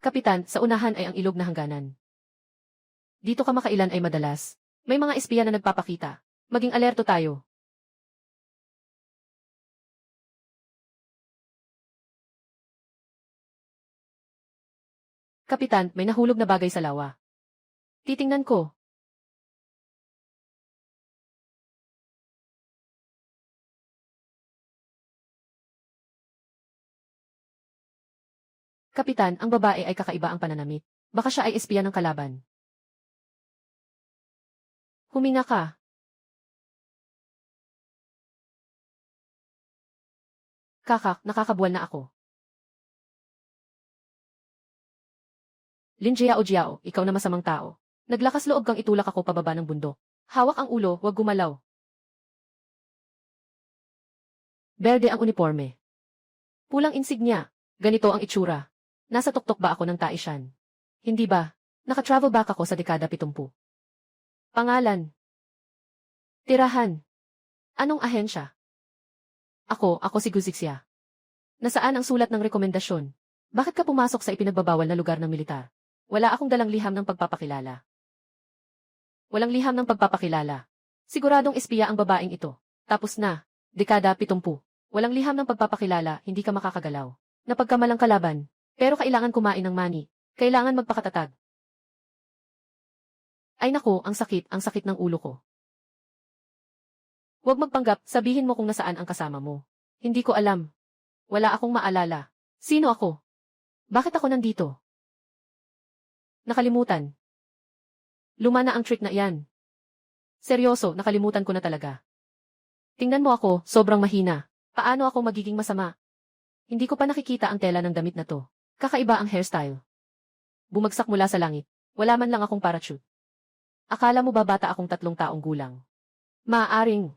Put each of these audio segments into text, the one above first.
Kapitan, sa unahan ay ang ilog na hangganan. Dito ka makailan ay madalas. May mga espiya na nagpapakita. Maging alerto tayo. Kapitan, may nahulog na bagay sa lawa. Titingnan ko. Kapitan, ang babae ay kakaiba ang pananamit. Baka siya ay espiya ng kalaban. Huminga ka. Kakak, nakakabuwal na ako. Lin Jiao, ikaw na masamang tao. Naglakas loob kang itulak ako pababa ng bundok. Hawak ang ulo, huwag gumalaw. Berde ang uniforme. Pulang insignia. Ganito ang itsura. Nasa tuktok ba ako ng Taishan? Hindi ba? Naka-travel back ako sa dekada 70. Pangalan. Tirahan. Anong ahensya? Ako si Guzixia. Nasaan ang sulat ng rekomendasyon? Bakit ka pumasok sa ipinagbabawal na lugar ng militar? Wala akong dalang liham ng pagpapakilala. Walang liham ng pagpapakilala. Siguradong espiya ang babaeng ito. Tapos na. Dekada 70. Walang liham ng pagpapakilala, hindi ka makakagalaw. Napagkamalang kalaban. Pero kailangan kumain ng mani. Kailangan magpakatatag. Ay naku, ang sakit ng ulo ko. Huwag magpanggap, sabihin mo kung nasaan ang kasama mo. Hindi ko alam. Wala akong maalala. Sino ako? Bakit ako nandito? Nakalimutan. Luma na ang trick na iyan. Seryoso, nakalimutan ko na talaga. Tingnan mo ako, sobrang mahina. Paano ako magiging masama? Hindi ko pa nakikita ang tela ng damit na to. Kakaiba ang hairstyle. Bumagsak mula sa langit. Wala man lang akong parachute. Akala mo ba bata akong 3 taong gulang? Maaaring.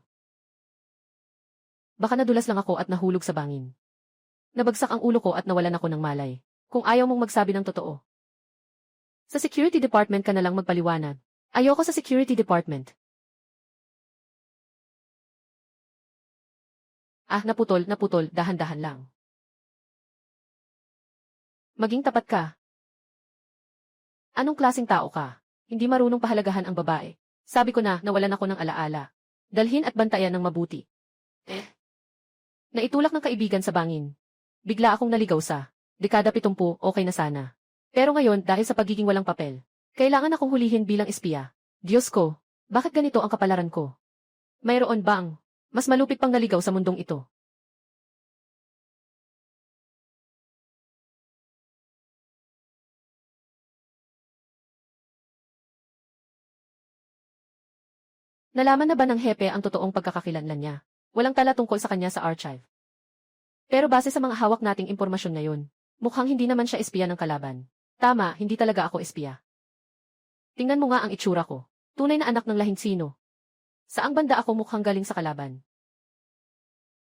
Baka nadulas lang ako at nahulog sa bangin. Nabagsak ang ulo ko at nawalan ako ng malay. Kung ayaw mong magsabi ng totoo. Sa security department ka na lang magpaliwanag. Ayoko sa security department. Naputol, dahan-dahan lang. Maging tapat ka. Anong klaseng tao ka? Hindi marunong pahalagahan ang babae. Sabi ko na, nawalan ako ng alaala. Dalhin at bantayan ng mabuti. Naitulak ng kaibigan sa bangin. Bigla akong naligaw sa dekada 70, okay na sana. Pero ngayon, dahil sa pagiging walang papel, kailangan akong hulihin bilang espiya. Diyos ko, bakit ganito ang kapalaran ko? Mayroon bang mas malupit pang naligaw sa mundong ito? Nalaman na ba ng hepe ang totoong pagkakakilanlan niya? Walang tala tungkol sa kanya sa archive. Pero base sa mga hawak nating impormasyon ngayon, mukhang hindi naman siya espiya ng kalaban. Tama, hindi talaga ako espiya. Tingnan mo nga ang itsura ko. Tunay na anak ng lahing sino. Saang banda ako mukhang galing sa kalaban?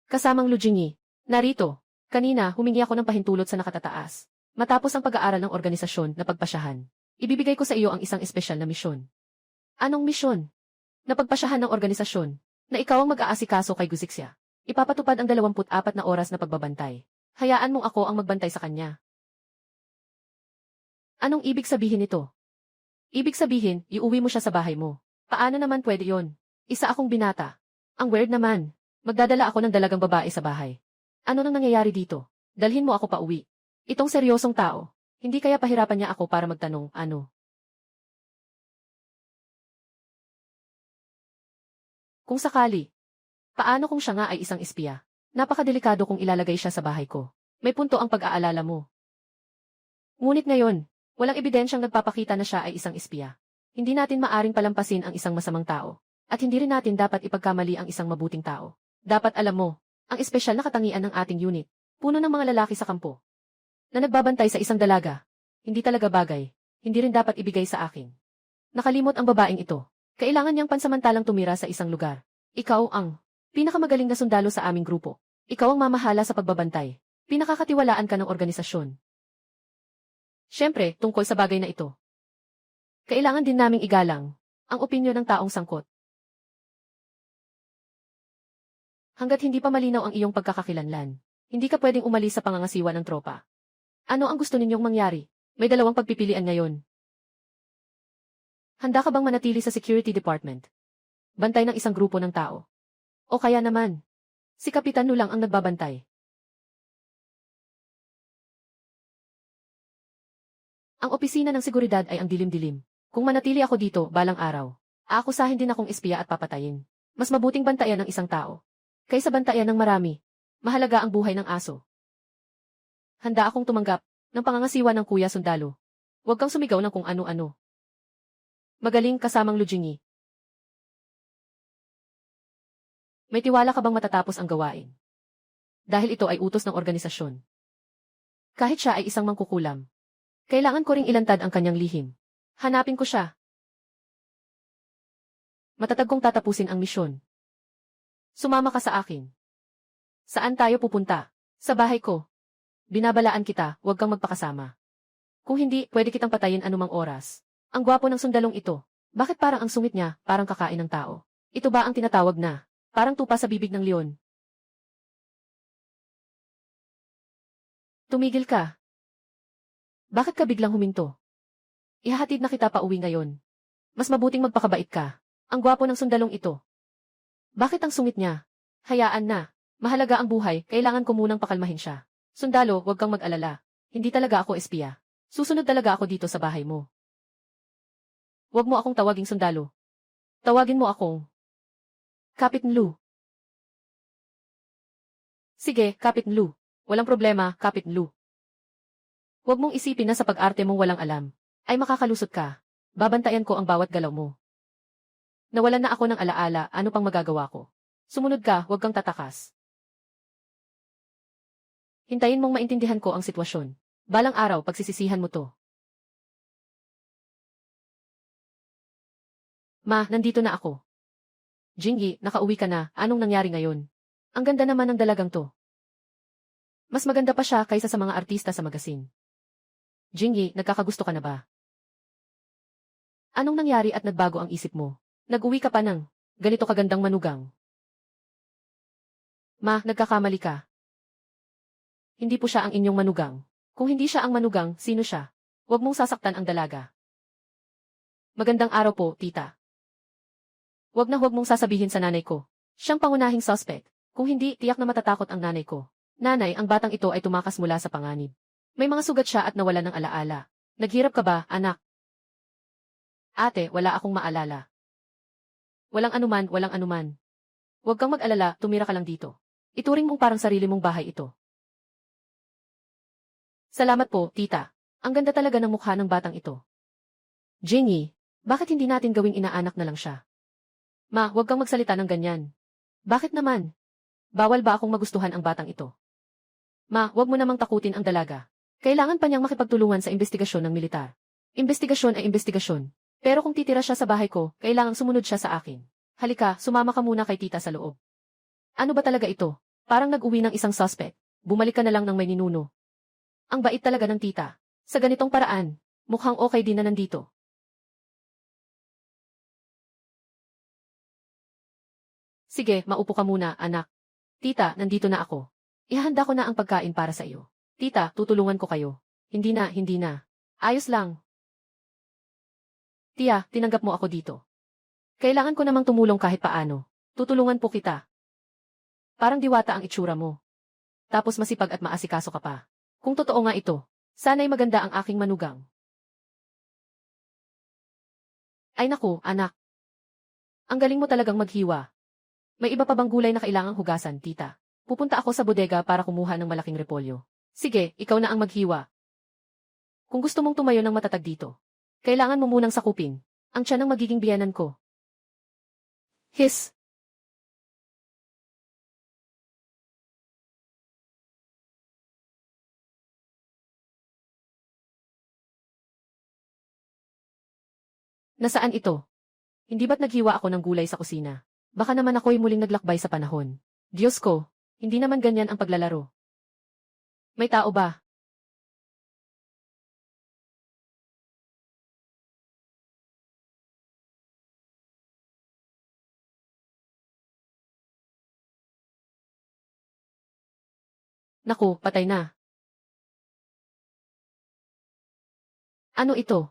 Kasamang Lujingi. Narito. Kanina, humingi ako ng pahintulot sa nakatataas. Matapos ang pag-aaral ng organisasyon na pagpasyahan, ibibigay ko sa iyo ang isang espesyal na misyon. Anong misyon? Napagpasyahan ng organisasyon na ikaw ang mag-aasikaso kay Guzixia. Ipapatupad ang 24 na oras na pagbabantay. Hayaan mong ako ang magbantay sa kanya. Anong ibig sabihin nito? Ibig sabihin, iuwi mo siya sa bahay mo. Paano naman pwede yon? Isa akong binata. Ang weird naman. Magdadala ako ng dalagang babae sa bahay. Ano nang nangyayari dito? Dalhin mo ako pa uwi. Itong seryosong tao. Hindi kaya pahirapan niya ako para magtanong, ano? Kung sakali. Paano kung siya nga ay isang espiya? Napakadelikado kung ilalagay siya sa bahay ko. May punto ang pag-aalala mo. Ngunit ngayon, walang ebidensyang nagpapakita na siya ay isang espiya. Hindi natin maaring palampasin ang isang masamang tao. At hindi rin natin dapat ipagkamali ang isang mabuting tao. Dapat alam mo, ang espesyal na katangian ng ating unit, puno ng mga lalaki sa kampo, na nagbabantay sa isang dalaga. Hindi talaga bagay. Hindi rin dapat ibigay sa akin. Nakalimot ang babaeng ito. Kailangan niyang pansamantalang tumira sa isang lugar. Ikaw ang pinakamagaling na sundalo sa aming grupo. Ikaw ang mamahala sa pagbabantay. Pinakakatiwalaan ka ng organisasyon. Siyempre, tungkol sa bagay na ito. Kailangan din naming igalang ang opinyon ng taong sangkot. Hanggat hindi pa malinaw ang iyong pagkakakilanlan, hindi ka pwedeng umalis sa pangangasiwa ng tropa. Ano ang gusto ninyong mangyari? May dalawang pagpipilian ngayon. Handa ka bang manatili sa security department? Bantay ng isang grupo ng tao. O kaya naman, si Kapitan Lu lang ang nagbabantay. Ang opisina ng seguridad ay ang dilim-dilim. Kung manatili ako dito balang araw, aakusahin din akong espiya at papatayin. Mas mabuting bantayan ng isang tao kaysa bantayan ng marami. Mahalaga ang buhay ng aso. Handa akong tumanggap ng pangangasiwa ng Kuya Sundalo. Huwag kang sumigaw ng kung ano-ano. Magaling kasamang Lu Jingyi. May tiwala ka bang matatapos ang gawain? Dahil ito ay utos ng organisasyon. Kahit siya ay isang mangkukulam, kailangan ko ring ilantad ang kanyang lihim. Hanapin ko siya. Matatag kong tatapusin ang misyon. Sumama ka sa akin. Saan tayo pupunta? Sa bahay ko. Binabalaan kita, huwag kang magpakasama. Kung hindi, pwede kitang patayin anumang oras. Ang gwapo ng sundalong ito. Bakit parang ang sungit niya, parang kakain ng tao? Ito ba ang tinatawag na parang tupa sa bibig ng leon? Tumigil ka. Bakit ka biglang huminto? Ihahatid na kita pa uwi ngayon. Mas mabuting magpakabait ka. Ang gwapo ng sundalong ito. Bakit ang sungit niya? Hayaan na. Mahalaga ang buhay, kailangan ko munang pakalmahin siya. Sundalo, huwag kang mag-alala. Hindi talaga ako espiya. Susunod talaga ako dito sa bahay mo. Huwag mo akong tawaging sundalo. Tawagin mo akong Kapitan Lu. Sige, Kapitan Lu. Walang problema, Kapitan Lu. Huwag mong isipin na sa pag-arte mong walang alam ay makakalusot ka. Babantayan ko ang bawat galaw mo. Nawalan na ako ng alaala, ano pang magagawa ko? Sumunod ka, huwag kang tatakas. Hintayin mong maintindihan ko ang sitwasyon. Balang araw, pagsisisihan mo to. Ma, nandito na ako. Jingyi, nakauwi ka na, anong nangyari ngayon? Ang ganda naman ng dalagang to. Mas maganda pa siya kaysa sa mga artista sa magasin. Jingyi, nagkakagusto ka na ba? Anong nangyari at nagbago ang isip mo? Nag-uwi ka pa ng ganito kagandang manugang. Ma, nagkakamali ka. Hindi po siya ang inyong manugang. Kung hindi siya ang manugang, sino siya? Huwag mong sasaktan ang dalaga. Magandang araw po, tita. Huwag mong sasabihin sa nanay ko. Siyang pangunahing suspect. Kung hindi, tiyak na matatakot ang nanay ko. Nanay, ang batang ito ay tumakas mula sa panganib. May mga sugat siya at nawala ng alaala. Naghirap ka ba, anak? Ate, wala akong maalala. Walang anuman. Huwag kang mag-alala, tumira ka lang dito. Ituring mong parang sarili mong bahay ito. Salamat po, tita. Ang ganda talaga ng mukha ng batang ito. Jingyi, bakit hindi natin gawing inaanak na lang siya? Ma, huwag kang magsalita ng ganyan. Bakit naman? Bawal ba akong magustuhan ang batang ito? Ma, huwag mo namang takutin ang dalaga. Kailangan pa niyang makipagtulungan sa investigasyon ng militar. Investigasyon ay investigasyon. Pero kung titira siya sa bahay ko, kailangang sumunod siya sa akin. Halika, sumama ka muna kay tita sa loob. Ano ba talaga ito? Parang nag-uwi ng isang suspect. Bumalik ka na lang ng may ninuno. Ang bait talaga ng tita. Sa ganitong paraan, mukhang okay din na nandito. Sige, maupo ka muna, anak. Tita, nandito na ako. Ihahanda ko na ang pagkain para sa iyo. Tita, tutulungan ko kayo. Hindi na. Ayos lang. Tiya, tinanggap mo ako dito. Kailangan ko namang tumulong kahit paano. Tutulungan po kita. Parang diwata ang itsura mo. Tapos masipag at maasikaso ka pa. Kung totoo nga ito, sana'y maganda ang aking manugang. Ay naku, anak. Ang galing mo talagang maghiwa. May iba pa bang gulay na kailangang hugasan, tita? Pupunta ako sa bodega para kumuha ng malaking repolyo. Sige, ikaw na ang maghiwa. Kung gusto mong tumayo ng matatag dito, kailangan mo munang sakupin ang tiyan ng magiging biyanan ko. His. Nasaan ito? Hindi ba't naghiwa ako ng gulay sa kusina? Baka naman ako'y muling naglakbay sa panahon. Diyos ko, hindi naman ganyan ang paglalaro. May tao ba? Naku, patay na. Ano ito?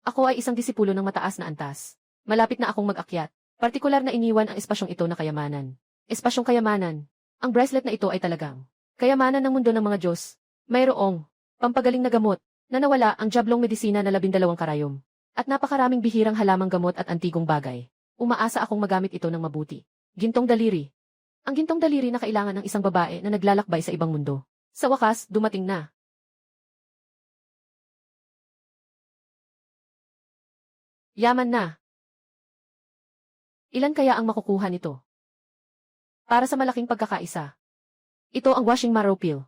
Ako ay isang disipulo ng mataas na antas. Malapit na akong mag-akyat. Partikular na iniwan ang espasyong ito na kayamanan. Espasyong kayamanan. Ang bracelet na ito ay talagang kayamanan ng mundo ng mga Diyos. Mayroong pampagaling na gamot na nawala ang jablong medisina na 12 karayom. At napakaraming bihirang halamang gamot at antigong bagay. Umaasa akong magamit ito ng mabuti. Gintong daliri. Ang gintong daliri na kailangan ng isang babae na naglalakbay sa ibang mundo. Sa wakas, dumating na. Yaman na. Ilan kaya ang makukuha nito? Para sa malaking pagkakaisa. Ito ang washing marrow pill.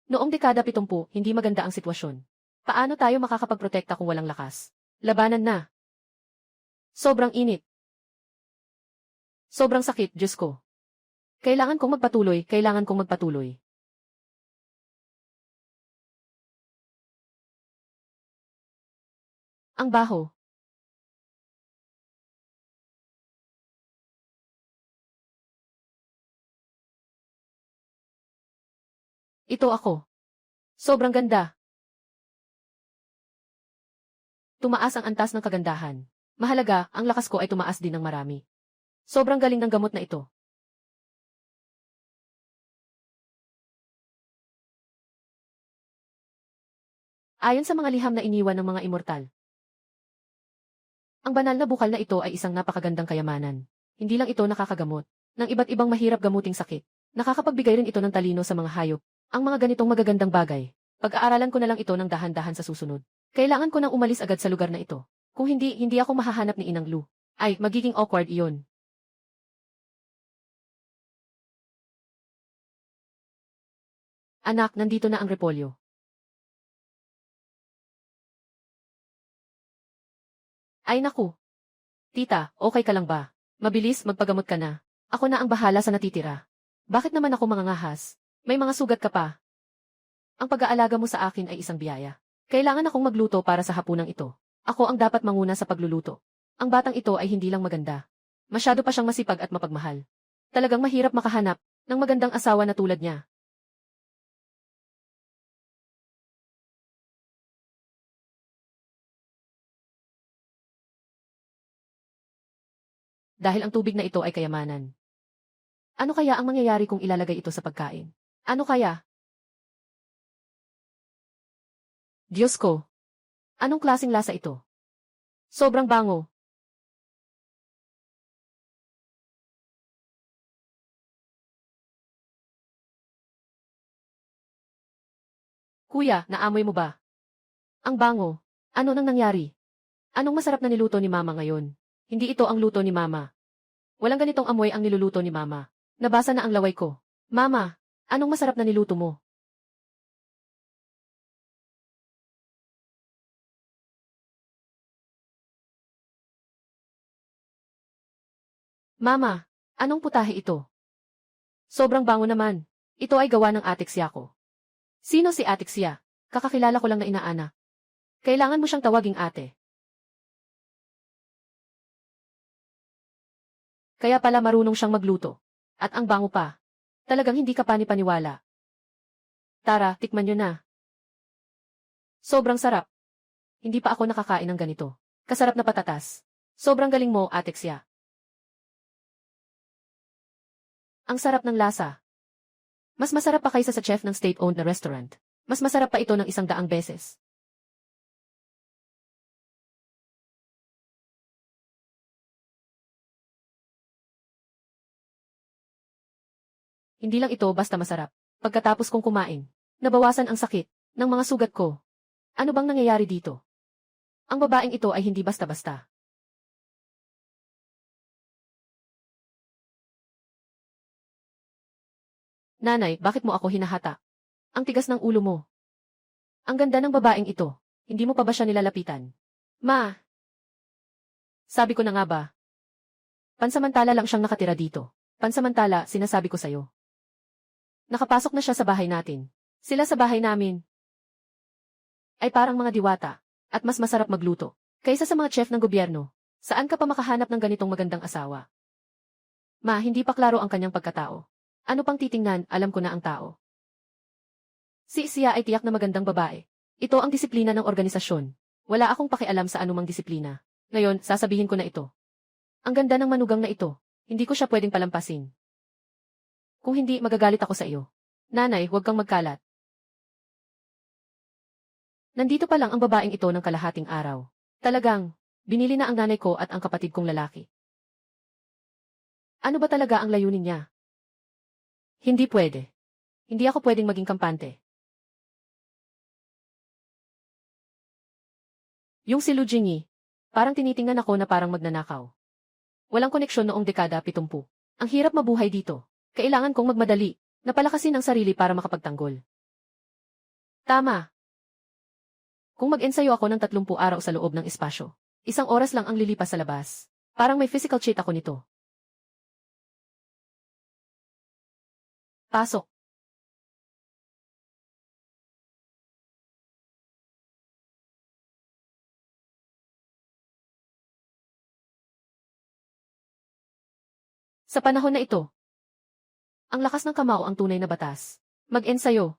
Noong dekada 70, hindi maganda ang sitwasyon. Paano tayo makakapagprotekta kung walang lakas? Labanan na. Sobrang init. Sobrang sakit, Diyos ko. Kailangan kong magpatuloy. Ang baho. Ito ako. Sobrang ganda. Tumaas ang antas ng kagandahan. Mahalaga, ang lakas ko ay tumaas din ng marami. Sobrang galing ng gamot na ito. Ayon sa mga liham na iniwan ng mga immortal. Ang banal na bukal na ito ay isang napakagandang kayamanan. Hindi lang ito nakakagamot ng iba't ibang mahirap gamuting sakit. Nakakapagbigay rin ito ng talino sa mga hayop. Ang mga ganitong magagandang bagay. Pag-aaralan ko na lang ito ng dahan-dahan sa susunod. Kailangan ko nang umalis agad sa lugar na ito. Kung hindi ako mahahanap ni Inang Lu. Ay, magiging awkward iyon. Anak, nandito na ang repolyo. Ay naku. Tita, okay ka lang ba? Mabilis, magpagamot ka na. Ako na ang bahala sa natitira. Bakit naman ako mangangahas? May mga sugat ka pa. Ang pag-aalaga mo sa akin ay isang biyaya. Kailangan akong magluto para sa hapunang ito. Ako ang dapat manguna sa pagluluto. Ang batang ito ay hindi lang maganda. Masyado pa siyang masipag at mapagmahal. Talagang mahirap makahanap ng magandang asawa na tulad niya. Dahil ang tubig na ito ay kayamanan. Ano kaya ang mangyayari kung ilalagay ito sa pagkain? Ano kaya? Diyos ko! Anong klaseng lasa ito? Sobrang bango. Kuya, naamoy mo ba? Ang bango. Ano nang nangyari? Anong masarap na niluto ni Mama ngayon? Hindi ito ang luto ni Mama. Walang ganitong amoy ang niluluto ni Mama. Nabasa na ang laway ko. Mama, anong masarap na niluto mo? Mama, anong putahe ito? Sobrang bango naman. Ito ay gawa ng atik siya ko. Sino si atik siya? Kakakilala ko lang na inaana. Kailangan mo siyang tawaging ate. Kaya pala marunong siyang magluto. At ang bango pa. Talagang hindi ka pani-paniwala. Tara, tikman nyo na. Sobrang sarap. Hindi pa ako nakakain ng ganito. Kasarap na patatas. Sobrang galing mo, atik siya. Ang sarap ng lasa. Mas masarap pa kaysa sa chef ng state-owned na restaurant. Mas masarap pa ito ng 100 beses. Hindi lang ito basta masarap. Pagkatapos kong kumain, nabawasan ang sakit ng mga sugat ko. Ano bang nangyayari dito? Ang babaeng ito ay hindi basta-basta. Nanay, bakit mo ako hinahata? Ang tigas ng ulo mo. Ang ganda ng babaeng ito. Hindi mo pa ba siya nilalapitan? Ma! Sabi ko na nga ba? Pansamantala lang siyang nakatira dito. Pansamantala, sinasabi ko sa'yo. Nakapasok na siya sa bahay natin. Sila sa bahay namin. Ay parang mga diwata. At mas masarap magluto. Kaysa sa mga chef ng gobyerno. Saan ka pa makahanap ng ganitong magandang asawa? Ma, hindi pa klaro ang kanyang pagkatao. Ano pang titingnan, alam ko na ang tao. Si Sia ay tiyak na magandang babae. Ito ang disiplina ng organisasyon. Wala akong pakialam sa anumang disiplina. Ngayon, sasabihin ko na ito. Ang ganda ng manugang na ito. Hindi ko siya pwedeng palampasin. Kung hindi, magagalit ako sa iyo. Nanay, huwag kang magkalat. Nandito pa lang ang babaeng ito ng kalahating araw. Talagang, binili na ang nanay ko at ang kapatid kong lalaki. Ano ba talaga ang layunin niya? Hindi pwede. Hindi ako pwedeng maging kampante. Yung si Lu Jingyi, parang tinitingnan ako na parang magnanakaw. Walang koneksyon noong dekada 70. Ang hirap mabuhay dito. Kailangan kong magmadali, napalakasin ang sarili para makapagtanggol. Tama. Kung mag-ensayo ako ng 30 araw sa loob ng espasyo, 1 oras lang ang lilipas sa labas. Parang may physical cheat ako nito. Pasok. Sa panahon na ito, ang lakas ng kamao ang tunay na batas. Mag-ensayo.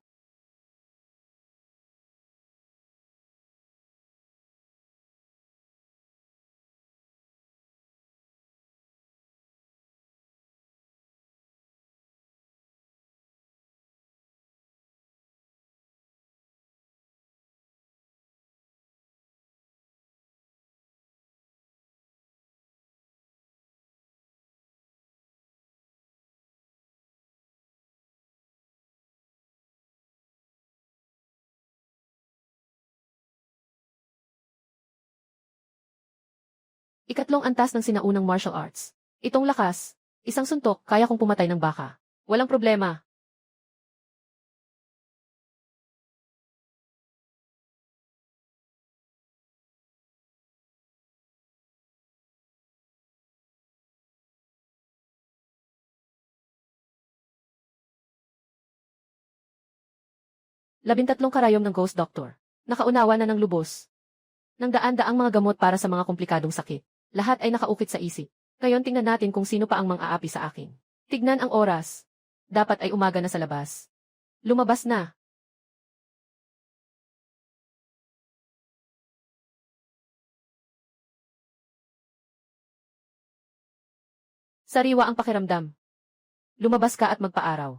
Ikatlong antas ng sinaunang martial arts. Itong lakas, isang suntok, kaya kong pumatay ng baka. Walang problema. Labintatlong karayom ng Ghost Doctor. Nakaunawa na ng lubos. Nang daan-daang mga gamot para sa mga komplikadong sakit. Lahat ay nakaukit sa isip. Ngayon tingnan natin kung sino pa ang mang-aapi sa akin. Tignan ang oras. Dapat ay umaga na sa labas. Lumabas na. Sariwa ang pakiramdam. Lumabas ka at magpaaraw.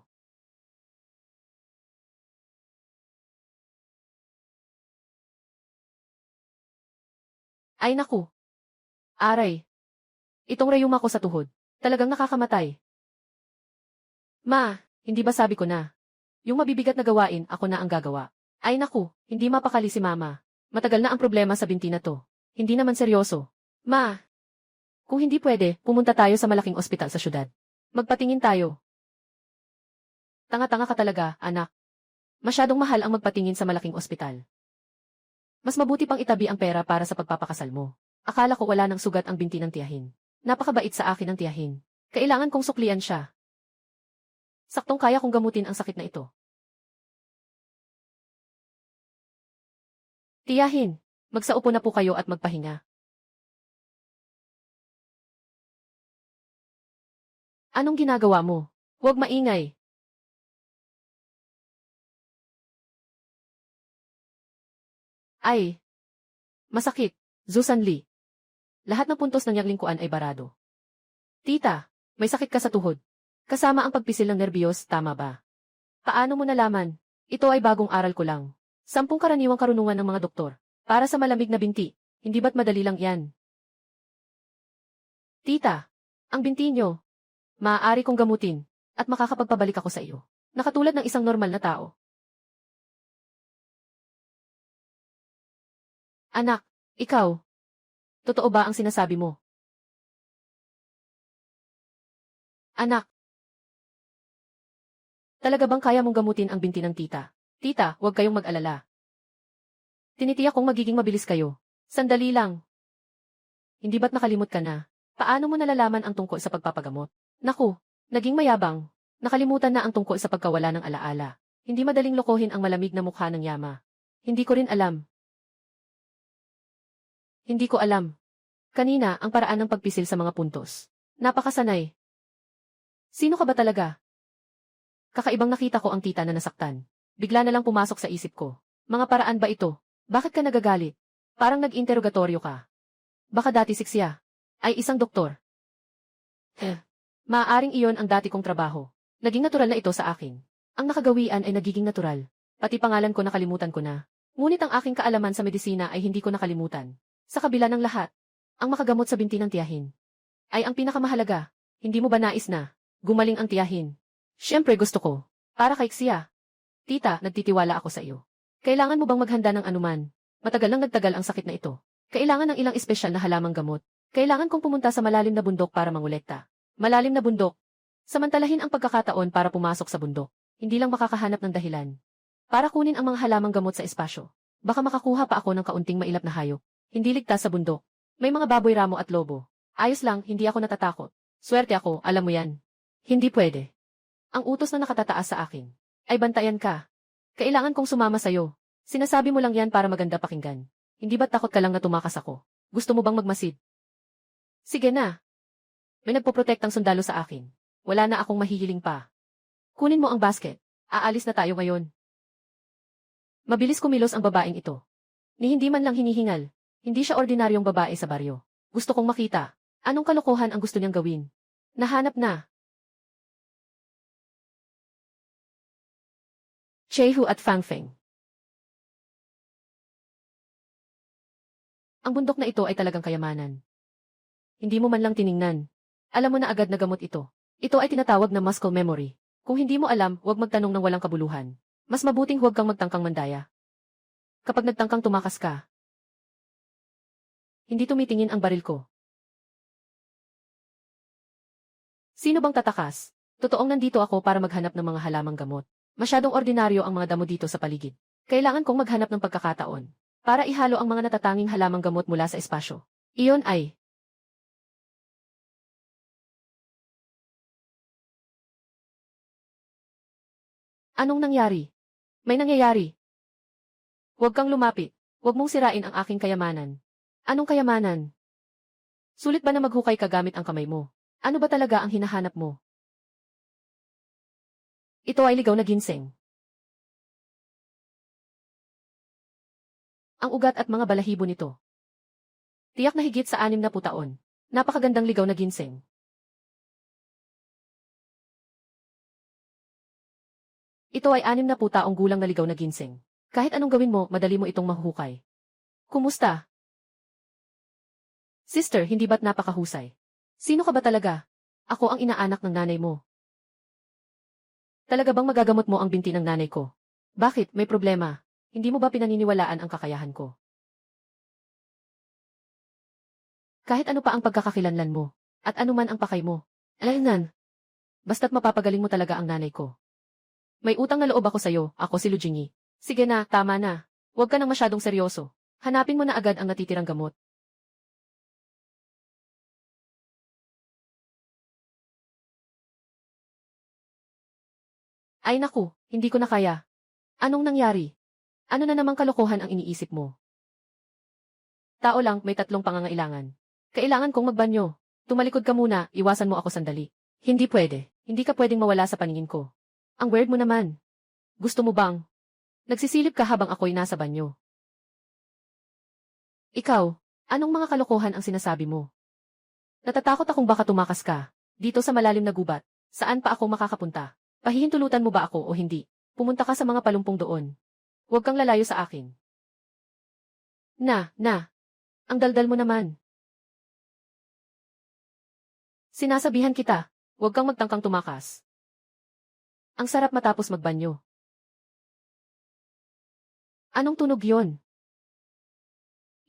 Ay naku. Aray. Itong rayuma ko sa tuhod. Talagang nakakamatay. Ma, hindi ba sabi ko na? Yung mabibigat na gawain, ako na ang gagawa. Ay naku, hindi mapakali si mama. Matagal na ang problema sa binti na to. Hindi naman seryoso. Ma, kung hindi pwede, pumunta tayo sa malaking ospital sa syudad. Magpatingin tayo. Tanga-tanga ka talaga, anak. Masyadong mahal ang magpatingin sa malaking ospital. Mas mabuti pang itabi ang pera para sa pagpapakasal mo. Akala ko wala ng sugat ang binti ng tiyahin. Napakabait sa akin ng tiyahin. Kailangan kong suklian siya. Saktong kaya kong gamutin ang sakit na ito. Tiyahin, magsaupo na po kayo at magpahinga. Anong ginagawa mo? Huwag maingay. Ay, masakit. Zusan Lee. Lahat ng puntos ng iyang lingkuan ay barado. Tita, may sakit ka sa tuhod. Kasama ang pagpisil ng nerbiyos, tama ba? Paano mo nalaman? Ito ay bagong aral ko lang. 10 karaniwang karunungan ng mga doktor. Para sa malamig na binti. Hindi ba't madali lang yan? Tita, ang binti nyo. Maaari kong gamutin. At makakapagpabalik ako sa iyo. Nakatulad ng isang normal na tao. Anak, ikaw. Totoo ba ang sinasabi mo? Anak. Talaga bang kaya mong gamutin ang binti ng tita? Tita, huwag kayong mag-alala. Tinitiyak kong magiging mabilis kayo. Sandali lang. Hindi ba't nakalimot ka na? Paano mo nalalaman ang tungkol sa pagpapagamot? Naku, naging mayabang. Nakalimutan na ang tungkol sa pagkawala ng alaala. Hindi madaling lokohin ang malamig na mukha ng yama. Hindi ko rin alam. Hindi ko alam. Kanina, ang paraan ng pagpisil sa mga puntos. Napakasanay. Sino ka ba talaga? Kakaibang nakita ko ang tita na nasaktan. Bigla na lang pumasok sa isip ko. Mga paraan ba ito? Bakit ka nagagalit? Parang nag-interrogatoryo ka. Baka dati siksya ay isang doktor. Maaaring iyon ang dati kong trabaho. Naging natural na ito sa akin. Ang nakagawian ay nagiging natural. Pati pangalan ko nakalimutan ko na. Ngunit ang aking kaalaman sa medisina ay hindi ko nakalimutan. Sa kabila ng lahat, ang makagamot sa binti ng tiyahin ay ang pinakamahalaga. Hindi mo ba nais na gumaling ang tiyahin? Siyempre gusto ko. Para kay Xiya. Tita, nagtitiwala ako sa iyo. Kailangan mo bang maghanda ng anuman? Matagal lang nagtagal ang sakit na ito. Kailangan ng ilang espesyal na halamang gamot. Kailangan kong pumunta sa malalim na bundok para mangolekta. Malalim na bundok. Samantalahin ang pagkakataon para pumasok sa bundok. Hindi lang makakahanap ng dahilan. Para kunin ang mga halamang gamot sa espasyo. Baka makakuha pa ako ng kaunting mailap na hayop. Hindi ligtas sa bundok. May mga baboy ramo at lobo. Ayos lang, hindi ako natatakot. Swerte ako, alam mo yan. Hindi pwede. Ang utos na nakatataas sa akin ay bantayan ka. Kailangan kong sumama sa'yo. Sinasabi mo lang yan para maganda pakinggan. Hindi ba't takot ka lang na tumakas ako? Gusto mo bang magmasid? Sige na. May nagpoprotektang sundalo sa akin. Wala na akong mahihiling pa. Kunin mo ang basket. Aalis na tayo ngayon. Mabilis kumilos ang babaeng ito. Ni hindi man lang hinihingal. Hindi siya ordinaryong babae sa baryo. Gusto kong makita. Anong kalokohan ang gusto niyang gawin? Nahanap na. Chehu at Fang Feng. Ang bundok na ito ay talagang kayamanan. Hindi mo man lang tiningnan. Alam mo na agad na gamot ito. Ito ay tinatawag na muscle memory. Kung hindi mo alam, huwag magtanong ng walang kabuluhan. Mas mabuting huwag kang magtangkang mandaya. Kapag nagtangkang tumakas ka, hindi tumitingin ang baril ko. Sino bang tatakas? Totoong nandito ako para maghanap ng mga halamang gamot. Masyadong ordinaryo ang mga damo dito sa paligid. Kailangan kong maghanap ng pagkakataon para ihalo ang mga natatanging halamang gamot mula sa espasyo. Iyon ay anong nangyari? May nangyayari. Huwag kang lumapit. Huwag mong sirain ang aking kayamanan. Anong kayamanan? Sulit ba na maghukay ka gamit ang kamay mo? Ano ba talaga ang hinahanap mo? Ito ay ligaw na ginseng. Ang ugat at mga balahibo nito. Tiyak na higit sa 60 taon. Napakagandang ligaw na ginseng. Ito ay 60 taong gulang na ligaw na ginseng. Kahit anong gawin mo, madali mo itong mahuhukay. Kumusta? Sister, hindi ba't napakahusay? Sino ka ba talaga? Ako ang inaanak ng nanay mo. Talaga bang magagamot mo ang binti ng nanay ko? Bakit? May problema? Hindi mo ba pinaniniwalaan ang kakayahan ko? Kahit ano pa ang pagkakakilanlan mo, at ano man ang pakay mo. Alaynan. Basta't mapapagaling mo talaga ang nanay ko. May utang na loob ako sa'yo, ako si Lu Jingyi. Sige na, tama na. Huwag ka nang masyadong seryoso. Hanapin mo na agad ang natitirang gamot. Ay naku, hindi ko na kaya. Anong nangyari? Ano na namang kalokohan ang iniisip mo? Tao lang, may 3 pangangailangan. Kailangan kong magbanyo. Tumalikod ka muna, iwasan mo ako sandali. Hindi pwede. Hindi ka pwedeng mawala sa paningin ko. Ang weird mo naman. Gusto mo bang? Nagsisilip ka habang ako'y nasa banyo. Ikaw, anong mga kalokohan ang sinasabi mo? Natatakot akong baka tumakas ka. Dito sa malalim na gubat. Saan pa ako makakapunta? Pahihintulutan mo ba ako o hindi? Pumunta ka sa mga palumpong doon. Huwag kang lalayo sa akin. Na. Ang daldal mo naman. Sinasabihan kita, huwag kang magtangkang tumakas. Ang sarap matapos magbanyo. Anong tunog yon?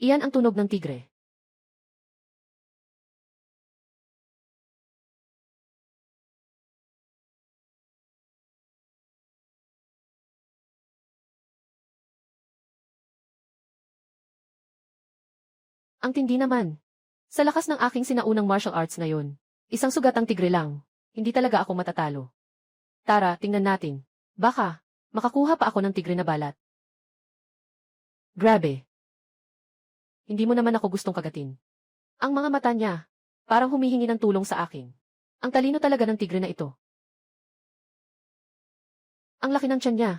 Iyan ang tunog ng tigre. Ang tindi naman. Sa lakas ng aking sinaunang martial arts ngayon, isang sugatang tigre lang. Hindi talaga ako matatalo. Tara, tingnan natin. Baka, makakuha pa ako ng tigre na balat. Grabe. Hindi mo naman ako gustong kagatin. Ang mga mata niya, parang humihingi ng tulong sa akin. Ang talino talaga ng tigre na ito. Ang laki ng tiyan niya.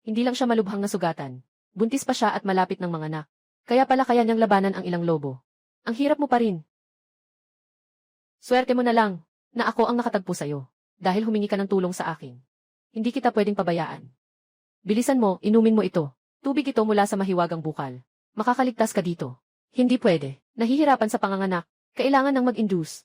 Hindi lang siya malubhang nasugatan. Buntis pa siya at malapit ng mga anak. Kaya pala kaya niyang labanan ang ilang lobo. Ang hirap mo pa rin. Swerte mo na lang, na ako ang nakatagpo sa'yo. Dahil humingi ka ng tulong sa akin. Hindi kita pwedeng pabayaan. Bilisan mo, inumin mo ito. Tubig ito mula sa mahiwagang bukal. Makakaligtas ka dito. Hindi pwede. Nahihirapan sa panganganak. Kailangan ng mag-induce.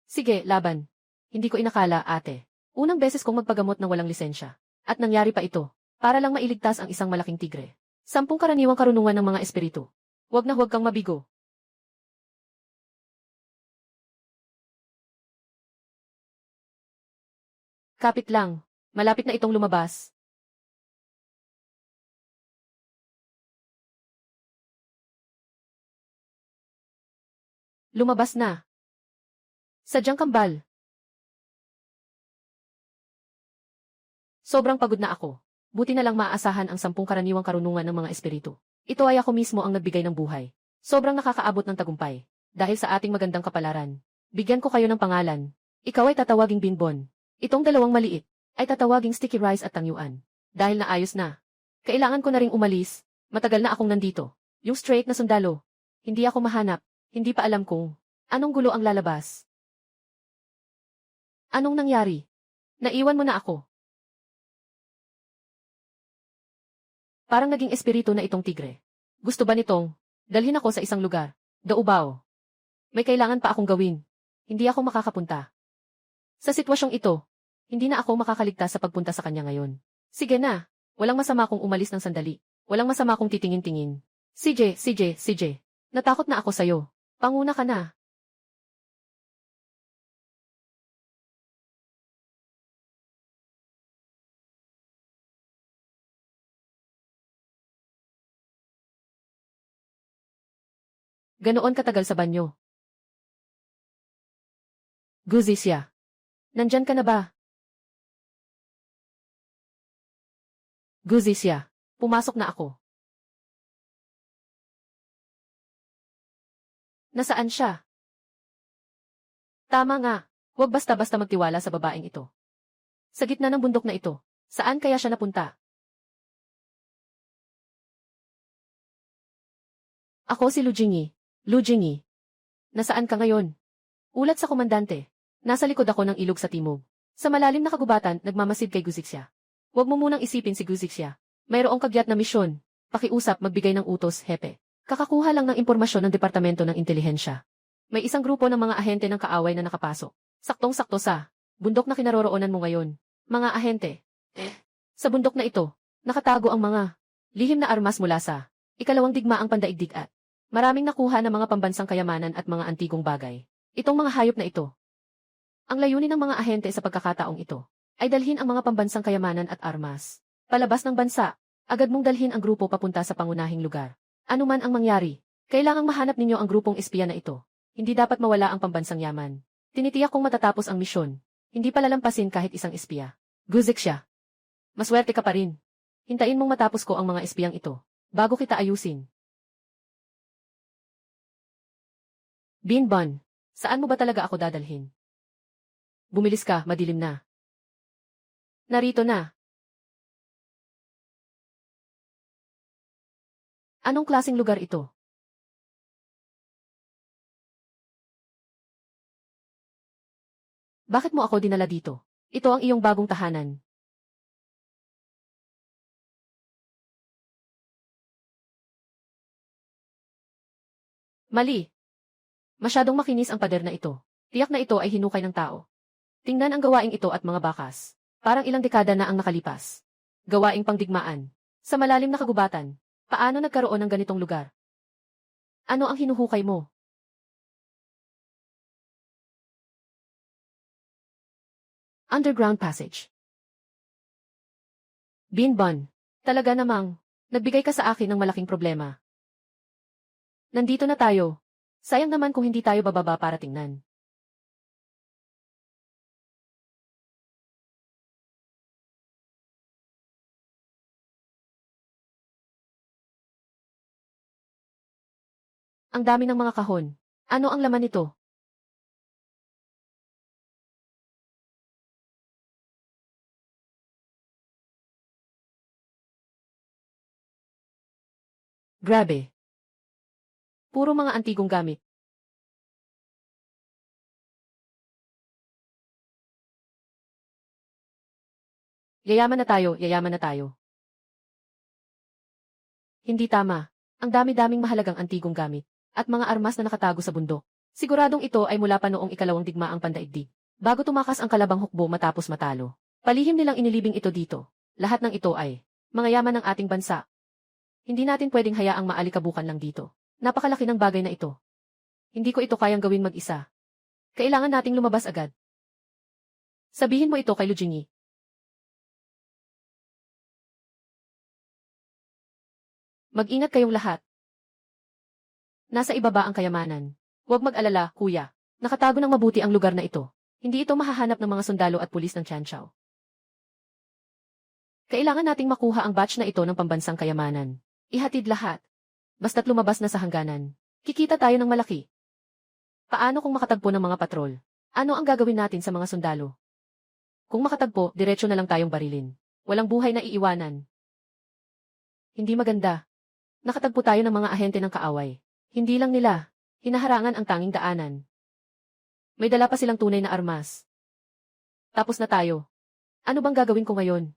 Sige, laban. Hindi ko inakala, ate. Unang beses kong magpagamot ng walang lisensya. At nangyari pa ito. Para lang mailigtas ang isang malaking tigre. 10 karaniwang karunungan ng mga espiritu. Huwag na huwag kang mabigo. Kapit lang. Malapit na itong lumabas. Lumabas na. Sadyang kambal. Sobrang pagod na ako. Buti na lang maaasahan ang 10 karaniwang karunungan ng mga espiritu. Ito ay ako mismo ang nagbigay ng buhay. Sobrang nakakaabot ng tagumpay. Dahil sa ating magandang kapalaran. Bigyan ko kayo ng pangalan. Ikaw ay tatawaging Binbon. Itong dalawang maliit ay tatawaging Sticky Rice at Tangyuan. Dahil naayos na. Kailangan ko na ring umalis. Matagal na akong nandito. Yung straight na sundalo. Hindi ako mahanap. Hindi pa alam kung anong gulo ang lalabas. Anong nangyari? Naiwan mo na ako. Parang naging espiritu na itong tigre. Gusto ba nitong dalhin ako sa isang lugar? Daubao. May kailangan pa akong gawin. Hindi ako makakapunta. Sa sitwasyong ito, hindi na ako makakaligtas sa pagpunta sa kanya ngayon. Sige na. Walang masama kung umalis ng sandali. Walang masama kung titingin-tingin. CJ. Natakot na ako sa'yo. Panguna ka na. Ganoon katagal sa banyo. Guzisya. Nandyan ka na ba? Guzisya. Pumasok na ako. Nasaan siya? Tama nga. Huwag basta-basta magtiwala sa babaeng ito. Sa gitna ng bundok na ito, saan kaya siya napunta? Ako si Lujingi. Lujingi. Nasaan ka ngayon? Ulat sa komandante. Nasa likod ako ng ilog sa timog. Sa malalim na kagubatan, nagmamasid kay Guzixia. Huwag mo munang isipin si Guzixia. Mayroong kagyat na misyon. Pakiusap magbigay ng utos, hepe. Kakakuha lang ng impormasyon ng Departamento ng Intelihensya. May isang grupo ng mga ahente ng kaaway na nakapasok. Saktong-sakto sa bundok na kinaroroonan mo ngayon. Mga ahente. Sa bundok na ito, nakatago ang mga lihim na armas mula sa ikalawang digmaang pandaigdig at maraming nakuha ng mga pambansang kayamanan at mga antigong bagay. Itong mga hayop na ito. Ang layunin ng mga ahente sa pagkakataong ito ay dalhin ang mga pambansang kayamanan at armas. Palabas ng bansa, agad mong dalhin ang grupo papunta sa pangunahing lugar. Ano man ang mangyari, kailangang mahanap ninyo ang grupong espiya na ito. Hindi dapat mawala ang pambansang yaman. Tinitiyak kong matatapos ang misyon. Hindi palalampasin kahit isang espiya. Guzik siya. Maswerte ka pa rin. Hintayin mong matapos ko ang mga espiyang ito, bago kita ayusin. Binbon, saan mo ba talaga ako dadalhin? Bumilis ka, madilim na. Narito na. Anong klaseng lugar ito? Bakit mo ako dinala dito? Ito ang iyong bagong tahanan. Mali. Masyadong makinis ang pader na ito. Tiyak na ito ay hinukay ng tao. Tingnan ang gawaing ito at mga bakas. Parang ilang dekada na ang nakalipas. Gawaing pangdigmaan. Sa malalim na kagubatan. Paano nagkaroon ng ganitong lugar? Ano ang hinuhukay mo? Underground passage. Binbon. Talaga namang, nagbigay ka sa akin ng malaking problema. Nandito na tayo. Sayang naman kung hindi tayo bababa para tingnan. Ang dami ng mga kahon. Ano ang laman nito? Grabe. Puro mga antigong gamit. Yayaman na tayo, yayaman na tayo. Hindi tama. Ang dami-daming mahalagang antigong gamit. At mga armas na nakatago sa bundok. Siguradong ito ay mula pa noong ikalawang digmaang pandaigdig. Bago tumakas ang kalabang hukbo matapos matalo. Palihim nilang inilibing ito dito. Lahat ng ito ay mga yaman ng ating bansa. Hindi natin pwedeng hayaang maalikabukan lang dito. Napakalaki ng bagay na ito. Hindi ko ito kayang gawin mag-isa. Kailangan nating lumabas agad. Sabihin mo ito kay Lu Jingyi. Mag-ingat kayong lahat. Nasa ibaba ang kayamanan. Huwag mag-alala, kuya. Nakatago ng mabuti ang lugar na ito. Hindi ito mahahanap ng mga sundalo at pulis ng Qianzhou. Kailangan nating makuha ang batch na ito ng pambansang kayamanan. Ihatid lahat. Basta't lumabas na sa hangganan. Kikita tayo ng malaki. Paano kung makatagpo ng mga patrol? Ano ang gagawin natin sa mga sundalo? Kung makatagpo, diretso na lang tayong barilin. Walang buhay na iiwanan. Hindi maganda. Nakatagpo tayo ng mga ahente ng kaaway. Hindi lang nila. Hinaharangan ang tanging daanan. May dala pa silang tunay na armas. Tapos na tayo. Ano bang gagawin ko ngayon?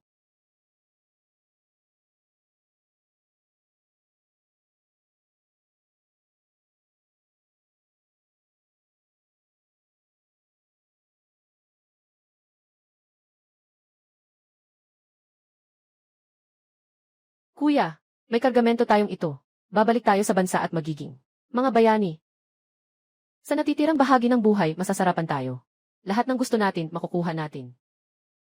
Kuya, may kargamento tayong ito. Babalik tayo sa bansa at magiging mga bayani. Sa natitirang bahagi ng buhay, masasarapan tayo. Lahat ng gusto natin, makukuha natin.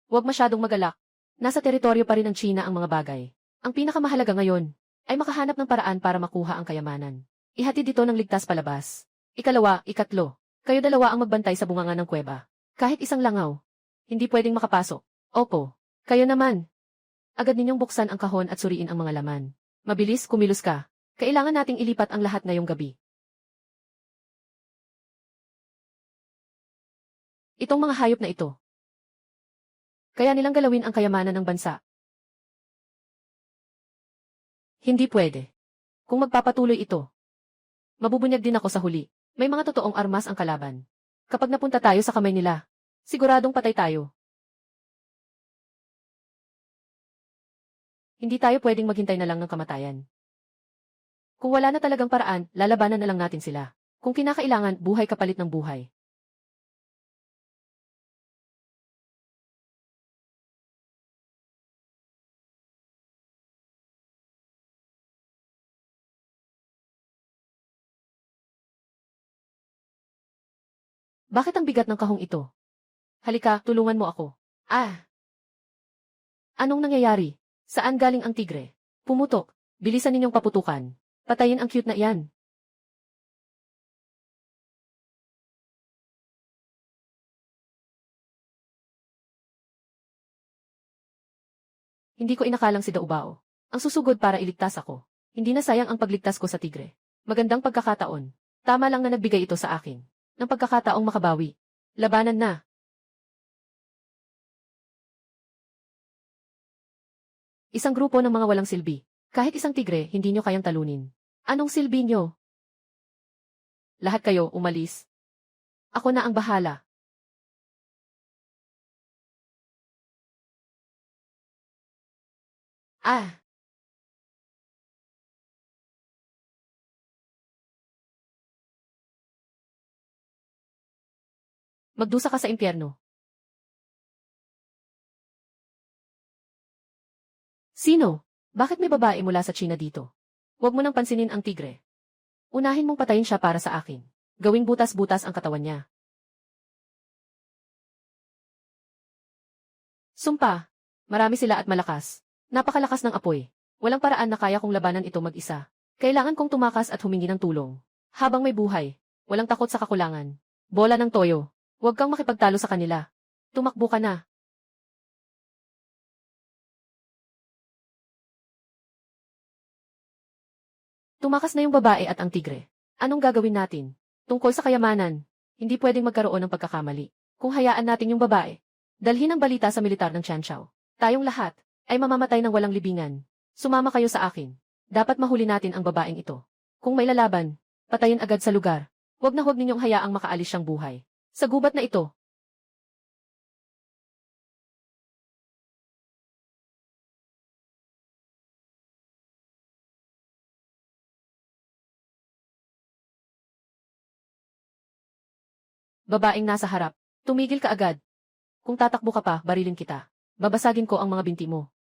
Huwag masyadong magalak. Nasa teritoryo pa rin ng China ang mga bagay. Ang pinakamahalaga ngayon ay makahanap ng paraan para makuha ang kayamanan. Ihatid dito ng ligtas palabas. Ikalawa, ikatlo. Kayo dalawa ang magbantay sa bunganga ng kuweba. Kahit isang langaw. Hindi pwedeng makapasok. Opo. Kayo naman. Agad ninyong buksan ang kahon at suriin ang mga laman. Mabilis, kumilos ka. Kailangan nating ilipat ang lahat ngayong gabi. Itong mga hayop na ito. Kaya nilang galawin ang kayamanan ng bansa. Hindi pwede. Kung magpapatuloy ito, mabubunyag din ako sa huli. May mga totoong armas ang kalaban. Kapag napunta tayo sa kamay nila, siguradong patay tayo. Hindi tayo pwedeng maghintay na lang ng kamatayan. Kung wala na talagang paraan, lalabanan na lang natin sila. Kung kinakailangan, buhay kapalit ng buhay. Bakit ang bigat ng kahong ito? Halika, tulungan mo ako. Ah! Anong nangyayari? Saan galing ang tigre? Pumutok. Bilisan ninyong paputukan. Patayin ang cute na iyan. Hindi ko inakalang si Daobao. Ang susugod para iligtas ako. Hindi na sayang ang pagligtas ko sa tigre. Magandang pagkakataon. Tama lang na nagbigay ito sa akin. Ng pagkakataong makabawi. Labanan na. Isang grupo ng mga walang silbi. Kahit isang tigre, hindi nyo kayang talunin. Anong silbi nyo? Lahat kayo, umalis. Ako na ang bahala. Ah! Magdusa ka sa impyerno. Sino? Bakit may babae mula sa China dito? Huwag mo nang pansinin ang tigre. Unahin mong patayin siya para sa akin. Gawing butas-butas ang katawan niya. Sumpa. Marami sila at malakas. Napakalakas ng apoy. Walang paraan na kaya kong labanan ito mag-isa. Kailangan kong tumakas at humingi ng tulong. Habang may buhay, walang takot sa kakulangan. Bola ng toyo. Huwag kang makipagtalo sa kanila. Tumakbo ka na. Tumakas na yung babae at ang tigre. Anong gagawin natin? Tungkol sa kayamanan, hindi pwedeng magkaroon ng pagkakamali. Kung hayaan natin yung babae, dalhin ang balita sa militar ng Qianzhou. Tayong lahat ay mamamatay ng walang libingan. Sumama kayo sa akin. Dapat mahuli natin ang babaeng ito. Kung may lalaban, patayin agad sa lugar. Huwag na huwag ninyong hayaang makaalis siyang buhay. Sa gubat na ito. Babaeng nasa harap. Tumigil ka agad. Kung tatakbo ka pa, barilin kita. Babasagin ko ang mga binti mo.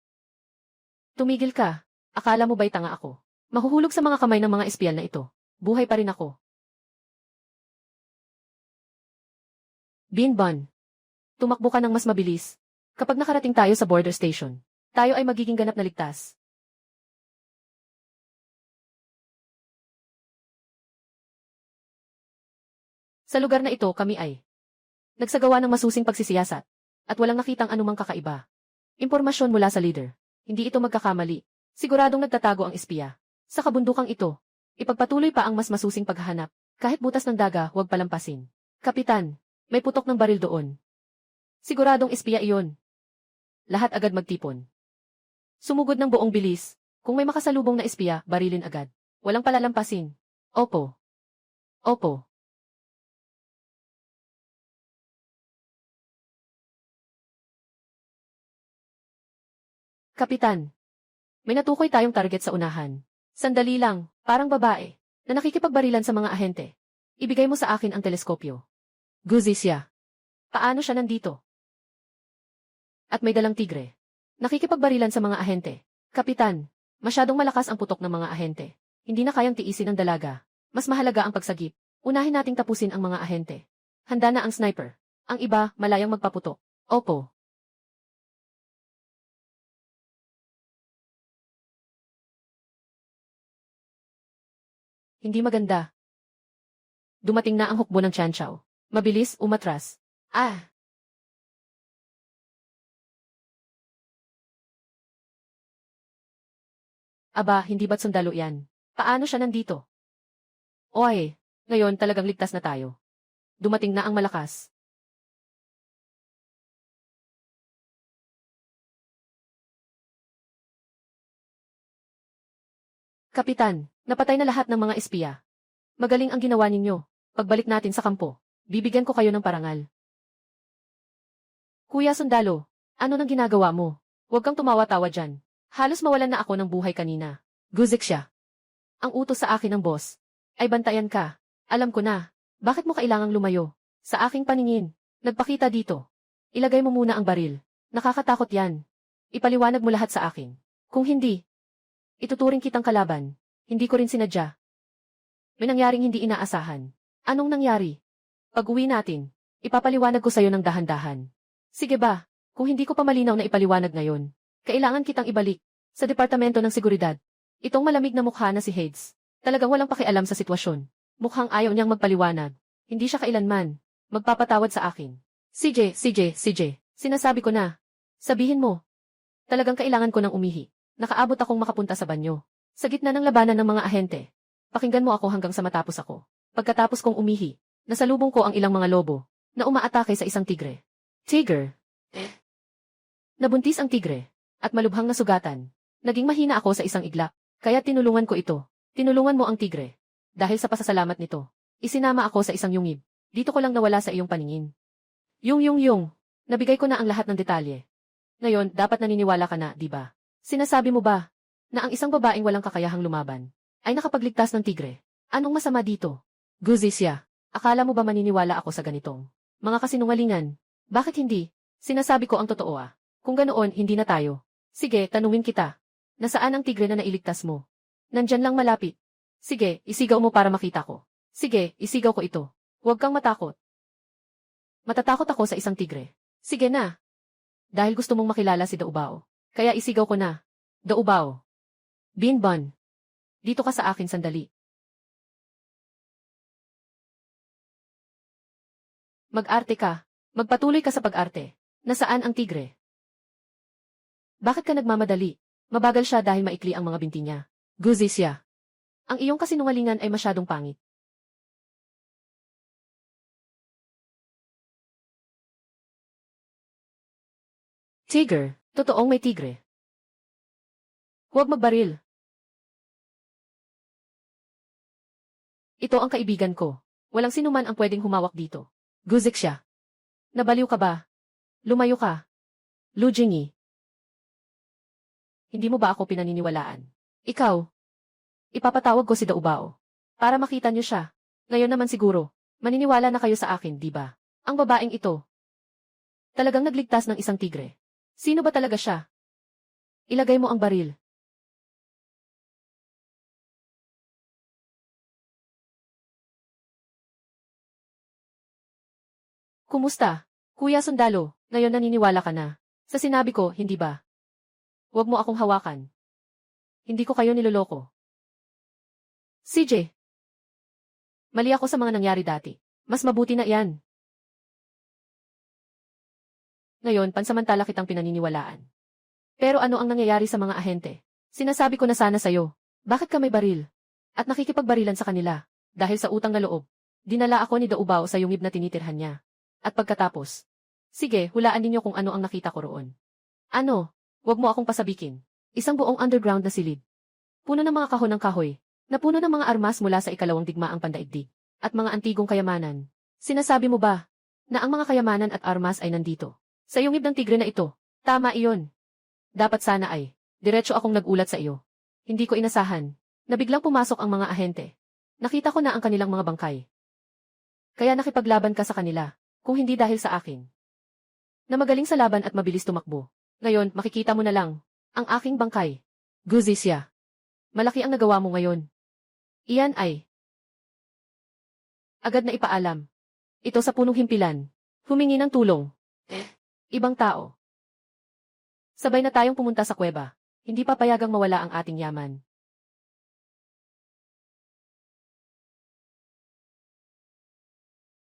Tumigil ka. Akala mo ba'y tanga ako? Mahuhulog sa mga kamay ng mga espial na ito. Buhay pa rin ako. Binban. Tumakbo ka ng mas mabilis. Kapag nakarating tayo sa border station, tayo ay magiging ganap na ligtas. Sa lugar na ito kami ay nagsagawa ng masusing pagsisiyasat at walang nakitang anumang kakaiba. Impormasyon mula sa leader. Hindi ito magkakamali. Siguradong nagtatago ang espiya. Sa kabundukang ito, ipagpatuloy pa ang mas masusing paghahanap. Kahit butas ng daga, huwag palampasin. Kapitan, may putok ng baril doon. Siguradong espiya iyon. Lahat agad magtipon. Sumugod ng buong bilis. Kung may makasalubong na espiya, barilin agad. Walang palalampasin. Opo. Opo. Kapitan, may natukoy tayong target sa unahan. Sandali lang, parang babae, na nakikipagbarilan sa mga ahente. Ibigay mo sa akin ang teleskopyo. Guzi siya. Paano siya nandito? At may dalang tigre. Nakikipagbarilan sa mga ahente. Kapitan, masyadong malakas ang putok ng mga ahente. Hindi na kayang tiisin ang dalaga. Mas mahalaga ang pagsagip. Unahin nating tapusin ang mga ahente. Handa na ang sniper. Ang iba, malayang magpaputok. Opo. Hindi maganda. Dumating na ang hukbo ng Tianqiao. Mabilis, umatras. Ah! Aba, hindi ba't sundalo yan? Paano siya nandito? Oy, ngayon talagang ligtas na tayo. Dumating na ang malakas. Kapitan, napatay na lahat ng mga espiya. Magaling ang ginawa ninyo. Pagbalik natin sa kampo, bibigyan ko kayo ng parangal. Kuya Sundalo, ano nang ginagawa mo? Huwag kang tumawa-tawa dyan. Halos mawalan na ako ng buhay kanina. Guzik siya. Ang utos sa akin ng boss ay bantayan ka. Alam ko na. Bakit mo kailangang lumayo? Sa aking paningin, nagpakita dito. Ilagay mo muna ang baril. Nakakatakot yan. Ipaliwanag mo lahat sa akin. Kung hindi, ituturing kitang kalaban. Hindi ko rin sinadya. May nangyaring hindi inaasahan. Anong nangyari? Pag-uwi natin, ipapaliwanag ko sa'yo ng dahan-dahan. Sige ba, kung hindi ko pa malinaw na ipaliwanag ngayon, kailangan kitang ibalik sa Departamento ng Seguridad. Itong malamig na mukha na si Hades, talagang walang pakialam sa sitwasyon. Mukhang ayaw niyang magpaliwanag. Hindi siya kailanman magpapatawad sa akin. CJ, sinasabi ko na. Sabihin mo. Talagang kailangan ko ng umihi. Nakaabot akong makapunta sa banyo. Sa gitna ng labanan ng mga ahente. Pakinggan mo ako hanggang sa matapos ako. Pagkatapos kong umihi, nasalubong ko ang ilang mga lobo na umaatake sa isang tigre. Tiger. Nabuntis ang tigre at malubhang nasugatan. Naging mahina ako sa isang iglap, kaya tinulungan ko ito. Tinulungan mo ang tigre. Dahil sa pasasalamat nito, isinama ako sa isang yungib. Dito ko lang nawala sa iyong paningin. Yung. Nabigay ko na ang lahat ng detalye. Ngayon, dapat naniniwala ka na, di ba? Sinasabi mo ba na ang isang babaeng walang kakayahang lumaban ay nakapagligtas ng tigre? Anong masama dito? Guzi siya. Akala mo ba maniniwala ako sa ganitong mga kasinungalingan? Bakit hindi? Sinasabi ko ang totoo ah. Kung ganoon, hindi na tayo. Sige, tanungin kita. Nasaan ang tigre na nailigtas mo? Nandyan lang malapit. Sige, isigaw mo para makita ko. Sige, isigaw ko ito. Huwag kang matakot. Matatakot ako sa isang tigre. Sige na. Dahil gusto mong makilala si Daubao. Kaya isigaw ko na. Daubao. Binban. Dito ka sa akin sandali. Mag-arte ka. Magpatuloy ka sa pag-arte. Nasaan ang tigre? Bakit ka nagmamadali? Mabagal siya dahil maikli ang mga binti niya. Guzi siya. Ang iyong kasinungalingan ay masyadong pangit. Tiger, totoong may tigre. Huwag magbaril. Ito ang kaibigan ko. Walang sinuman ang pwedeng humawak dito. Guzik siya. Nabaliw ka ba? Lumayo ka. Lu Jingyi. Hindi mo ba ako pinaniniwalaan? Ikaw. Ipapatawag ko si Daubao. Para makita niyo siya. Ngayon naman siguro, maniniwala na kayo sa akin, di ba? Ang babaeng ito. Talagang nagligtas ng isang tigre. Sino ba talaga siya? Ilagay mo ang baril. Kumusta? Kuya Sundalo, ngayon naniniwala ka na. Sa sinabi ko, hindi ba? Huwag mo akong hawakan. Hindi ko kayo niloloko. CJ. Mali ako sa mga nangyari dati. Mas mabuti na iyan. Ngayon, pansamantala kitang pinaniniwalaan. Pero ano ang nangyayari sa mga ahente? Sinasabi ko na sana sa'yo. Bakit ka may baril? At nakikipagbarilan sa kanila. Dahil sa utang na loob. Dinala ako ni Daubao sa yungib na tinitirhan niya. At pagkatapos, sige, hulaan ninyo kung ano ang nakita ko roon. Ano? Huwag mo akong pasabikin. Isang buong underground na silid. Puno ng mga kahon ng kahoy, na puno ng mga armas mula sa ikalawang digmaang pandaigdig, at mga antigong kayamanan. Sinasabi mo ba, na ang mga kayamanan at armas ay nandito? Sa yungib ng tigre na ito, tama iyon. Dapat sana ay, diretso akong nagulat sa iyo. Hindi ko inasahan, na biglang pumasok ang mga ahente. Nakita ko na ang kanilang mga bangkay. Kaya nakipaglaban ka sa kanila. Kung hindi dahil sa akin. Na magaling sa laban at mabilis tumakbo. Ngayon, makikita mo na lang. Ang aking bangkay. Guzi siya. Malaki ang nagawa mo ngayon. Iyan ay. Agad na ipaalam. Ito sa punong himpilan. Humingi ng tulong. Ibang tao. Sabay na tayong pumunta sa kuweba. Hindi papayagang mawala ang ating yaman.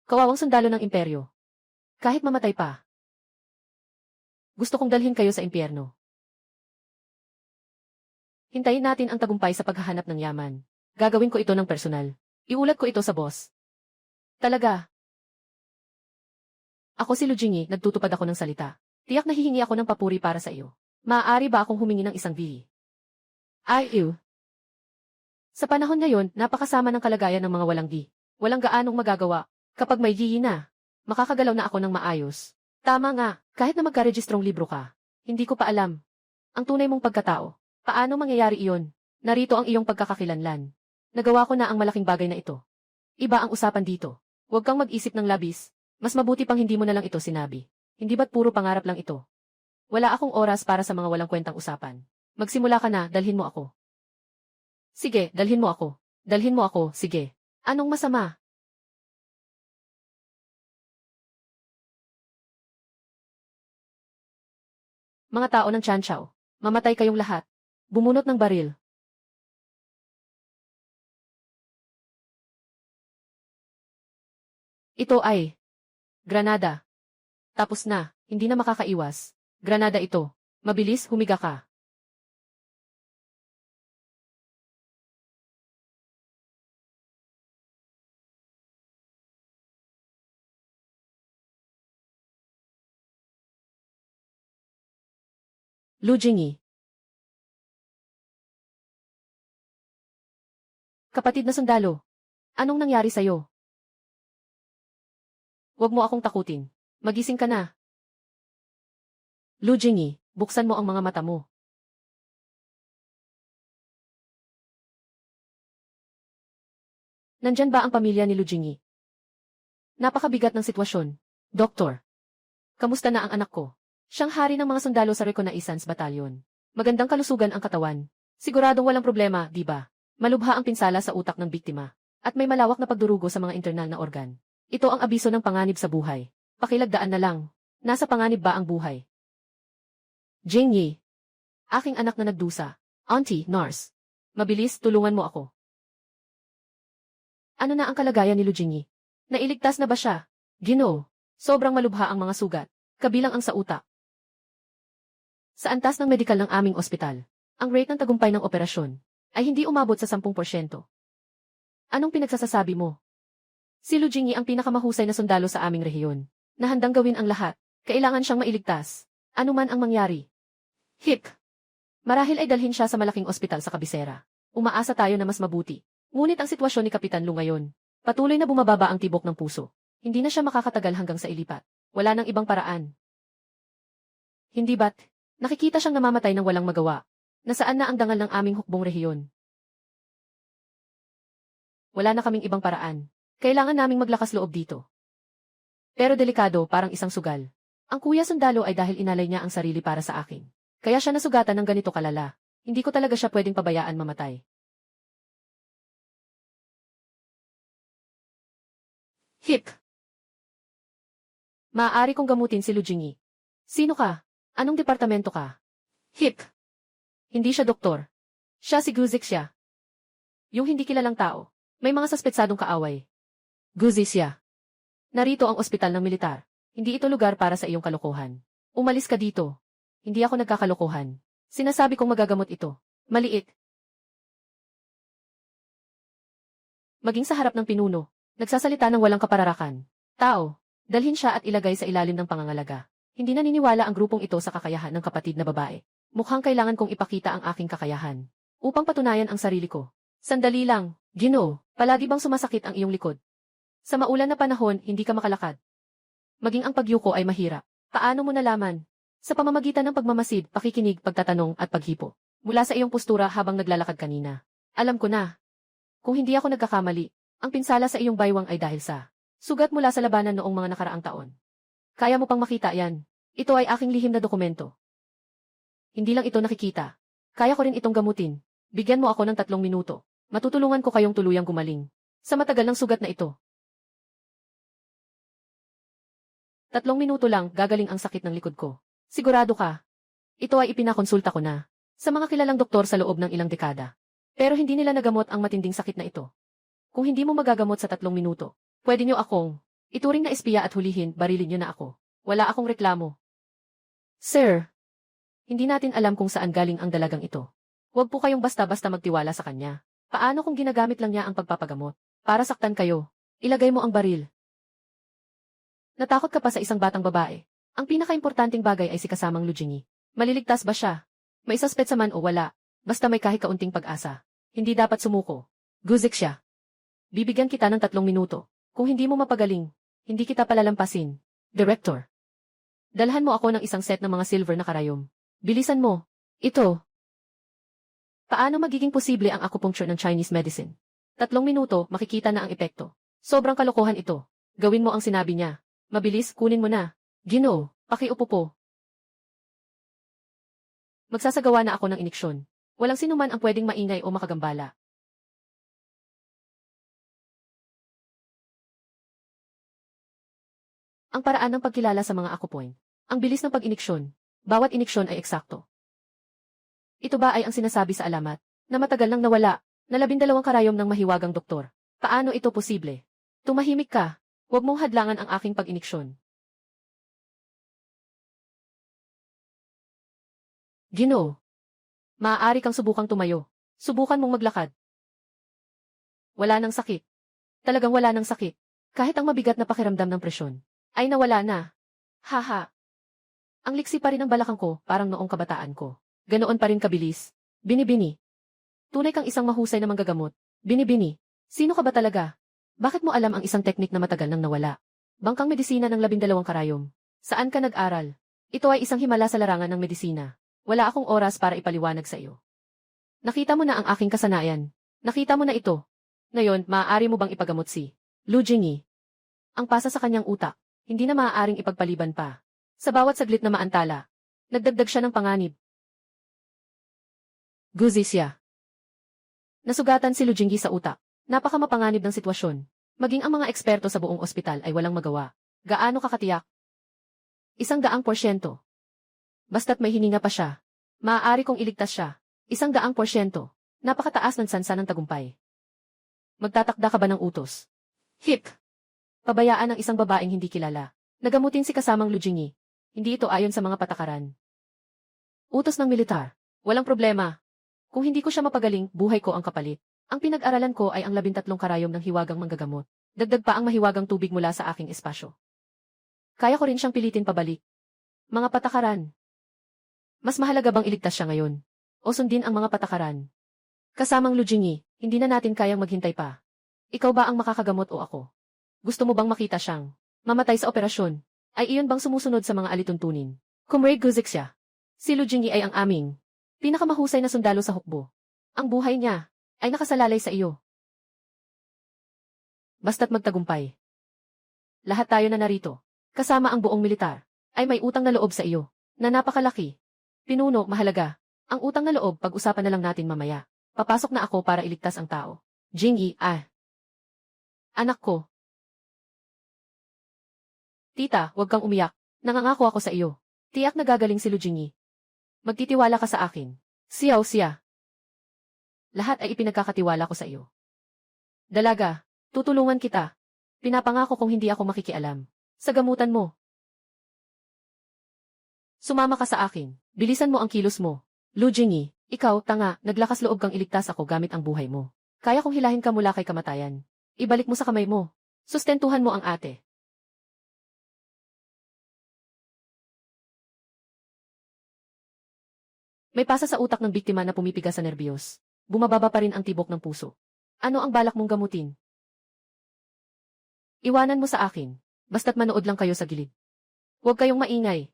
Kawawang sundalo ng imperyo. Kahit mamatay pa. Gusto kong dalhin kayo sa impyerno. Hintayin natin ang tagumpay sa paghahanap ng yaman. Gagawin ko ito ng personal. Iulat ko ito sa boss. Talaga. Ako si Lu Jingyi, nagtutupad ako ng salita. Tiyak na hihingi ako ng papuri para sa iyo. Maaari ba akong humingi ng isang V? Ay, Sa panahon ngayon, napakasama ng kalagayan ng mga walang V. Walang gaanong magagawa. Kapag may giyi na, makakagalaw na ako ng maayos. Tama nga, kahit na magkaregistrong libro ka. Hindi ko pa alam. Ang tunay mong pagkatao. Paano mangyayari iyon? Narito ang iyong pagkakakilanlan. Nagawa ko na ang malaking bagay na ito. Iba ang usapan dito. Huwag kang mag-isip ng labis. Mas mabuti pang hindi mo na lang ito sinabi. Hindi ba't puro pangarap lang ito? Wala akong oras para sa mga walang kwentang usapan. Magsimula ka na, dalhin mo ako. Sige, dalhin mo ako. Dalhin mo ako, sige. Anong masama? Mga tao ng Tianqiao, mamatay kayong lahat. Bumunot ng baril. Ito ay granada. Tapos na, hindi na makakaiwas. Granada ito. Mabilis, humiga ka. Lu Jingyi. Kapatid na sundalo. Anong nangyari sa'yo? Huwag mo akong takutin. Magising ka na. Lu Jingyi, buksan mo ang mga mata mo. Nandyan ba ang pamilya ni Lu Jingyi? Napakabigat ng sitwasyon. Doktor. Kamusta na ang anak ko? Siyang hari ng mga sundalo sa Reconnaissance Battalion. Magandang kalusugan ang katawan. Siguradong walang problema, di ba? Malubha ang pinsala sa utak ng biktima. At may malawak na pagdurugo sa mga internal na organ. Ito ang abiso ng panganib sa buhay. Pakilagdaan na lang. Nasa panganib ba ang buhay? Jingyi. Aking anak na nagdusa. Auntie, nurse. Mabilis, tulungan mo ako. Ano na ang kalagayan ni Lu Jingyi? Nailigtas na ba siya? Ginoo. Sobrang malubha ang mga sugat. Kabilang ang sa utak. Sa antas ng medikal ng aming ospital, ang rate ng tagumpay ng operasyon ay hindi umabot sa 10%. Anong pinagsasasabi mo? Si Lu Jingyi ang pinakamahusay na sundalo sa aming rehiyon, na handang gawin ang lahat. Kailangan siyang mailigtas. Ano man ang mangyari. Hik! Marahil ay dalhin siya sa malaking ospital sa kabisera. Umaasa tayo na mas mabuti. Ngunit ang sitwasyon ni Kapitan Lu ngayon, patuloy na bumababa ang tibok ng puso. Hindi na siya makakatagal hanggang sa ilipat. Wala nang ibang paraan. Hindi ba't? Nakikita siyang namamatay ng walang magawa. Nasaan na ang dangal ng aming hukbong rehiyon? Wala na kaming ibang paraan. Kailangan naming maglakas loob dito. Pero delikado, parang isang sugal. Ang kuya sundalo ay dahil inalay niya ang sarili para sa akin. Kaya siya nasugatan ng ganito kalala. Hindi ko talaga siya pwedeng pabayaan mamatay. Hip! Maaari kong gamutin si Lu Jingyi. Sino ka? Anong departamento ka? Hip! Hindi siya doktor. Siya si Guzik siya. Yung hindi kilalang tao. May mga suspetsadong kaaway. Guzik siya. Narito ang ospital ng militar. Hindi ito lugar para sa iyong kalokohan. Umalis ka dito. Hindi ako nagkakalokohan. Sinasabi kong magagamot ito. Maliit. Maging sa harap ng pinuno, nagsasalita ng walang kapararakan. Tao, dalhin siya at ilagay sa ilalim ng pangangalaga. Hindi naniniwala ang grupong ito sa kakayahan ng kapatid na babae. Mukhang kailangan kong ipakita ang aking kakayahan. Upang patunayan ang sarili ko. Sandali lang, Ginoo, palagi bang sumasakit ang iyong likod? Sa maulan na panahon, hindi ka makalakad. Maging ang pagyuko ay mahirap. Paano mo nalaman? Sa pamamagitan ng pagmamasid, pakikinig, pagtatanong at paghipo. Mula sa iyong postura habang naglalakad kanina. Alam ko na. Kung hindi ako nagkakamali, ang pinsala sa iyong baywang ay dahil sa sugat mula sa labanan noong mga nakaraang taon. Kaya mo pang makita yan. Ito ay aking lihim na dokumento. Hindi lang ito nakikita. Kaya ko rin itong gamutin. Bigyan mo ako ng 3 minuto. Matutulungan ko kayong tuluyang gumaling. Sa matagal ng sugat na ito. 3 minuto lang, gagaling ang sakit ng likod ko. Sigurado ka? Ito ay ipinakonsulta ko na sa mga kilalang doktor sa loob ng ilang dekada. Pero hindi nila nagamot ang matinding sakit na ito. Kung hindi mo magagamot sa 3 minuto, pwede nyo akong ituring na espiya at hulihin, barilin nyo na ako. Wala akong reklamo. Sir, hindi natin alam kung saan galing ang dalagang ito. Huwag po kayong basta-basta magtiwala sa kanya. Paano kung ginagamit lang niya ang pagpapagamot? Para saktan kayo, ilagay mo ang baril. Natakot ka pa sa isang batang babae. Ang pinakaimportanting bagay ay si kasamang Lu Jingyi. Maliligtas ba siya? May suspetsa man o wala, basta may kahit kaunting pag-asa. Hindi dapat sumuko. Guzik siya. Bibigyan kita ng 3 minuto. Kung hindi mo mapagaling, hindi kita palalampasin. Director. Dalhan mo ako ng isang set ng mga silver na karayom. Bilisan mo. Ito. Paano magiging posible ang acupuncture ng Chinese medicine? 3 minuto, makikita na ang epekto. Sobrang kalokohan ito. Gawin mo ang sinabi niya. Mabilis, kunin mo na. Ginoo, pakiupo po. Magsasagawa na ako ng iniksyon. Walang sinuman ang pwedeng maingay o makagambala. Ang paraan ng pagkilala sa mga akupoint. Ang bilis ng pag-iniksyon. Bawat iniksyon ay eksakto. Ito ba ay ang sinasabi sa alamat, na matagal nang nawala, na 12 karayom ng mahiwagang doktor? Paano ito posible? Tumahimik ka. Huwag mong hadlangan ang aking pag-iniksyon. Ginoo. Maaari kang subukang tumayo. Subukan mong maglakad. Wala nang sakit. Talagang wala nang sakit. Kahit ang mabigat na pakiramdam ng presyon, ay nawala na. Haha. Ang liksi pa rin ang balakang ko, parang noong kabataan ko. Ganoon pa rin kabilis. Binibini. Tunay kang isang mahusay na manggagamot. Binibini. Sino ka ba talaga? Bakit mo alam ang isang teknik na matagal nang nawala? Bangkang medisina ng 12 karayom. Saan ka nag-aral? Ito ay isang himala sa larangan ng medisina. Wala akong oras para ipaliwanag sa iyo. Nakita mo na ang aking kasanayan. Nakita mo na ito. Ngayon, maaari mo bang ipagamot si Lu Jingyi? Ang pasa sa kanyang utak, hindi na maaaring ipagpaliban pa. Sa bawat saglit na maantala, nagdagdag siya ng panganib. Guzik siya. Nasugatan si Lu Jingyi sa utak. Napakamapanganib ng sitwasyon. Maging ang mga eksperto sa buong ospital ay walang magawa. Gaano kakatiyak? 100%. Basta't may hininga pa siya. Maaari kong iligtas siya. 100%. Napakataas ng sansa ng tagumpay. Magtatakda ka ba ng utos? Hip! Pabayaan ng isang babaeng hindi kilala. Nagamutin si kasamang Lu Jingyi. Hindi ito ayon sa mga patakaran. Utos ng militar. Walang problema. Kung hindi ko siya mapagaling, buhay ko ang kapalit. Ang pinag-aralan ko ay ang 13 karayom ng hiwagang manggagamot. Dagdag pa ang mahiwagang tubig mula sa aking espasyo. Kaya ko rin siyang pilitin pabalik. Mga patakaran. Mas mahalaga bang iligtas siya ngayon? O sundin ang mga patakaran? Kasamang Lu Jingyi. Hindi na natin kayang maghintay pa. Ikaw ba ang makakagamot o ako? Gusto mo bang makita siyang mamatay sa operasyon? Ay iyon bang sumusunod sa mga alituntunin? Comrade Guzixia. Si Lu Jingyi ay ang aming pinakamahusay na sundalo sa hukbo. Ang buhay niya ay nakasalalay sa iyo. Basta't magtagumpay. Lahat tayo na narito, kasama ang buong militar, ay may utang na loob sa iyo, na napakalaki. Pinuno, mahalaga. Ang utang na loob pag-usapan na lang natin mamaya. Papasok na ako para iligtas ang tao. Jingyi, anak ko. Tita, huwag kang umiyak. Nangangako ako sa iyo. Tiyak na gagaling si Lu Jingyi. Magtitiwala ka sa akin. Siya. Lahat ay ipinagkakatiwala ko sa iyo. Dalaga, tutulungan kita. Pinapangako kong hindi ako makikialam sa gamutan mo. Sumama ka sa akin. Bilisan mo ang kilos mo. Lu Jingyi, ikaw, tanga, naglakas loob kang iligtas ako gamit ang buhay mo. Kaya kong hilahin ka mula kay kamatayan. Ibalik mo sa kamay mo. Sustentuhan mo ang ate. May pasa sa utak ng biktima na pumipiga sa nerbiyos. Bumababa pa rin ang tibok ng puso. Ano ang balak mong gamutin? Iwanan mo sa akin. Basta't manood lang kayo sa gilid. Huwag kayong maingay.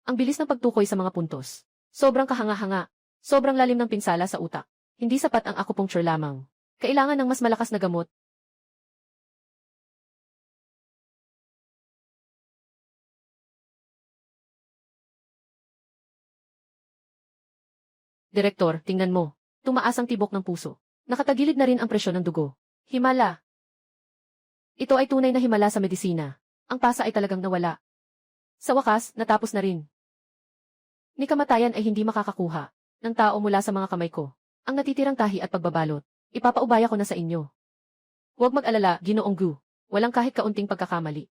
Ang bilis ng pagtukoy sa mga puntos. Sobrang kahanga-hanga. Sobrang lalim ng pinsala sa utak. Hindi sapat ang acupuncture lamang. Kailangan ng mas malakas na gamot. Direktor, tingnan mo. Tumaas ang tibok ng puso. Nakatagilid na rin ang presyon ng dugo. Himala. Ito ay tunay na himala sa medisina. Ang pasa ay talagang nawala. Sa wakas, natapos na rin. Ni kamatayan ay hindi makakakuha ng tao mula sa mga kamay ko. Ang natitirang tahi at pagbabalot, ipapaubaya ko na sa inyo. Huwag mag-alala, Ginoong Gu. Walang kahit kaunting pagkakamali.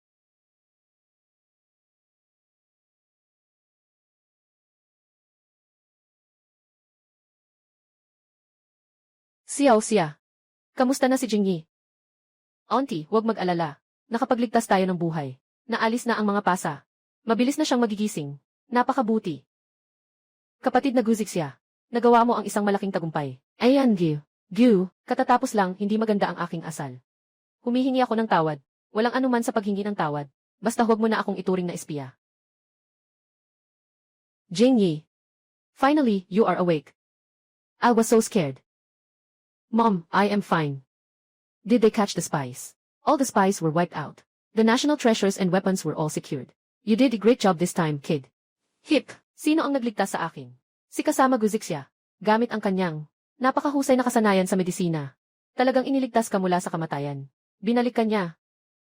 Siya. Kamusta na si Jingyi? Auntie, huwag mag-alala. Nakapagligtas tayo ng buhay. Naalis na ang mga pasa. Mabilis na siyang magigising. Napakabuti. Kapatid na Guzixia, nagawa mo ang isang malaking tagumpay. Ayan, Gu, katatapos lang, hindi maganda ang aking asal. Humihingi ako ng tawad. Walang anuman sa paghingi ng tawad. Basta huwag mo na akong ituring na espiya. Jingyi. Finally, you are awake. I was so scared. Mom, I am fine. Did they catch the spies? All the spies were wiped out. The national treasures and weapons were all secured. You did a great job this time, kid. Hip, sino ang nagligtas sa akin? Si kasama Guzixia. Gamit ang kanyang napakahusay na kasanayan sa medisina. Talagang iniligtas ka mula sa kamatayan. Binalik ka niya.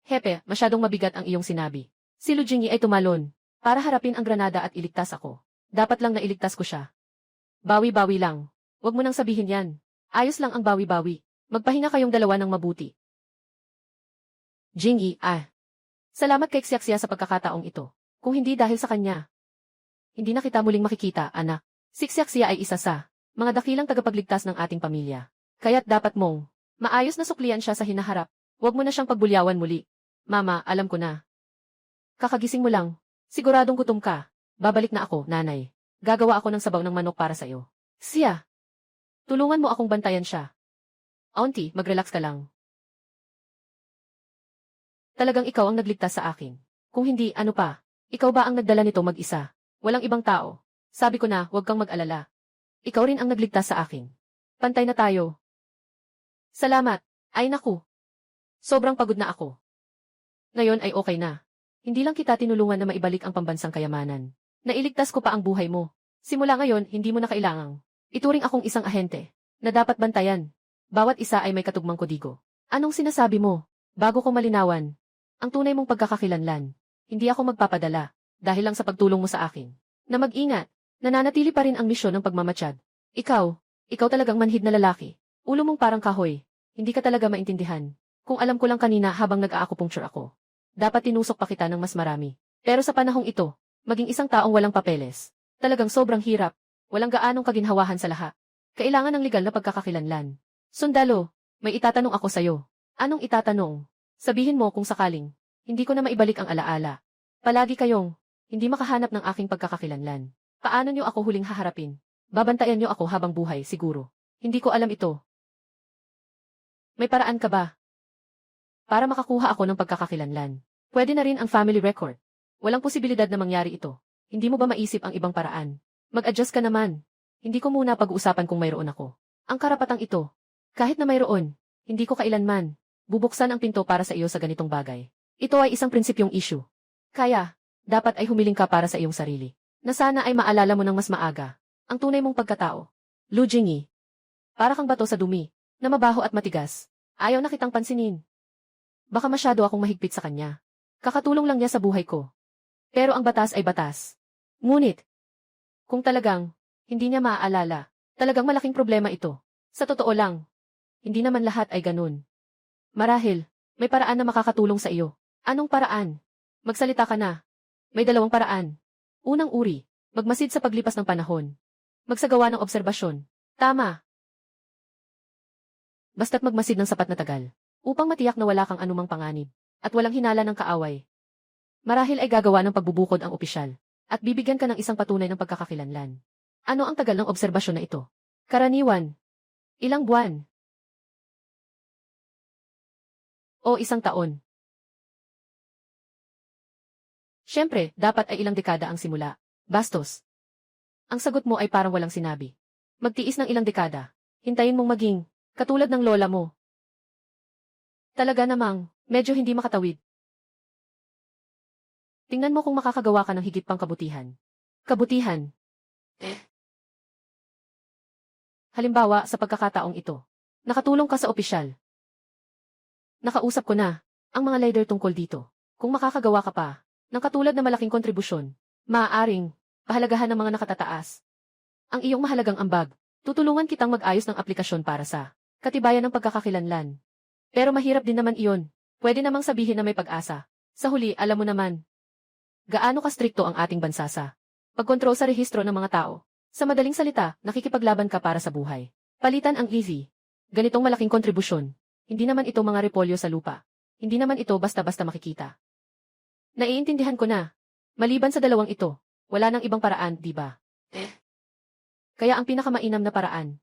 Hepe, masyadong mabigat ang iyong sinabi. Si Lu Jingyi ay tumalon para harapin ang granada at iligtas ako. Dapat lang na iligtas ko siya. Bawi-bawi lang. Huwag mo nang sabihin yan. Ayos lang ang bawi-bawi. Magpahinga kayong dalawa ng mabuti. Jingyi, salamat kay Xiaxia sa pagkakataong ito. Kung hindi dahil sa kanya, hindi na kita muling makikita, anak. Si Xiaxia ay isa sa mga dakilang tagapagligtas ng ating pamilya. Kaya't dapat mong maayos na suklian siya sa hinaharap. Huwag mo na siyang pagbulyawan muli. Mama, alam ko na. Kakagising mo lang. Siguradong gutom ka. Babalik na ako, nanay. Gagawa ako ng sabaw ng manok para sa iyo. Siya. Tulungan mo akong bantayan siya. Auntie, mag-relax ka lang. Talagang ikaw ang nagligtas sa akin. Kung hindi, ano pa? Ikaw ba ang nagdala nito mag-isa? Walang ibang tao. Sabi ko na, huwag kang mag-alala. Ikaw rin ang nagligtas sa akin. Pantay na tayo. Salamat. Ay naku. Sobrang pagod na ako. Ngayon ay okay na. Hindi lang kita tinulungan na maibalik ang pambansang kayamanan. Nailigtas ko pa ang buhay mo. Simula ngayon, hindi mo na kailangang ituring akong isang ahente na dapat bantayan. Bawat isa ay may katugmang kodigo. Anong sinasabi mo? Bago ko malinawan ang tunay mong pagkakakilanlan, hindi ako magpapadala dahil lang sa pagtulong mo sa akin. Na mag-ingat, nananatili pa rin ang misyon ng pagmamatsyag. Ikaw talagang manhid na lalaki. Ulo mong parang kahoy. Hindi ka talaga maintindihan. Kung alam ko lang kanina habang nag-a-acupuncture ako. Dapat tinusok pa kita ng mas marami. Pero sa panahong ito, maging isang taong walang papeles. Talagang sobrang hirap. Walang gaanong kaginhawahan sa lahat. Kailangan ng legal na pagkakakilanlan. Sundalo, may itatanong ako sa'yo. Anong itatanong? Sabihin mo kung sakaling, hindi ko na maibalik ang alaala. Palagi kayong hindi makahanap ng aking pagkakakilanlan. Paano niyo ako huling haharapin? Babantayan niyo ako habang buhay, siguro. Hindi ko alam ito. May paraan ka ba para makakuha ako ng pagkakakilanlan? Pwede na rin ang family record. Walang posibilidad na mangyari ito. Hindi mo ba maisip ang ibang paraan? Mag-adjust ka naman. Hindi ko muna pag-uusapan kung mayroon ako. Ang karapatang ito. Kahit na mayroon, hindi ko kailanman bubuksan ang pinto para sa iyo sa ganitong bagay. Ito ay isang prinsipyong issue. Kaya, dapat ay humiling ka para sa iyong sarili. Na sana ay maalala mo ng mas maaga ang tunay mong pagkatao. Lu Jingyi. Para kang bato sa dumi, na mabaho at matigas. Ayaw na kitang pansinin. Baka masyado akong mahigpit sa kanya. Kakatulong lang niya sa buhay ko. Pero ang batas ay batas. Ngunit, kung talagang hindi niya maaalala, talagang malaking problema ito. Sa totoo lang, hindi naman lahat ay ganun. Marahil, may paraan na makakatulong sa iyo. Anong paraan? Magsalita ka na. May dalawang paraan. Unang uri, magmasid sa paglipas ng panahon. Magsagawa ng obserbasyon. Tama. Basta't magmasid ng sapat na tagal, upang matiyak na wala kang anumang panganib, at walang hinala ng kaaway. Marahil ay gagawa ng pagbubukod ang opisyal, at bibigyan ka ng isang patunay ng pagkakakilanlan. Ano ang tagal ng obserbasyon na ito? Karaniwan. Ilang buwan? O isang taon? Siyempre, dapat ay ilang dekada ang simula. Bastos. Ang sagot mo ay parang walang sinabi. Magtiis ng ilang dekada. Hintayin mong maging katulad ng lola mo. Talaga namang, medyo hindi makatawid. Tingnan mo kung makakagawa ka ng higit pang kabutihan. Kabutihan. Halimbawa, sa pagkakataong ito, nakatulong ka sa opisyal. Nakausap ko na ang mga leader tungkol dito. Kung makakagawa ka pa ng katulad na malaking kontribusyon, maaaring pahalagahan ng mga nakatataas ang iyong mahalagang ambag. Tutulungan kitang mag-ayos ng aplikasyon para sa katibayan ng pagkakakilanlan. Pero mahirap din naman iyon. Pwede namang sabihin na may pag-asa. Sa huli, alam mo naman, gaano kastrikto ang ating bansa sa pagkontrol sa rehistro ng mga tao. Sa madaling salita, nakikipaglaban ka para sa buhay. Palitan ang easy. Ganitong malaking kontribusyon. Hindi naman ito mga repolyo sa lupa. Hindi naman ito basta-basta makikita. Naiintindihan ko na. Maliban sa dalawang ito, wala nang ibang paraan, di ba? Kaya ang pinakamainam na paraan.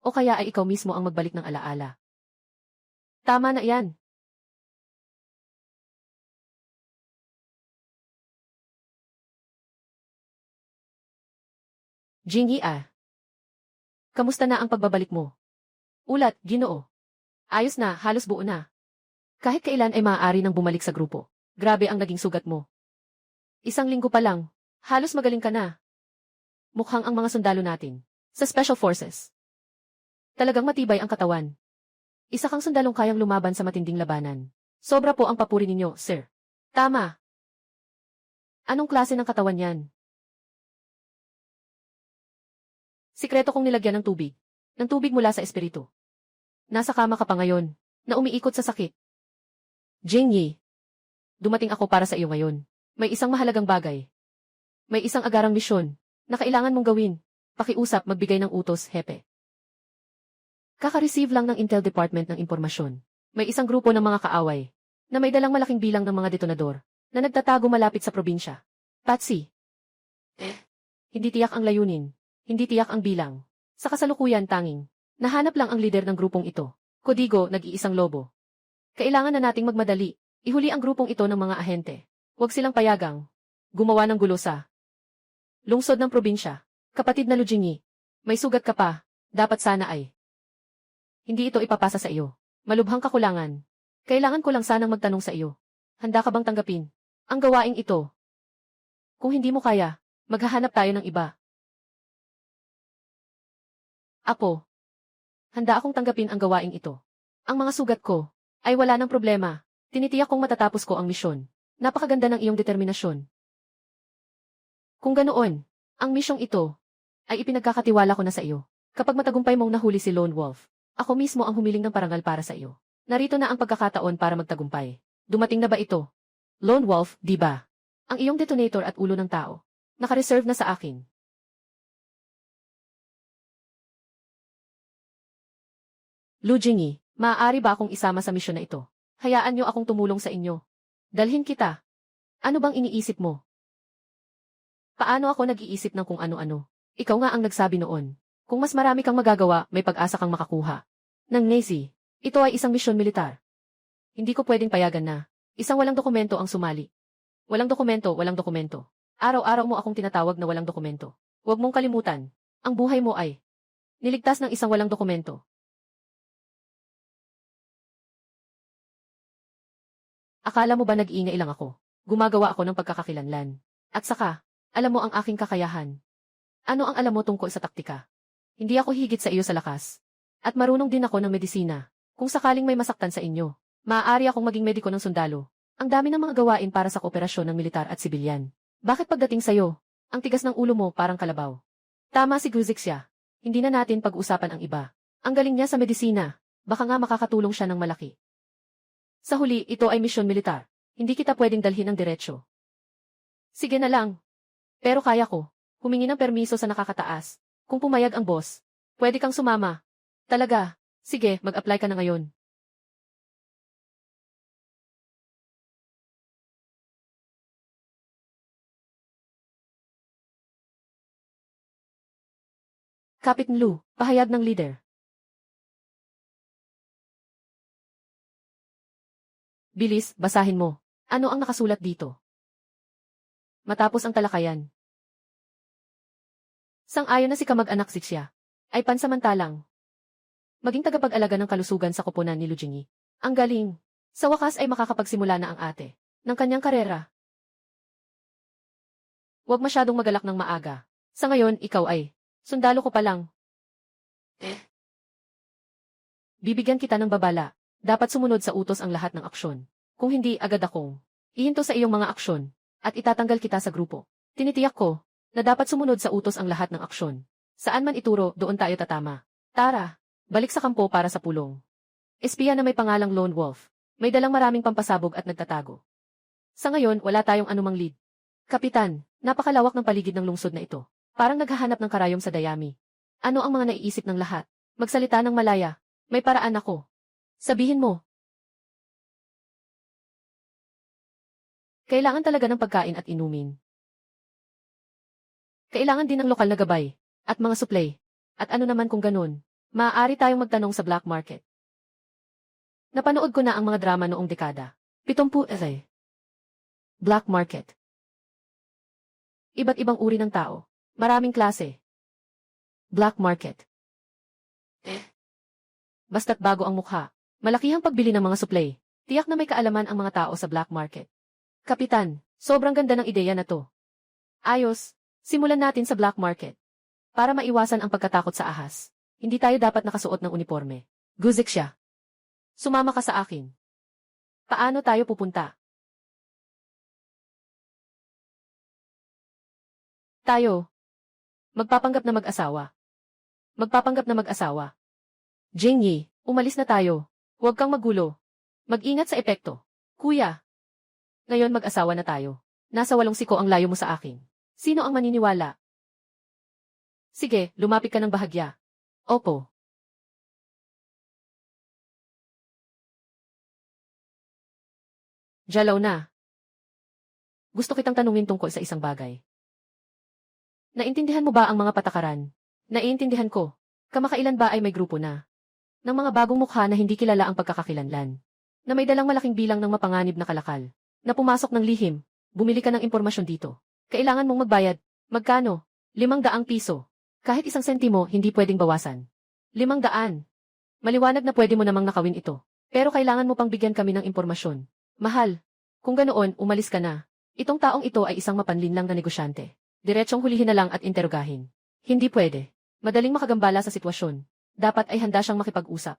O kaya ay ikaw mismo ang magbalik ng alaala. Tama na yan. Jingyi ah. Kamusta na ang pagbabalik mo? Ulat, Ginoo. Ayos na, halos buo na. Kahit kailan ay maaari nang bumalik sa grupo. Grabe ang naging sugat mo. Isang linggo pa lang, halos magaling ka na. Mukhang ang mga sundalo natin sa Special Forces. Talagang matibay ang katawan. Isa kang sundalong kayang lumaban sa matinding labanan. Sobra po ang papuri ninyo, sir. Tama. Anong klase ng katawan yan? Sikreto kong nilagyan ng tubig. Ng tubig mula sa espiritu. Nasa kama ka pa ngayon, na umiikot sa sakit. Jingyi. Dumating ako para sa iyo ngayon. May isang mahalagang bagay. May isang agarang misyon na kailangan mong gawin. Pakiusap, magbigay ng utos, hepe. Kaka-receive lang ng Intel Department ng impormasyon. May isang grupo ng mga kaaway na may dalang malaking bilang ng mga detonador na nagtatago malapit sa probinsya. Patsy. Hindi tiyak ang layunin. Hindi tiyak ang bilang. Sa kasalukuyan tanging, nahanap lang ang lider ng grupong ito. Kodigo, nag-iisang lobo. Kailangan na nating magmadali. Ihuli ang grupong ito ng mga ahente. Huwag silang payagang gumawa ng gulo sa lungsod ng probinsya. Kapatid na Lu Jingyi, may sugat ka pa. Dapat sana ay hindi ito ipapasa sa iyo. Malubhang kakulangan. Kailangan ko lang sanang magtanong sa iyo. Handa ka bang tanggapin ang gawaing ito? Kung hindi mo kaya, maghahanap tayo ng iba. Apo, handa akong tanggapin ang gawaing ito. Ang mga sugat ko ay wala ng problema. Tinitiyak kong matatapos ko ang misyon. Napakaganda ng iyong determinasyon. Kung ganoon, ang misyong ito ay ipinagkakatiwala ko na sa iyo. Kapag matagumpay mong nahuli si Lone Wolf, ako mismo ang humiling ng parangal para sa iyo. Narito na ang pagkakataon para magtagumpay. Dumating na ba ito? Lone Wolf, di ba? Ang iyong detonator at ulo ng tao. Naka-reserve na sa akin. Lu Jingyi, maaari ba akong isama sa misyon na ito? Hayaan niyo akong tumulong sa inyo. Dalhin kita. Ano bang iniisip mo? Paano ako nag-iisip ng kung ano-ano? Ikaw nga ang nagsabi noon. Kung mas marami kang magagawa, may pag-asa kang makakuha. Ng Navy, ito ay isang misyon militar. Hindi ko pwedeng payagan na isang walang dokumento ang sumali. Walang dokumento, walang dokumento. Araw-araw mo akong tinatawag na walang dokumento. Huwag mong kalimutan, ang buhay mo ay niligtas ng isang walang dokumento. Akala mo ba nag-iingay lang ako? Gumagawa ako ng pagkakakilanlan. At saka, alam mo ang aking kakayahan. Ano ang alam mo tungkol sa taktika? Hindi ako higit sa iyo sa lakas. At marunong din ako ng medisina. Kung sakaling may masaktan sa inyo, maaari akong maging mediko ng sundalo. Ang dami ng mga gawain para sa kooperasyon ng militar at sibilyan. Bakit pagdating sa'yo, ang tigas ng ulo mo parang kalabaw? Tama si Guzik siya. Hindi na natin pag-usapan ang iba. Ang galing niya sa medisina. Baka nga makakatulong siya ng malaki. Sa huli, ito ay misyon militar. Hindi kita pwedeng dalhin ng diretsyo. Sige na lang. Pero kaya ko. Humingi ng permiso sa nakakataas. Kung pumayag ang boss, pwede kang sumama. Talaga? Sige, mag-apply ka na ngayon. Kapit Lu, pahayag ng leader. Bilis, basahin mo. Ano ang nakasulat dito? Matapos ang talakayan. Sang-ayon na si kamag-anak Zixia. Ay pansamantalang. Maging tagapag-alaga ng kalusugan sa koponan ni Lu Jingyi. Ang galing. Sa wakas ay makakapagsimula na ang ate ng kanyang karera. Huwag masyadong magalak ng maaga. Sa ngayon, ikaw ay sundalo ko pa lang. Bibigyan kita ng babala. Dapat sumunod sa utos ang lahat ng aksyon. Kung hindi, agad akong ihinto sa iyong mga aksyon at itatanggal kita sa grupo. Tinitiyak ko na dapat sumunod sa utos ang lahat ng aksyon. Saan man ituro, doon tayo tatama. Tara, balik sa kampo para sa pulong. Espiya na may pangalang Lone Wolf. May dalang maraming pampasabog at nagtatago. Sa ngayon, wala tayong anumang lead. Kapitan, napakalawak ng paligid ng lungsod na ito. Parang naghahanap ng karayom sa dayami. Ano ang mga naiisip ng lahat? Magsalita ng malaya. May paraan ako. Sabihin mo. Kailangan talaga ng pagkain at inumin. Kailangan din ng lokal na gabay, at mga supply. At ano naman kung ganun, maaari tayong magtanong sa black market. Napanood ko na ang mga drama noong dekada. 70 Black market. Iba't ibang uri ng tao. Maraming klase. Black market. Basta't bago ang mukha. Malakihang pagbili ng mga supply. Tiyak na may kaalaman ang mga tao sa black market. Kapitan, sobrang ganda ng ideya na to. Ayos, simulan natin sa black market. Para maiwasan ang pagkatakot sa ahas, hindi tayo dapat nakasuot ng uniforme. Guzik siya. Sumama ka sa akin. Paano tayo pupunta? Tayo. Magpapanggap na mag-asawa. Magpapanggap na mag-asawa. Jingyi, umalis na tayo. Huwag kang magulo. Mag-ingat sa epekto. Kuya. Ngayon mag-asawa na tayo. Nasa 8 siko ang layo mo sa akin. Sino ang maniniwala? Sige, lumapit ka ng bahagya. Opo. Jalaw na. Gusto kitang tanungin tungkol sa isang bagay. Naintindihan mo ba ang mga patakaran? Naiintindihan ko. Kamakailan ba ay may grupo na ng mga bagong mukha na hindi kilala ang pagkakakilanlan, na may dalang malaking bilang ng mapanganib na kalakal, na pumasok ng lihim, bumili ka ng impormasyon dito. Kailangan mong magbayad. Magkano? 500 piso. Kahit 1 sentimo, hindi pwedeng bawasan. 500. Maliwanag na pwede mo namang nakawin ito. Pero kailangan mo pang bigyan kami ng impormasyon. Mahal. Kung ganoon, umalis ka na. Itong taong ito ay isang mapanlinlang na negosyante. Diretsong hulihin na lang at interogahin. Hindi pwede. Madaling makagambala sa sitwasyon. Dapat ay handa siyang makipag-usap.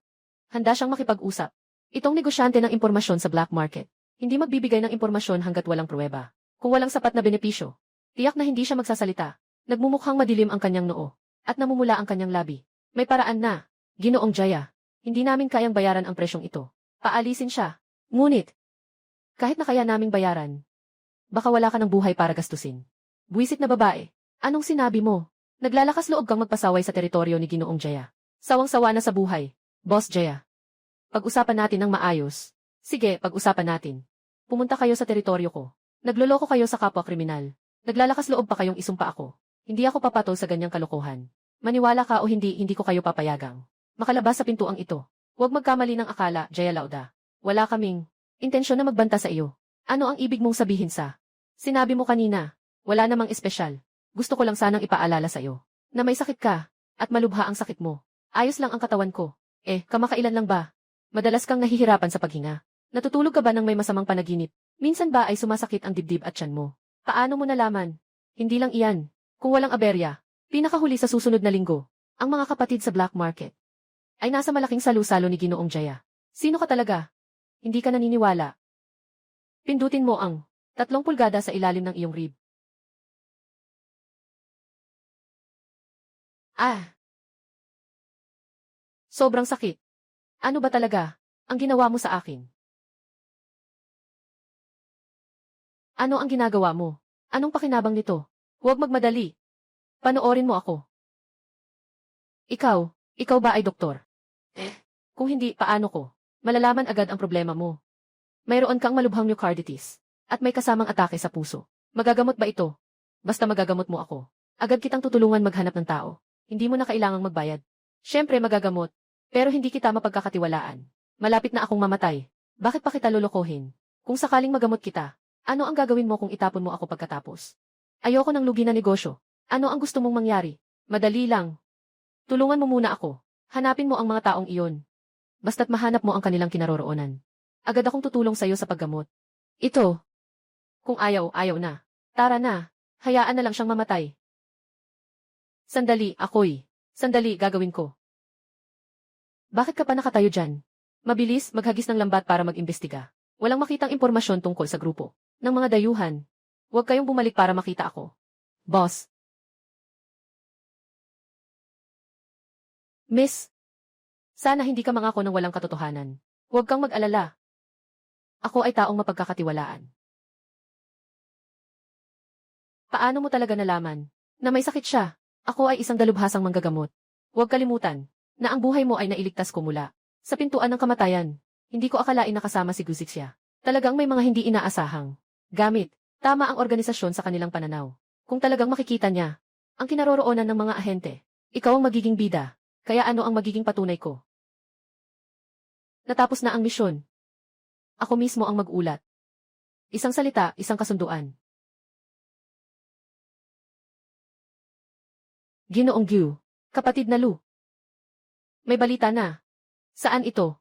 Handa siyang makipag-usap. Itong negosyante ng impormasyon sa black market. Hindi magbibigay ng impormasyon hanggat walang pruweba. Kung walang sapat na benepisyo, tiyak na hindi siya magsasalita. Nagmumukhang madilim ang kanyang noo. At namumula ang kanyang labi. May paraan na. Ginoong Jaya. Hindi namin kayang bayaran ang presyong ito. Paalisin siya. Ngunit, kahit na kaya naming bayaran, baka wala ka ng buhay para gastusin. Buwisit na babae. Anong sinabi mo? Naglalakas loob kang magpasaway sa teritoryo ni Ginoong Jaya. Sawang-sawa na sa buhay. Boss Jaya. Pag-usapan natin ng maayos. Sige, pag-usapan natin. Pumunta kayo sa teritoryo ko. Nagloloko kayo sa kapwa kriminal. Naglalakas loob pa kayong isumpa ako. Hindi ako papatol sa ganyang kalokohan. Maniwala ka o hindi, hindi ko kayo papayagang makalabas sa pintuang ito. Huwag magkamali ng akala, Jaya Lauda. Wala kaming intensyon na magbanta sa iyo. Ano ang ibig mong sabihin sa? Sinabi mo kanina, wala namang espesyal. Gusto ko lang sanang ipaalala sa iyo na may sakit ka at malubha ang sakit mo. Ayos lang ang katawan ko. Kamakailan lang ba? Madalas kang nahihirapan sa paghinga. Natutulog ka ba ng may masamang panaginip? Minsan ba ay sumasakit ang dibdib at tiyan mo? Paano mo nalaman? Hindi lang iyan. Kung walang aberya, pinakahuli sa susunod na linggo, ang mga kapatid sa black market ay nasa malaking salu-salo ni Ginoong Jaya. Sino ka talaga? Hindi ka naniniwala. Pindutin mo ang 3 pulgada sa ilalim ng iyong rib. Sobrang sakit. Ano ba talaga ang ginawa mo sa akin? Ano ang ginagawa mo? Anong pakinabang nito? Huwag magmadali. Panoorin mo ako. Ikaw ba ay doktor? Kung hindi, paano ko malalaman agad ang problema mo? Mayroon kang malubhang myocarditis at may kasamang atake sa puso. Magagamot ba ito? Basta magagamot mo ako, agad kitang tutulungan maghanap ng tao. Hindi mo na kailangang magbayad. Siyempre magagamot, pero hindi kita mapagkakatiwalaan. Malapit na akong mamatay. Bakit pa kita lolokohin? Kung sakaling magamot kita, ano ang gagawin mo kung itapon mo ako pagkatapos? Ayoko ng lugi na negosyo. Ano ang gusto mong mangyari? Madali lang. Tulungan mo muna ako. Hanapin mo ang mga taong iyon. Basta't mahanap mo ang kanilang kinaroroonan. Agad akong tutulong sa iyo sa paggamot. Ito. Kung ayaw, ayaw na. Tara na. Hayaan na lang siyang mamatay. Sandali, Sandali, gagawin ko. Bakit ka pa nakatayo dyan? Mabilis, maghagis ng lambat para mag-imbestiga. Walang makitang impormasyon tungkol sa grupo ng mga dayuhan. Huwag kayong bumalik para makita ako. Boss. Miss, sana hindi ka mangako ng walang katotohanan. Huwag kang mag-alala. Ako ay taong mapagkakatiwalaan. Paano mo talaga nalaman na may sakit siya? Ako ay isang dalubhasang manggagamot. Huwag kalimutan na ang buhay mo ay nailigtas ko mula sa pintuan ng kamatayan. Hindi ko akalain na kasama si Guzixia. Talagang may mga hindi inaasahang gamit. Tama ang organisasyon sa kanilang pananaw. Kung talagang makikita niya ang kinaroroonan ng mga ahente, ikaw ang magiging bida. Kaya ano ang magiging patunay ko? Natapos na ang misyon. Ako mismo ang mag-ulat. Isang salita, isang kasunduan. Ginoong Gyu, kapatid na Lu. May balita na. Saan ito?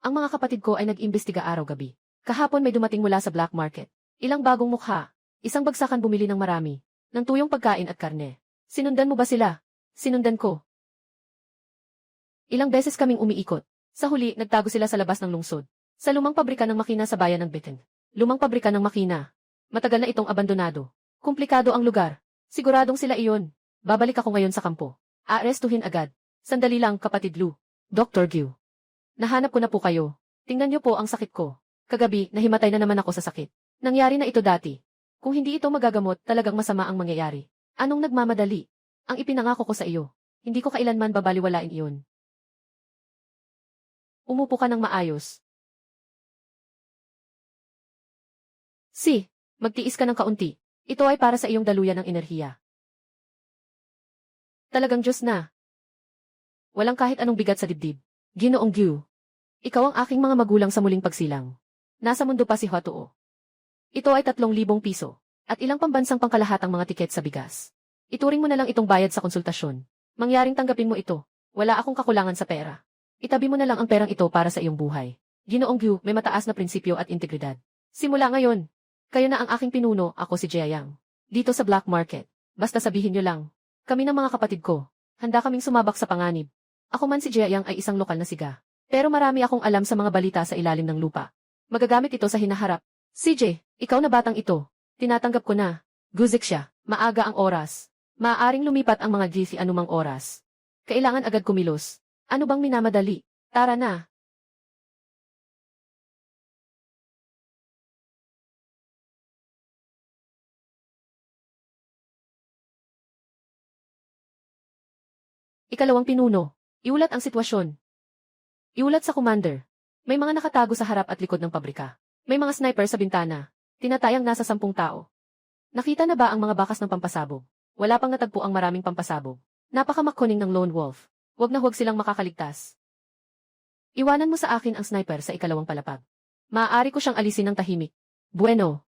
Ang mga kapatid ko ay nag-imbestiga araw-gabi. Kahapon may dumating mula sa black market. Ilang bagong mukha. Isang bagsakan bumili ng marami. Ng tuyong pagkain at karne. Sinundan mo ba sila? Sinundan ko. Ilang beses kaming umiikot. Sa huli, nagtago sila sa labas ng lungsod. Sa lumang pabrika ng makina sa bayan ng Beten. Lumang pabrika ng makina. Matagal na itong abandonado. Komplikado ang lugar. Siguradong sila iyon. Babalik ako ngayon sa kampo. Aarestuhin agad. Sandali lang, kapatid Lu. Dr. Gyu. Nahanap ko na po kayo. Tingnan niyo po ang sakit ko. Kagabi, nahimatay na naman ako sa sakit. Nangyari na ito dati. Kung hindi ito magagamot, talagang masama ang mangyayari. Anong nagmamadali? Ang ipinangako ko sa iyo. Hindi ko kailanman babaliwalain iyon. Umupo ka ng maayos. Magtiis ka ng kaunti. Ito ay para sa iyong daluyan ng enerhiya. Talagang Diyos na. Walang kahit anong bigat sa dibdib. Ginoong Gyu. Ikaw ang aking mga magulang sa muling pagsilang. Nasa mundo pa si Huatuo. Ito ay 3,000 piso. At ilang pambansang pangkalahatang mga tiket sa bigas. Ituring mo na lang itong bayad sa konsultasyon. Mangyaring tanggapin mo ito. Wala akong kakulangan sa pera. Itabi mo na lang ang perang ito para sa iyong buhay. Ginoong Gyu, may mataas na prinsipyo at integridad. Simula ngayon, kayo na ang aking pinuno, ako si Jiayang. Dito sa black market. Basta sabihin niyo lang. Kami ng mga kapatid ko. Handa kaming sumabak sa panganib. Ako man si Jiayang ay isang lokal na siga. Pero marami akong alam sa mga balita sa ilalim ng lupa. Magagamit ito sa hinaharap. CJ, ikaw na batang ito. Tinatanggap ko na. Guzixia, maaga ang oras. Maaaring lumipat ang mga GC anumang oras. Kailangan agad kumilos. Ano bang minamadali? Tara na. Ikalawang pinuno. Iulat ang sitwasyon. Iulat sa commander. May mga nakatago sa harap at likod ng pabrika. May mga sniper sa bintana. Tinatayang nasa 10 tao. Nakita na ba ang mga bakas ng pampasabog? Wala pang natagpo ang maraming pampasabog. Napakamakuning ng lone wolf. Huwag silang makakaligtas. Iwanan mo sa akin ang sniper sa ikalawang palapag. Maaari ko siyang alisin ng tahimik. Bueno.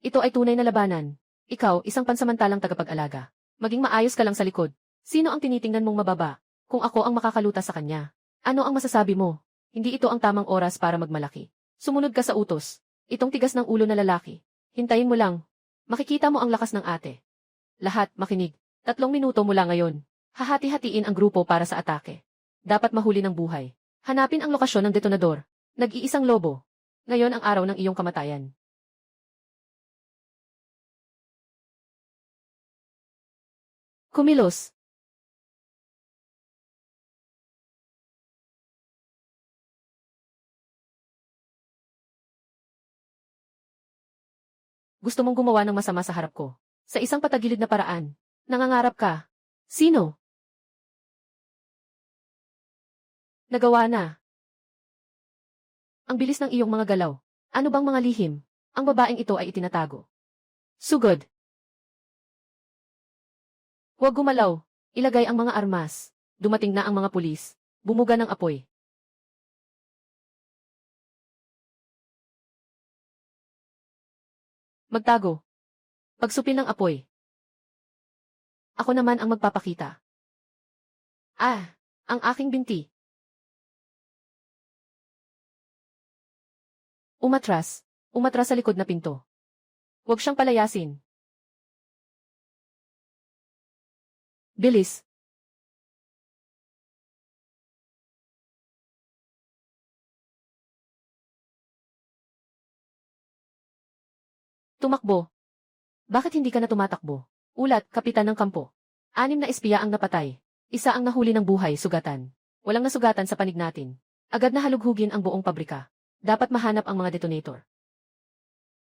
Ito ay tunay na labanan. Ikaw, isang pansamantalang tagapag-alaga. Maging maayos ka lang sa likod. Sino ang tinitingnan mong mababa? Kung ako ang makakalutas sa kanya. Ano ang masasabi mo? Hindi ito ang tamang oras para magmalaki. Sumunod ka sa utos. Itong tigas ng ulo na lalaki. Hintayin mo lang. Makikita mo ang lakas ng ate. Lahat, makinig. 3 minuto mula ngayon. Hahati-hatiin ang grupo para sa atake. Dapat mahuli ng buhay. Hanapin ang lokasyon ng detonador. Nag-iisang lobo. Ngayon ang araw ng iyong kamatayan. Kumilos. Gusto mong gumawa ng masama sa harap ko. Sa isang patagilid na paraan. Nangangarap ka. Sino? Nagawa na. Ang bilis ng iyong mga galaw. Ano bang mga lihim? Ang babaeng ito ay itinatago. Sugod. Huwag gumalaw. Ilagay ang mga armas. Dumating na ang mga pulis. Bumuga ng apoy. Magtago. Pagsupil ng apoy. Ako naman ang magpapakita. Ang aking binti. Umatras. Umatras sa likod na pinto. Huwag siyang palayasin. Bilis. Tumakbo. Bakit hindi ka na tumatakbo? Ulat, kapitan ng kampo. 6 na espiya ang napatay. Isa ang nahuli ng buhay, sugatan. Walang nasugatan sa panig natin. Agad na halughugin ang buong pabrika. Dapat mahanap ang mga detonator.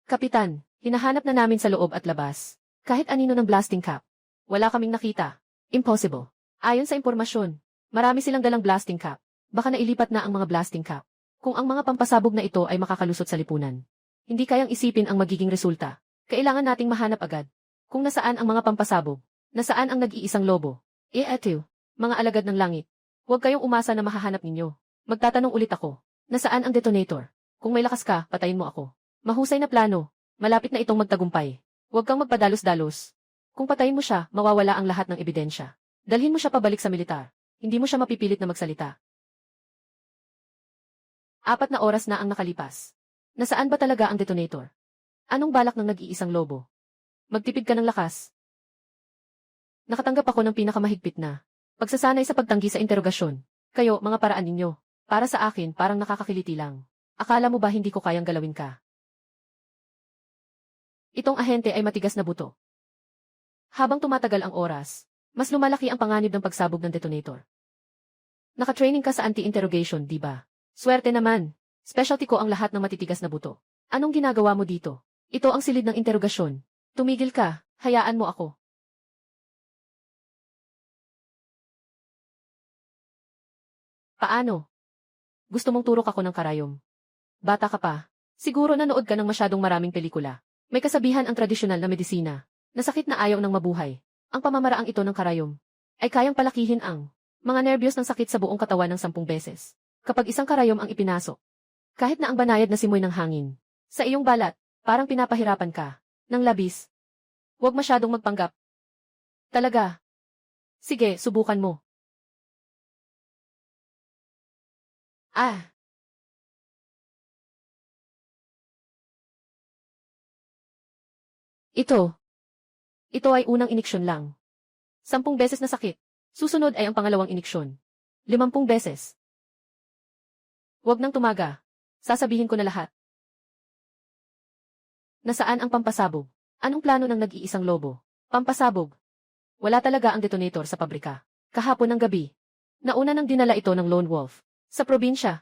Kapitan, hinahanap na namin sa loob at labas. Kahit anino ng blasting cap. Wala kaming nakita. Impossible. Ayon sa impormasyon, marami silang dalang blasting cap. Baka nailipat na ang mga blasting cap. Kung ang mga pampasabog na ito ay makakalusot sa lipunan. Hindi kayang isipin ang magiging resulta. Kailangan nating mahanap agad. Kung nasaan ang mga pampasabog. Nasaan ang nag-iisang lobo. Eto, mga alagad ng langit. Huwag kayong umasa na mahahanap ninyo. Magtatanong ulit ako. Nasaan ang detonator? Kung may lakas ka, patayin mo ako. Mahusay na plano. Malapit na itong magtagumpay. Huwag kang magpadalos-dalos. Kung patayin mo siya, mawawala ang lahat ng ebidensya. Dalhin mo siya pabalik sa militar. Hindi mo siya mapipilit na magsalita. 4 na oras na ang nakalipas. Nasaan ba talaga ang detonator? Anong balak ng nag-iisang lobo? Magtipid ka ng lakas. Nakatanggap ako ng pinakamahigpit na pagsasanay sa pagtanggi sa interogasyon. Kayo, mga paraan ninyo. Para sa akin, parang nakakakiliti lang. Akala mo ba hindi ko kayang galawin ka? Itong ahente ay matigas na buto. Habang tumatagal ang oras, mas lumalaki ang panganib ng pagsabog ng detonator. Nakatraining ka sa anti-interrogation, di ba? Swerte naman. Specialty ko ang lahat ng matitigas na buto. Anong ginagawa mo dito? Ito ang silid ng interogasyon. Tumigil ka, hayaan mo ako. Paano? Gusto mong turok ako ng karayom? Bata ka pa. Siguro nanood ka ng masyadong maraming pelikula. May kasabihan ang tradisyonal na medisina. Nasakit na ayaw ng mabuhay. Ang pamamaraang ito ng karayom ay kayang palakihin ang mga nerbiyos ng sakit sa buong katawan ng 10 beses. Kapag isang karayom ang ipinasok, kahit na ang banayad na simoy ng hangin, sa iyong balat, parang pinapahirapan ka ng labis. Huwag masyadong magpanggap. Talaga. Sige, subukan mo. Ito. Ito ay unang iniksyon lang. 10 beses na sakit. Susunod ay ang pangalawang iniksyon. 50 beses. Huwag nang tumaga. Sasabihin ko na lahat. Nasaan ang pampasabog? Anong plano ng nag-iisang lobo? Pampasabog. Wala talaga ang detonator sa pabrika. Kahapon ng gabi. Nauna nang dinala ito ng lone wolf. Sa probinsya.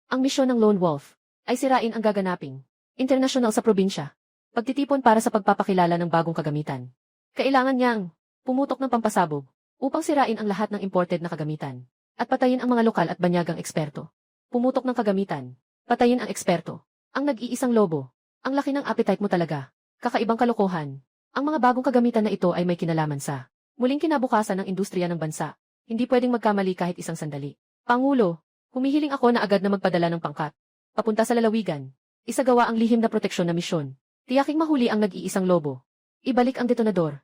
Ang misyon ng lone wolf ay sirain ang gaganaping internasyonal sa probinsya. Pagtitipon para sa pagpapakilala ng bagong kagamitan. Kailangan niyang pumutok ng pampasabog upang sirain ang lahat ng imported na kagamitan at patayin ang mga lokal at banyagang eksperto. Pumutok ng kagamitan, patayin ang eksperto. Ang nag-iisang lobo. Ang laki ng appetite mo talaga. Kakaibang kalokohan. Ang mga bagong kagamitan na ito ay may kinalaman sa muling kinabukasan ng industriya ng bansa. Hindi pwedeng magkamali kahit isang sandali. Pangulo, humihiling ako na agad na magpadala ng pangkat. Papunta sa lalawigan. Isagawa ang lihim na proteksyon na misyon. Tiyaking mahuli ang nag-iisang lobo. Ibalik ang detonador.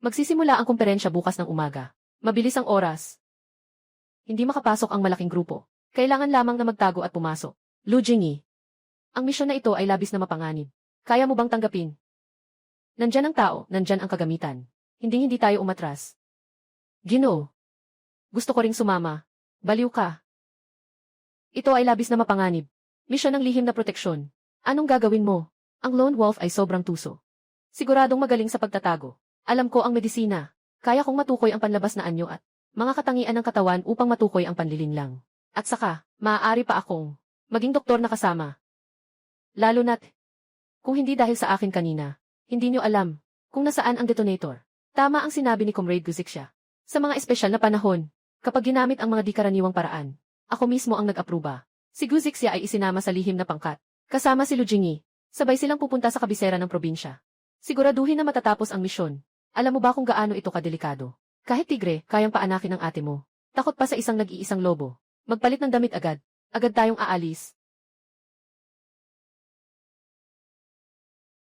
Magsisimula ang kumperensya bukas ng umaga. Mabilis ang oras. Hindi makapasok ang malaking grupo. Kailangan lamang na magtago at pumasok. Lu Jingyi. Ang misyon na ito ay labis na mapanganib. Kaya mo bang tanggapin? Nandyan ang tao, nandyan ang kagamitan. Hindi tayo umatras. Ginoo. Gusto ko ring sumama. Baliw ka. Ito ay labis na mapanganib. Misyon ng lihim na proteksyon. Anong gagawin mo? Ang lone wolf ay sobrang tuso. Siguradong magaling sa pagtatago. Alam ko ang medisina. Kaya kong matukoy ang panlabas na anyo at mga katangian ng katawan upang matukoy ang panlilinlang. At saka, maaari pa akong maging doktor na kasama. Lalo na't, kung hindi dahil sa akin kanina, hindi nyo alam kung nasaan ang detonator. Tama ang sinabi ni Comrade Guziksha. Sa mga espesyal na panahon, kapag ginamit ang mga di karaniwang paraan, ako mismo ang nag-apruba. Si Guziksha ay isinama sa lihim na pangkat. Kasama si Lu Jingyi. Sabay silang pupunta sa kabisera ng probinsya. Siguraduhin na matatapos ang misyon. Alam mo ba kung gaano ito kadelikado? Kahit tigre, kayang paanakin ng ate mo. Takot pa sa isang nag-iisang lobo. Magpalit ng damit agad. Agad tayong aalis.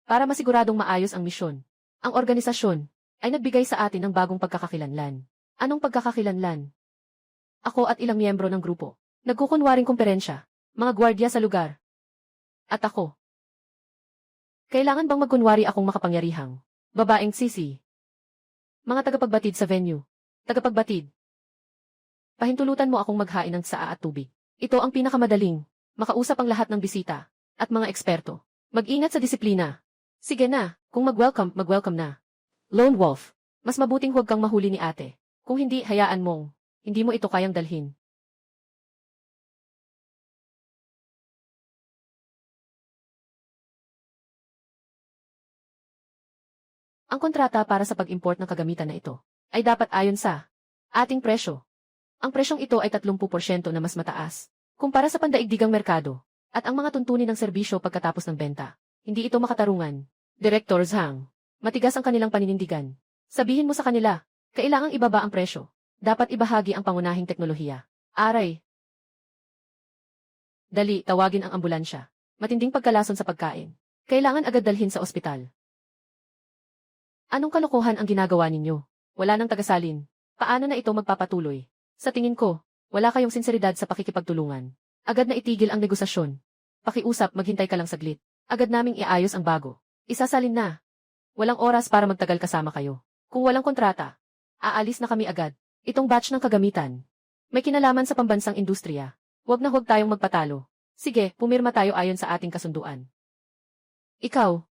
Para masiguradong maayos ang misyon. Ang organisasyon ay nagbigay sa atin ng bagong pagkakakilanlan. Anong pagkakakilanlan? Ako at ilang miyembro ng grupo. Nagkukunwaring kumperensya. Mga gwardya sa lugar. At ako. Kailangan bang magkunwari akong makapangyarihang babaeng sisi? Mga tagapagbatid sa venue. Tagapagbatid. Pahintulutan mo akong maghain ng tsaa at tubig. Ito ang pinakamadaling. Makausap ang lahat ng bisita at mga eksperto. Mag-ingat sa disiplina. Sige na, kung mag-welcome na. Lone Wolf, mas mabuting huwag kang mahuli ni ate. Kung hindi, hayaan mong hindi mo ito kayang dalhin. Ang kontrata para sa pag-import ng kagamitan na ito ay dapat ayon sa ating presyo. Ang presyong ito ay 30% na mas mataas kumpara sa pandaigdigang merkado at ang mga tuntunin ng serbisyo pagkatapos ng benta. Hindi ito makatarungan. Director Zhang, matigas ang kanilang paninindigan. Sabihin mo sa kanila, kailangang ibaba ang presyo. Dapat ibahagi ang pangunahing teknolohiya. Aray. Dali, tawagin ang ambulansya. Matinding pagkalason sa pagkain. Kailangan agad dalhin sa ospital. Anong kalokohan ang ginagawa ninyo? Wala nang tagasalin. Paano na ito magpapatuloy? Sa tingin ko, wala kayong sinseridad sa pakikipagtulungan. Agad na itigil ang negosasyon. Pakiusap, maghintay ka lang saglit. Agad naming iayos ang bago. Isasalin na. Walang oras para magtagal kasama kayo. Kung walang kontrata, aalis na kami agad. Itong batch ng kagamitan. May kinalaman sa pambansang industriya. Huwag na huwag tayong magpatalo. Sige, pumirma tayo ayon sa ating kasunduan. Ikaw.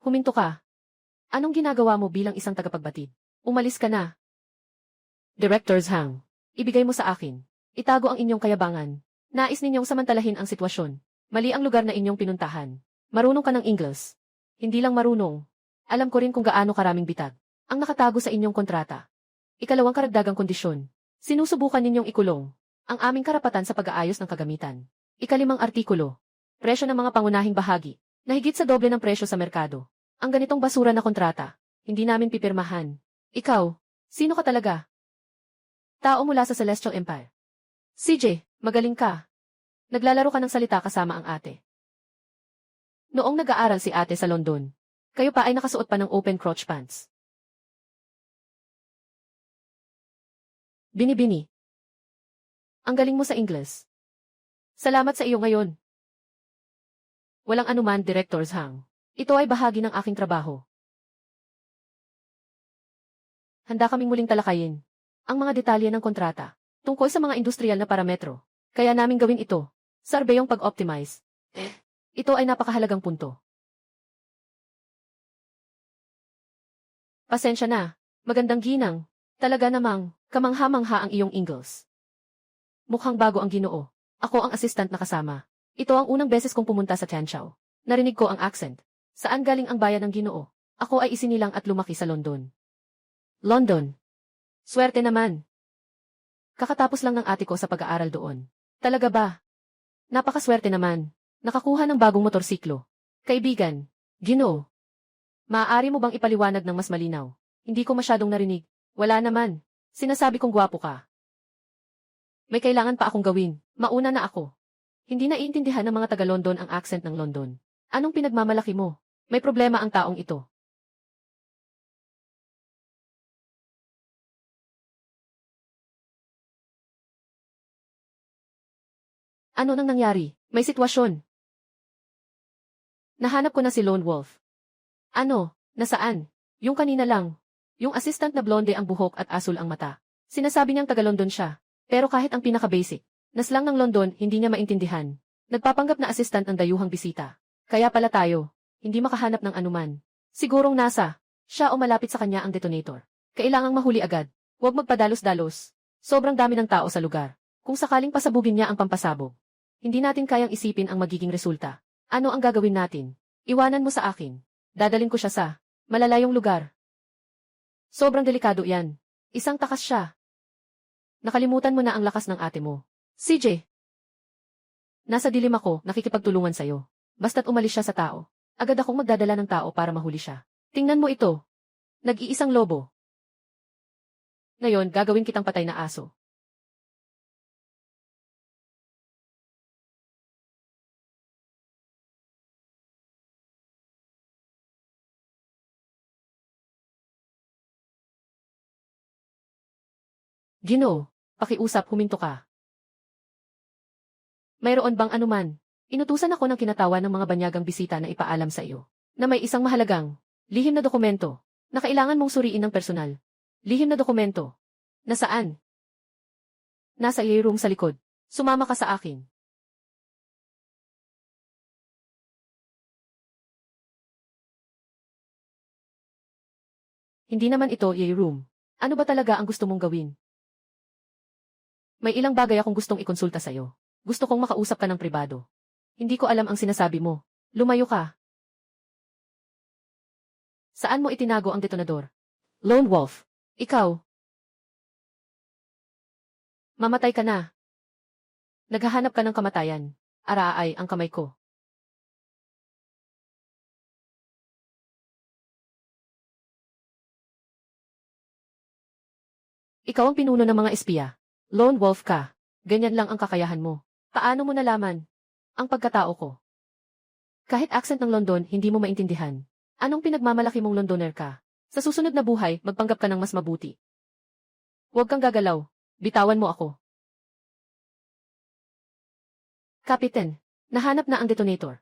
Huminto ka. Anong ginagawa mo bilang isang tagapagbatid? Umalis ka na. Director Zhang, ibigay mo sa akin. Itago ang inyong kayabangan. Nais ninyong samantalahin ang sitwasyon. Mali ang lugar na inyong pinuntahan. Marunong ka ng Ingles. Hindi lang marunong. Alam ko rin kung gaano karaming bitag ang nakatago sa inyong kontrata. Ikalawang karagdagang kondisyon. Sinusubukan ninyong ikulong ang aming karapatan sa pag-aayos ng kagamitan. Ikalimang artikulo. Presyo ng mga pangunahing bahagi na higit sa doble ng presyo sa merkado. Ang ganitong basura na kontrata, hindi namin pipirmahan. Ikaw, sino ka talaga? Tao mula sa Celestial Empire. CJ, magaling ka. Naglalaro ka ng salita kasama ang ate. Noong nag-aaral si ate sa London, kayo pa ay nakasuot pa ng open crotch pants. Bini-bini. Ang galing mo sa Ingles. Salamat sa iyo ngayon. Walang anuman, Director Zhang. Ito ay bahagi ng aking trabaho. Handa kaming muling talakayin ang mga detalye ng kontrata tungkol sa mga industrial na parametro. Kaya namin gawin ito. Sarbeyong pag-optimize. Ito ay napakahalagang punto. Pasensya na. Magandang ginang. Talaga namang, kamangha-mangha ang iyong Ingles. Mukhang bago ang Ginoo. Ako ang assistant na kasama. Ito ang unang beses kong pumunta sa Tianqiao. Narinig ko ang accent. Saan galing ang bayan ng Ginoo? Ako ay isinilang at lumaki sa London. London. Swerte naman. Kakatapos lang ng ate ko sa pag-aaral doon. Talaga ba? Napakaswerte naman. Nakakuha ng bagong motorsiklo. Kaibigan, Ginoo. Maaari mo bang ipaliwanag ng mas malinaw? Hindi ko masyadong narinig. Wala naman. Sinasabi kong gwapo ka. May kailangan pa akong gawin. Mauna na ako. Hindi naiintindihan ng mga taga-London ang accent ng London. Anong pinagmamalaki mo? May problema ang taong ito. Ano nang nangyari? May sitwasyon. Nahanap ko na si Lone Wolf. Ano? Nasaan? Yung kanina lang. Yung assistant na blonde ang buhok at asul ang mata. Sinasabi niyang taga-London siya. Pero kahit ang pinaka-basic, na slang ng London, hindi niya maintindihan. Nagpapanggap na assistant ang dayuhang bisita. Kaya pala tayo, hindi makahanap ng anuman. Sigurong nasa, siya o malapit sa kanya ang detonator. Kailangang mahuli agad. Huwag magpadalos-dalos. Sobrang dami ng tao sa lugar. Kung sakaling pasabugin niya ang pampasabog, hindi natin kayang isipin ang magiging resulta. Ano ang gagawin natin? Iwanan mo sa akin. Dadalin ko siya sa malalayong lugar. Sobrang delikado yan. Isang takas siya. Nakalimutan mo na ang lakas ng ate mo. CJ. Nasa dilim ako, nakikipagtulungan sa'yo. Basta't umalis siya sa tao. Agad akong magdadala ng tao para mahuli siya. Tingnan mo ito. Nag-iisang lobo. Ngayon, gagawin kitang patay na aso. Ginoo, pakiusap, huminto ka. Mayroon bang anuman? Inutusan ako ng kinatawa ng mga banyagang bisita na ipaalam sa iyo na may isang mahalagang, lihim na dokumento na kailangan mong suriin ng personal. Lihim na dokumento. Nasaan? Nasa iyo room sa likod. Sumama ka sa akin. Hindi naman ito yay room. Ano ba talaga ang gusto mong gawin? May ilang bagay akong gustong ikonsulta sa'yo. Gusto kong makausap ka ng pribado. Hindi ko alam ang sinasabi mo. Lumayo ka. Saan mo itinago ang detonador? Lone Wolf. Ikaw. Mamatay ka na. Naghahanap ka ng kamatayan. Araay ang kamay ko. Ikaw ang pinuno ng mga espiya. Lone Wolf ka. Ganyan lang ang kakayahan mo. Paano mo nalaman ang pagkatao ko? Kahit accent ng London, hindi mo maintindihan. Anong pinagmamalaki mong Londoner ka? Sa susunod na buhay, magpanggap ka ng mas mabuti. Huwag kang gagalaw. Bitawan mo ako. Kapitan, nahanap na ang detonator.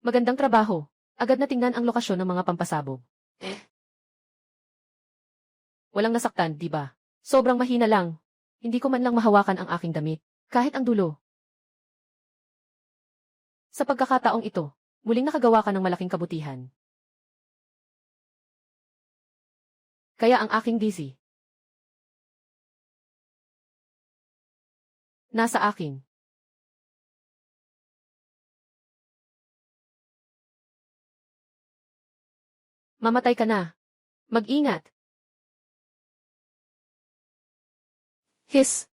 Magandang trabaho. Agad na tingnan ang lokasyon ng mga pampasabog. Walang nasaktan, di ba? Sobrang mahina lang. Hindi ko man lang mahawakan ang aking damit. Kahit ang dulo. Sa pagkakataong ito, muling nakagawa ka ng malaking kabutihan. Kaya ang aking DC. Nasa akin. Mamatay ka na. Mag-ingat. His.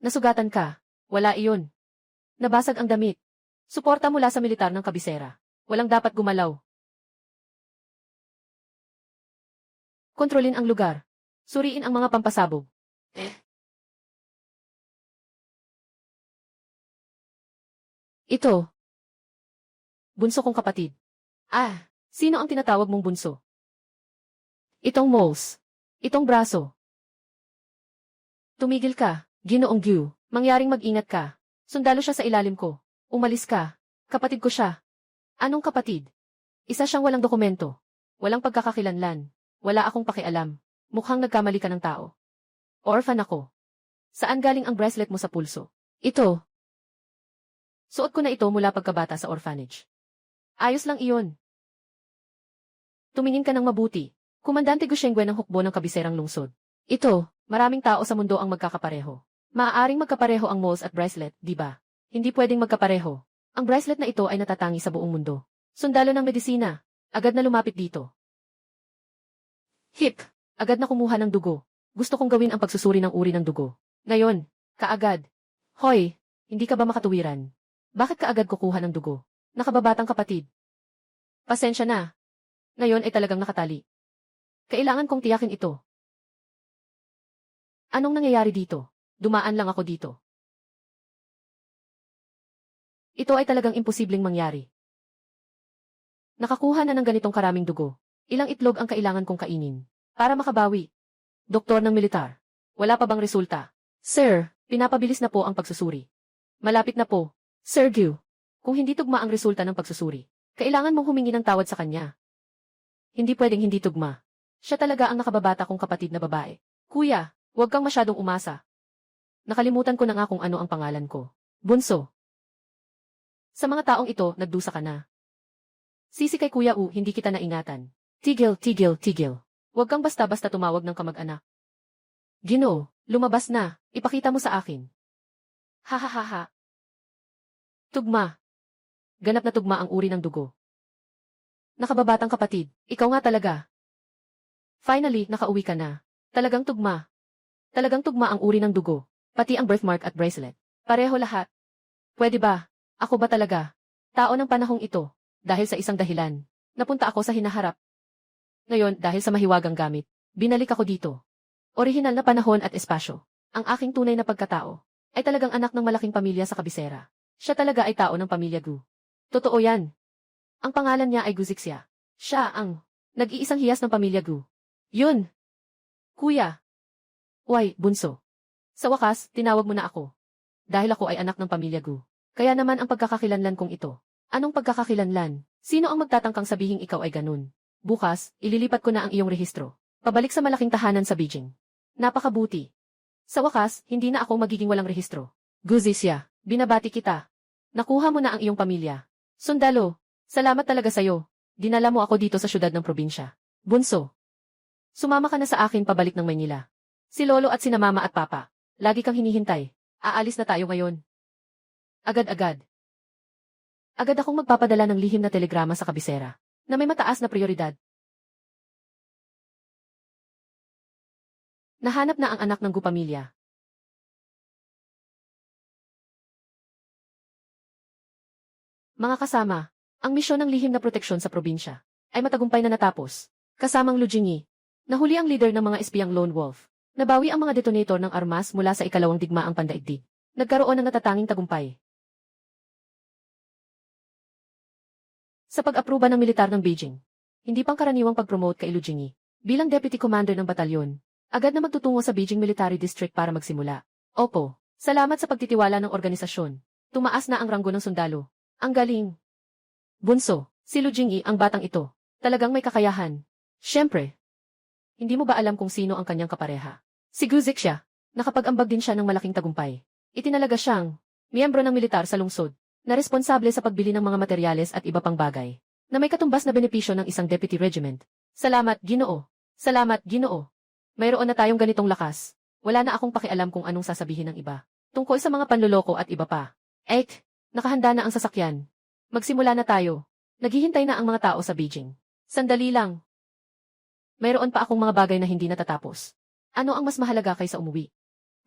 Nasugatan ka. Wala iyon. Nabasag ang damit. Suporta mula sa militar ng kabisera. Walang dapat gumalaw. Kontrolin ang lugar. Suriin ang mga pampasabog. Ito. Bunso kong kapatid. Sino ang tinatawag mong bunso? Itong moles. Itong braso. Tumigil ka, Ginoong Gyu. Mangyaring mag-ingat ka. Sundalo siya sa ilalim ko. Umalis ka. Kapatid ko siya. Anong kapatid? Isa siyang walang dokumento. Walang pagkakakilanlan. Wala akong pakialam. Mukhang nagkamali ka ng tao. Orphan ako. Saan galing ang bracelet mo sa pulso? Ito. Suot ko na ito mula pagkabata sa orphanage. Ayos lang iyon. Tumingin ka ng mabuti. Komandante Gushengwe ng hukbo ng kabiserang lungsod. Ito, maraming tao sa mundo ang magkakapareho. Maaaring magkapareho ang moles at bracelet, di ba? Hindi pwedeng magkapareho. Ang bracelet na ito ay natatangi sa buong mundo. Sundalo ng medisina. Agad na lumapit dito. Hip. Agad na kumuha ng dugo. Gusto kong gawin ang pagsusuri ng uri ng dugo. Ngayon, kaagad. Hoy, Hindi ka ba makatuwiran? Bakit ka agad kukuha ng dugo? Nakababatang kapatid. Pasensya na. Ngayon ay talagang nakatali. Kailangan kong tiyakin ito. Anong nangyayari dito? Dumaan lang ako dito. Ito ay talagang imposibleng mangyari. Nakakuha na ng ganitong karaming dugo. Ilang itlog ang kailangan kong kainin para makabawi. Doktor ng militar. Wala pa bang resulta? Sir, pinapabilis na po ang pagsusuri. Malapit na po. Sir Gu, kung hindi tugma ang resulta ng pagsusuri, kailangan mong humingi ng tawad sa kanya. Hindi pwedeng hindi tugma. Siya talaga ang nakababata kong kapatid na babae. Kuya, huwag kang masyadong umasa. Nakalimutan ko na nga kung ano ang pangalan ko. Bunso. Sa mga taong ito, nagdusa ka na. Sisi kay Kuya U, hindi kita naingatan. Tigil, tigil, tigil. Huwag kang basta-basta tumawag ng kamag-anak. Ginoo, lumabas na, ipakita mo sa akin. Ha ha ha ha. Tugma. Ganap na tugma ang uri ng dugo. Nakababatang kapatid, ikaw nga talaga. Finally, nakauwi ka na. Talagang tugma. Talagang tugma ang uri ng dugo, pati ang birthmark at bracelet. Pareho lahat. Pwede ba? Ako ba talaga? Tao ng panahong ito, dahil sa isang dahilan, napunta ako sa hinaharap. Ngayon, dahil sa mahiwagang gamit, binalik ako dito. Orihinal na panahon at espasyo. Ang aking tunay na pagkatao ay talagang anak ng malaking pamilya sa kabisera. Siya talaga ay tao ng pamilya Gu. Totoo yan. Ang pangalan niya ay Guzixia. Siya ang nag-iisang hiyas ng pamilya Gu. Yun. Kuya. Uy, bunso. Sa wakas, tinawag mo na ako. Dahil ako ay anak ng pamilya Gu. Kaya naman ang pagkakakilanlan kong ito. Anong pagkakakilanlan? Sino ang magtatangkang sabihing ikaw ay ganun? Bukas, ililipat ko na ang iyong rehistro. Pabalik sa malaking tahanan sa Beijing. Napakabuti. Sa wakas, hindi na ako magiging walang rehistro. Guzixia, binabati kita. Nakuha mo na ang iyong pamilya. Sundalo, salamat talaga sa'yo. Dinala mo ako dito sa syudad ng probinsya. Bunso. Sumama ka na sa akin pabalik ng Maynila. Si Lolo at sina Mama at Papa. Lagi kang hinihintay. Aalis na tayo ngayon. Agad-agad. Agad akong magpapadala ng lihim na telegrama sa kabisera, na may mataas na prioridad. Nahanap na ang anak ng Gu pamilya. Mga kasama, ang misyon ng lihim na proteksyon sa probinsya ay matagumpay na natapos. Kasamang Lu Jingyi, nahuli ang leader ng mga espiyang Lone Wolf. Nabawi ang mga detonator ng armas mula sa ikalawang digmaang pandaigdig. Nagkaroon ng natatanging tagumpay. Sa pag-aproba ng militar ng Beijing, hindi pangkaraniwang pag-promote kay Lu Jingyi bilang deputy commander ng batalyon. Agad na magtutungo sa Beijing Military District para magsimula. Opo, salamat sa pagtitiwala ng organisasyon. Tumaas na ang ranggo ng sundalo. Ang galing. Bunso, si Lu Jingyi ang batang ito. Talagang may kakayahan. Siyempre. Hindi mo ba alam kung sino ang kanyang kapareha? Si Guzixia. Nakapag-ambag din siya ng malaking tagumpay. Itinalaga siyang miyembro ng militar sa lungsod, na responsable sa pagbili ng mga materyales at iba pang bagay, na may katumbas na benepisyo ng isang deputy regiment. Salamat, Ginoo. Salamat, Ginoo. Mayroon na tayong ganitong lakas. Wala na akong pakialam kung anong sasabihin ng iba. Tungkol sa mga panloloko at iba pa. Nakahanda na ang sasakyan. Magsimula na tayo. Naghihintay na ang mga tao sa Beijing. Sandali lang. Mayroon pa akong mga bagay na hindi natatapos. Ano ang mas mahalaga kaysa umuwi?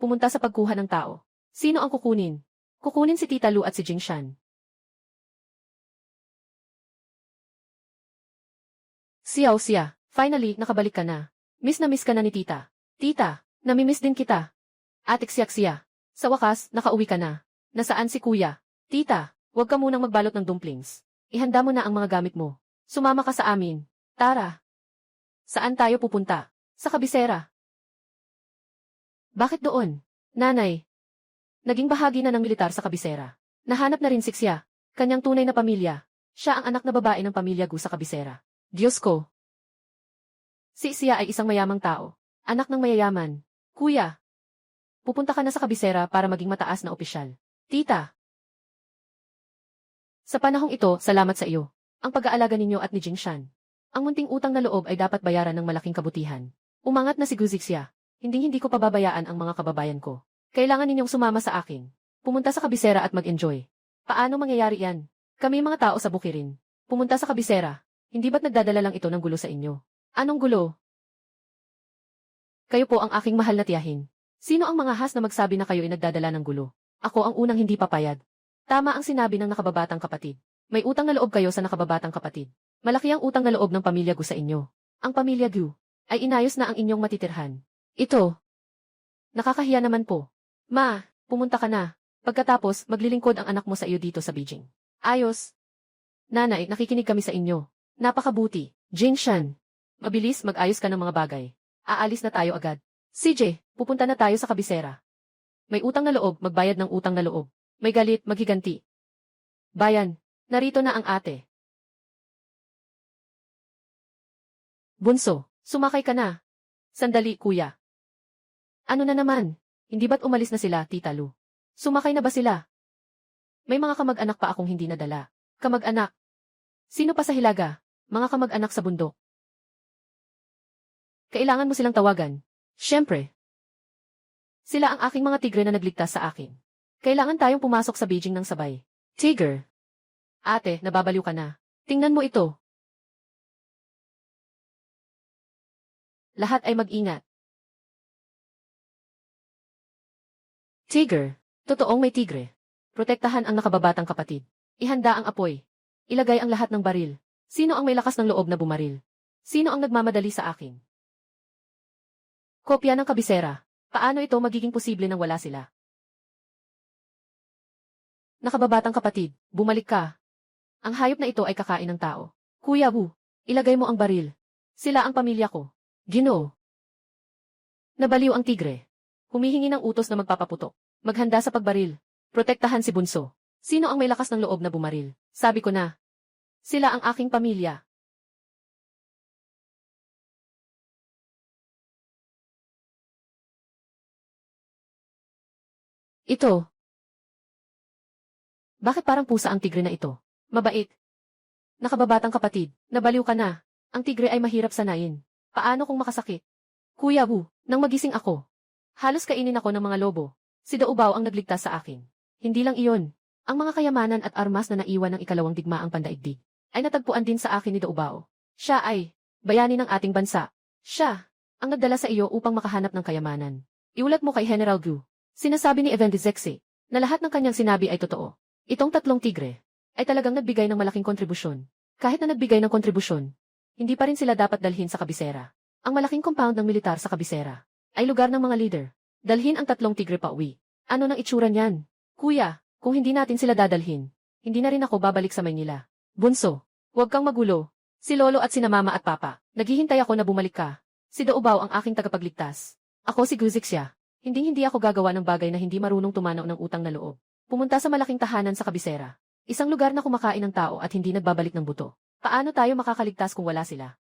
Pumunta sa pagkuha ng tao. Sino ang kukunin? Kukunin si Tita Lu at si Jingshan. Xiao Xia, finally, nakabalik ka na. Miss na miss ka na ni Tita. Tita, namimiss din kita. Ate Xiaxia, sa wakas, nakauwi ka na. Nasaan si Kuya? Tita, huwag ka munang magbalot ng dumplings. Ihanda mo na ang mga gamit mo. Sumama ka sa amin. Tara. Saan tayo pupunta? Sa kabisera. Bakit doon? Nanay. Naging bahagi na ng militar sa kabisera. Nahanap na rin si Xia, kanyang tunay na pamilya. Siya ang anak na babae ng pamilya Gu sa kabisera. Diyos ko. Si Xia ay isang mayamang tao. Anak ng mayayaman. Kuya. Pupunta ka na sa kabisera para maging mataas na opisyal. Tita. Sa panahong ito, salamat sa iyo. Ang pag-aalaga ninyo at ni Jingshan. Ang munting utang na loob ay dapat bayaran ng malaking kabutihan. Umangat na si Guzixia. Hindi ko pababayaan ang mga kababayan ko. Kailangan ninyong sumama sa akin. Pumunta sa kabisera at mag-enjoy. Paano mangyayari yan? Kami mga tao sa bukirin. Pumunta sa kabisera. Hindi ba't nagdadala lang ito ng gulo sa inyo? Anong gulo? Kayo po ang aking mahal na tiyahin. Sino ang mga has na magsabi na kayo ay nagdadala ng gulo? Ako ang unang hindi papayag. Tama ang sinabi ng nakababatang kapatid. May utang na loob kayo sa nakababatang kapatid. Malaki ang utang na loob ng pamilya Gu sa inyo. Ang pamilya Gu ay inayos na ang inyong matitirhan. Ito. Nakakahiya naman po. Ma, pumunta ka na. Pagkatapos, maglilingkod ang anak mo sa iyo dito sa Beijing. Ayos. Nanay, nakikinig kami sa inyo. Napakabuti. Jingshan. Mabilis, mag-ayos ka ng mga bagay. Aalis na tayo agad. CJ, pupunta na tayo sa kabisera. May utang na loob, magbayad ng utang na loob. May galit, maghiganti. Bayan, narito na ang ate. Bunso, sumakay ka na. Sandali, kuya. Ano na naman? Hindi ba't umalis na sila, Tita Lu? Sumakay na ba sila? May mga kamag-anak pa akong hindi nadala. Kamag-anak. Sino pa sa Hilaga? Mga kamag-anak sa bundok. Kailangan mo silang tawagan. Siyempre. Sila ang aking mga tigre na nagligtas sa akin. Kailangan tayong pumasok sa Beijing ng sabay. Tiger. Ate, nababaliw ka na. Tingnan mo ito. Lahat ay mag-ingat. Tiger. Totoong may tigre. Protektahan ang nakababatang kapatid. Ihanda ang apoy. Ilagay ang lahat ng baril. Sino ang may lakas ng loob na bumaril? Sino ang nagmamadali sa akin? Kopya ng kabisera. Paano ito magiging posible nang wala sila? Nakababatang kapatid, bumalik ka. Ang hayop na ito ay kakain ng tao. Kuya Wu, ilagay mo ang baril. Sila ang pamilya ko. Ginoo. Nabaliw ang tigre. Humihingi ng utos na magpapaputok. Maghanda sa pagbaril. Protektahan si Bunso. Sino ang may lakas ng loob na bumaril? Sabi ko na. Sila ang aking pamilya. Ito. Bakit parang pusa ang tigre na ito? Mabait. Nakababatang kapatid, nabaliw ka na. Ang tigre ay mahirap sanayin. Paano kung makasakit? Kuya Wu, nang magising ako. Halos kainin ako ng mga lobo. Si Daubao ang nagligtas sa akin. Hindi lang iyon. Ang mga kayamanan at armas na naiwan ng ikalawang digmaang pandaigdig ay natagpuan din sa akin ni Daubao. Siya ay bayani ng ating bansa. Siya ang nagdala sa iyo upang makahanap ng kayamanan. Iulat mo kay General Gu. Sinasabi ni Evan Dizekse na lahat ng kanyang sinabi ay totoo. Itong tatlong tigre ay talagang nagbigay ng malaking kontribusyon. Kahit na nagbigay ng kontribusyon, hindi pa rin sila dapat dalhin sa kabisera. Ang malaking compound ng militar sa kabisera ay lugar ng mga leader. Dalhin ang tatlong tigre pa uwi. Ano nang itsura niyan? Kuya, kung hindi natin sila dadalhin, hindi na rin ako babalik sa Maynila. Bunso, huwag kang magulo. Si Lolo at sina Mama at Papa, naghihintay ako na bumalik ka. Si Daubao ang aking tagapagligtas. Ako si Guzixia. Hindi ako gagawa ng bagay na hindi marunong tumanaw ng utang na loob. Pumunta sa malaking tahanan sa kabisera. Isang lugar na kumakain ng tao at hindi nagbabalik ng buto. Paano tayo makakaligtas kung wala sila?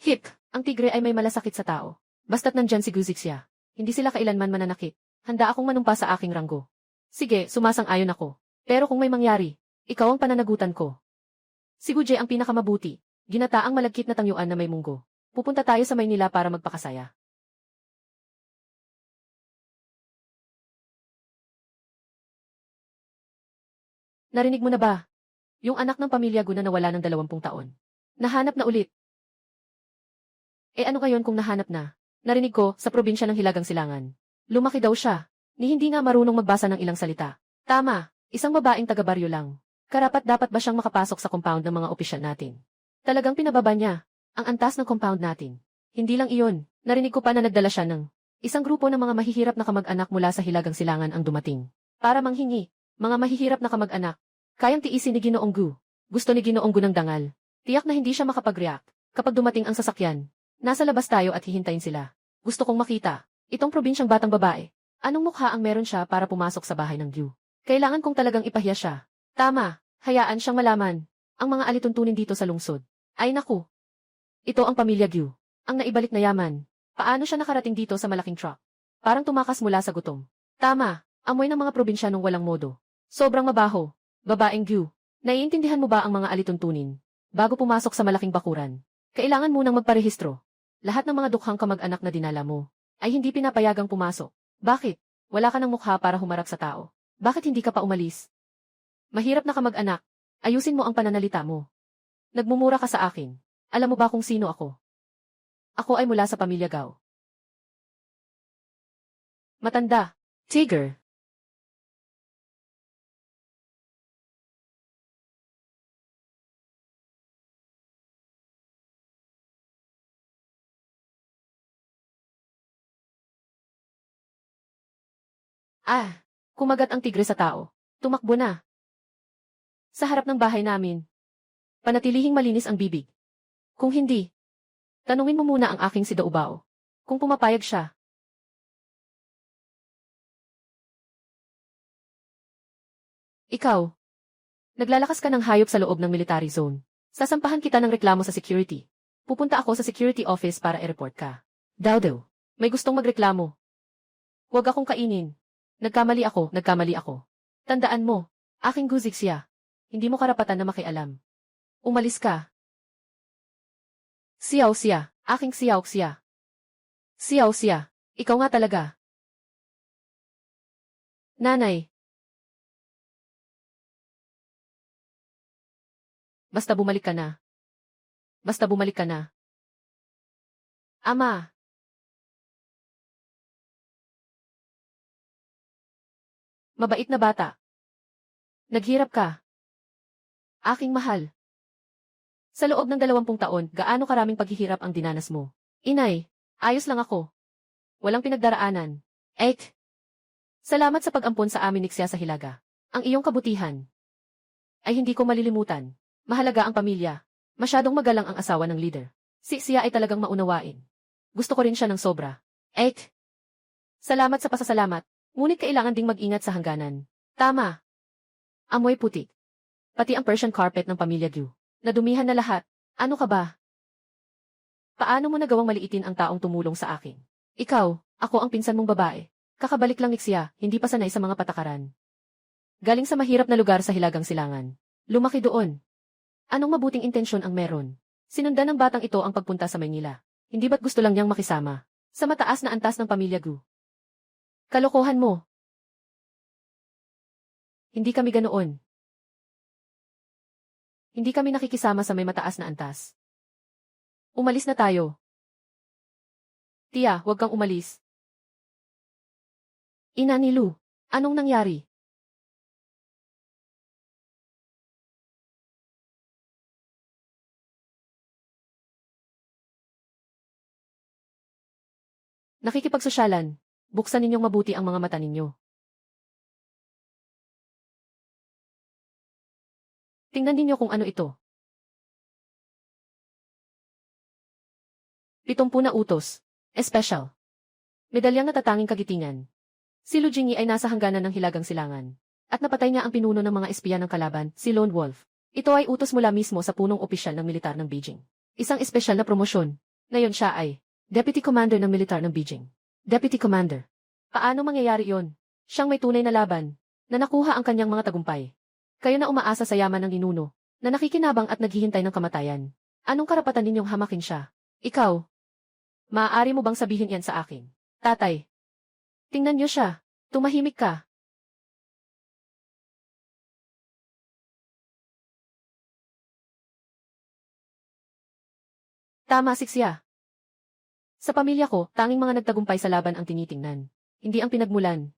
Hip, ang tigre ay may malasakit sa tao. Basta't nandyan si Guzixia. Hindi sila kailanman mananakit. Handa akong manumpa sa aking ranggo. Sige, sumasang-ayon ako. Pero kung may mangyari, ikaw ang pananagutan ko. Si Guje ang pinakamabuti. Ginataang malagkit na tangyuan na may munggo. Pupunta tayo sa Maynila para magpakasaya. Narinig mo na ba? Yung anak ng pamilya Gu na nawala ng 20 taon. Nahanap na ulit. Ano ngayon kung nahanap na? Narinig ko, sa probinsya ng Hilagang Silangan. Lumaki daw siya. Ni hindi nga marunong magbasa ng ilang salita. Tama, isang babaeng taga-baryo lang. Karapat-dapat ba siyang makapasok sa compound ng mga opisyal natin? Talagang pinababa niya ang antas ng compound natin. Hindi lang iyon, narinig ko pa na nagdala siya ng isang grupo ng mga mahihirap na kamag-anak mula sa Hilagang Silangan ang dumating. Para manghingi, mga mahihirap na kamag-anak. Kayang tiisin ni Ginoong Gu. Gusto ni Ginoong Gu ng dangal. Tiyak na hindi siya makapag-react. Kapag dumating ang sasakyan, nasa labas tayo at hihintayin sila. Gusto kong makita itong probinsyang batang babae. Anong mukha ang meron siya para pumasok sa bahay ng Gu? Kailangan kong talagang ipahiya siya. Tama, hayaan siyang malaman. Ang mga alituntunin dito sa lungsod. Ay naku. Ito ang pamilya Gu. Ang naibalik na yaman. Paano siya nakarating dito sa malaking truck? Parang tumakas mula sa gutom. Tama, amoy ng mga probinsyanong walang modo. Sobrang mabaho. Babaeng Gu, naiintindihan mo ba ang mga alituntunin? Bago pumasok sa malaking bakuran, kailangan munang magparehistro. Lahat ng mga dukhang kamag-anak na dinala mo ay hindi pinapayagang pumasok. Bakit? Wala ka ng mukha para humarap sa tao. Bakit hindi ka pa umalis? Mahirap na kamag-anak. Ayusin mo ang pananalita mo. Nagmumura ka sa akin. Alam mo ba kung sino ako? Ako ay mula sa pamilya Gao. Matanda. Tiger. Kumagat ang tigre sa tao. Tumakbo na. Sa harap ng bahay namin. Panatilihing malinis ang bibig. Kung hindi, tanungin mo muna ang aking si Daubao. Kung pumapayag siya. Ikaw. Naglalakas ka ng hayop sa loob ng military zone. Sasampahan kita ng reklamo sa security. Pupunta ako sa security office para i-report ka. Daw. May gustong magreklamo. Huwag akong kainin. Nagkamali ako. Tandaan mo, aking guzik siya. Hindi mo karapatan na makialam. Umalis ka. Siyaw siya, aking siyaw siya. Siyaw siya, ikaw nga talaga. Nanay. Basta bumalik ka na. Ama. Mabait na bata. Naghirap ka. Aking mahal. Sa loob ng 20 taon, gaano karaming paghihirap ang dinanas mo? Inay, ayos lang ako. Walang pinagdaraanan. Salamat sa pag-ampon sa amin ni Xia sa Hilaga. Ang iyong kabutihan ay hindi ko malilimutan. Mahalaga ang pamilya. Masyadong magalang ang asawa ng leader. Si Xia ay talagang maunawain. Gusto ko rin siya ng sobra. Salamat sa pasasalamat. Ngunit kailangan ding mag-ingat sa hangganan. Tama. Amoy putik. Pati ang Persian carpet ng pamilya Gu. Nadumihan na lahat. Ano ka ba? Paano mo nagawang maliitin ang taong tumulong sa akin? Ikaw, ako ang pinsan mong babae. Kakabalik lang ni Xia, hindi pa sanay sa mga patakaran. Galing sa mahirap na lugar sa Hilagang Silangan. Lumaki doon. Anong mabuting intensyon ang meron? Sinundan ng batang ito ang pagpunta sa Maynila. Hindi ba't gusto lang niyang makisama? Sa mataas na antas ng pamilya Gu. Kalokohan mo. Hindi kami ganoon. Hindi kami nakikisama sa may mataas na antas. Umalis na tayo. Tia, huwag kang umalis. Ina ni Lu, anong nangyari? Nakikipagsosyalan. Buksan ninyong mabuti ang mga mata ninyo. Tingnan ninyo kung ano ito. 70 na utos. Espesyal. Medalyang natatanging kagitingan. Si Lu Jingyi ay nasa hangganan ng Hilagang Silangan. At napatay niya ang pinuno ng mga espiya ng kalaban, si Lone Wolf. Ito ay utos mula mismo sa punong opisyal ng militar ng Beijing. Isang espesyal na promosyon. Ngayon siya ay Deputy Commander ng militar ng Beijing. Deputy Commander. Paano mangyayari yon? Siyang may tunay na laban, na nakuha ang kanyang mga tagumpay. Kayo na umaasa sa yaman ng ninuno, na nakikinabang at naghihintay ng kamatayan. Anong karapatan ninyong hamakin siya? Ikaw? Maaari mo bang sabihin yan sa akin? Tatay. Tingnan niyo siya. Tumahimik ka. Tama, Siksya. Sa pamilya ko, tanging mga nagtagumpay sa laban ang tinitingnan. Hindi ang pinagmulan.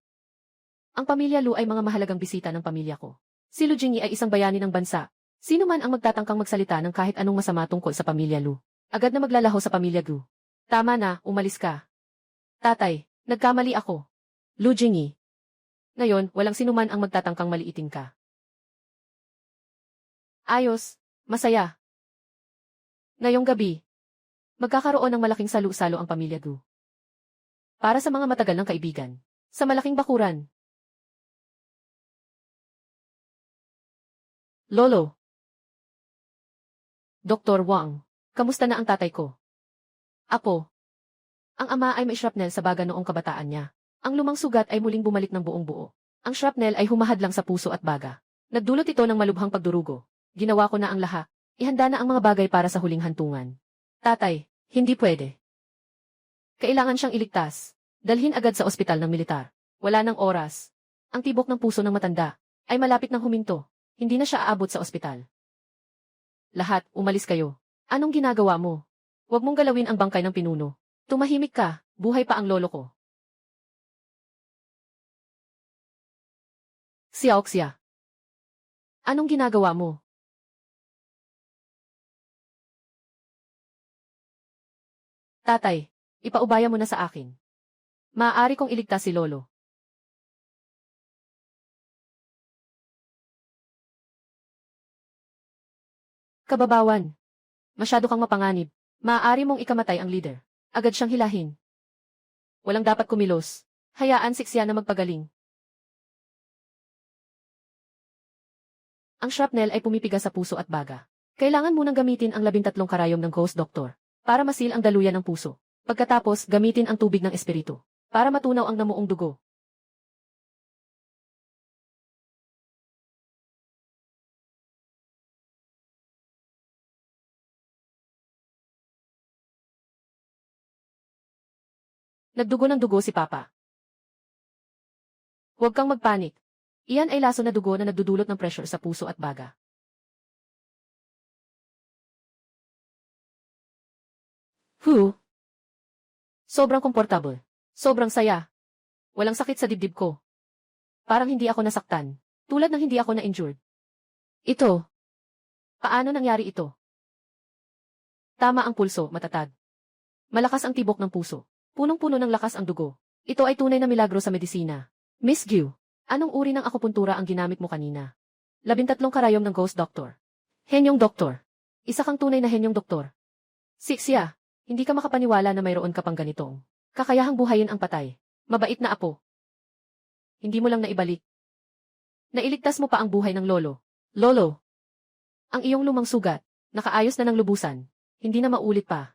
Ang pamilya Lu ay mga mahalagang bisita ng pamilya ko. Si Lu Jingyi ay isang bayani ng bansa. Sino man ang magtatangkang magsalita ng kahit anong masama tungkol sa pamilya Lu, agad na maglalaho sa pamilya Gu. Tama na, umalis ka. Tatay, nagkamali ako. Lu Jingyi. Ngayon, walang sinuman ang magtatangkang maliitin ka. Ayos, masaya. Ngayong gabi, magkakaroon ng malaking salu-salo ang pamilya Gu. Para sa mga matagal ng kaibigan. Sa malaking bakuran. Lolo. Dr. Wang, kamusta na ang tatay ko? Apo. Ang ama ay may shrapnel sa baga noong kabataan niya. Ang lumang sugat ay muling bumalik ng buong buo. Ang shrapnel ay humahadlang sa puso at baga. Nagdulot ito ng malubhang pagdurugo. Ginawa ko na ang lahat. Ihanda na ang mga bagay para sa huling hantungan. Tatay, hindi pwede. Kailangan siyang iligtas. Dalhin agad sa ospital ng militar. Wala nang oras. Ang tibok ng puso ng matanda ay malapit ng huminto. Hindi na siya aabot sa ospital. Lahat, umalis kayo. Anong ginagawa mo? Huwag mong galawin ang bangkay ng pinuno. Tumahimik ka, buhay pa ang lolo ko. Xiaoxia. Anong ginagawa mo? Tatay, ipaubaya mo na sa akin. Maaari kong iligtas si lolo. Kababawan. Masyado kang mapanganib. Maaari mong ikamatay ang leader. Agad siyang hilahin. Walang dapat kumilos. Hayaan siksya na magpagaling. Ang shrapnel ay pumipiga sa puso at baga. Kailangan munang gamitin ang 13 karayom ng Ghost Doctor para masil ang daluyan ng puso. Pagkatapos, gamitin ang tubig ng espiritu para matunaw ang namuong dugo. Nagdugo ng dugo si Papa. Huwag kang magpanik. Iyan ay laso na dugo na nagdudulot ng pressure sa puso at baga. Sobrang komportable. Sobrang saya. Walang sakit sa dibdib ko. Parang hindi ako nasaktan. Tulad ng hindi ako na-injured. Ito. Paano nangyari ito? Tama ang pulso, matatag. Malakas ang tibok ng puso. Punong-puno ng lakas ang dugo. Ito ay tunay na milagro sa medisina. Miss Gu, anong uri ng akupuntura ang ginamit mo kanina? 13 karayom ng Ghost Doctor. Henyong Doktor. Isa kang tunay na henyong doktor. Siksya, hindi ka makapaniwala na mayroon ka pang ganitong kakayahang buhayin ang patay. Mabait na apo. Hindi mo lang naibalik. Nailigtas mo pa ang buhay ng lolo. Lolo, ang iyong lumang sugat, nakaayos na ng lubusan. Hindi na maulit pa.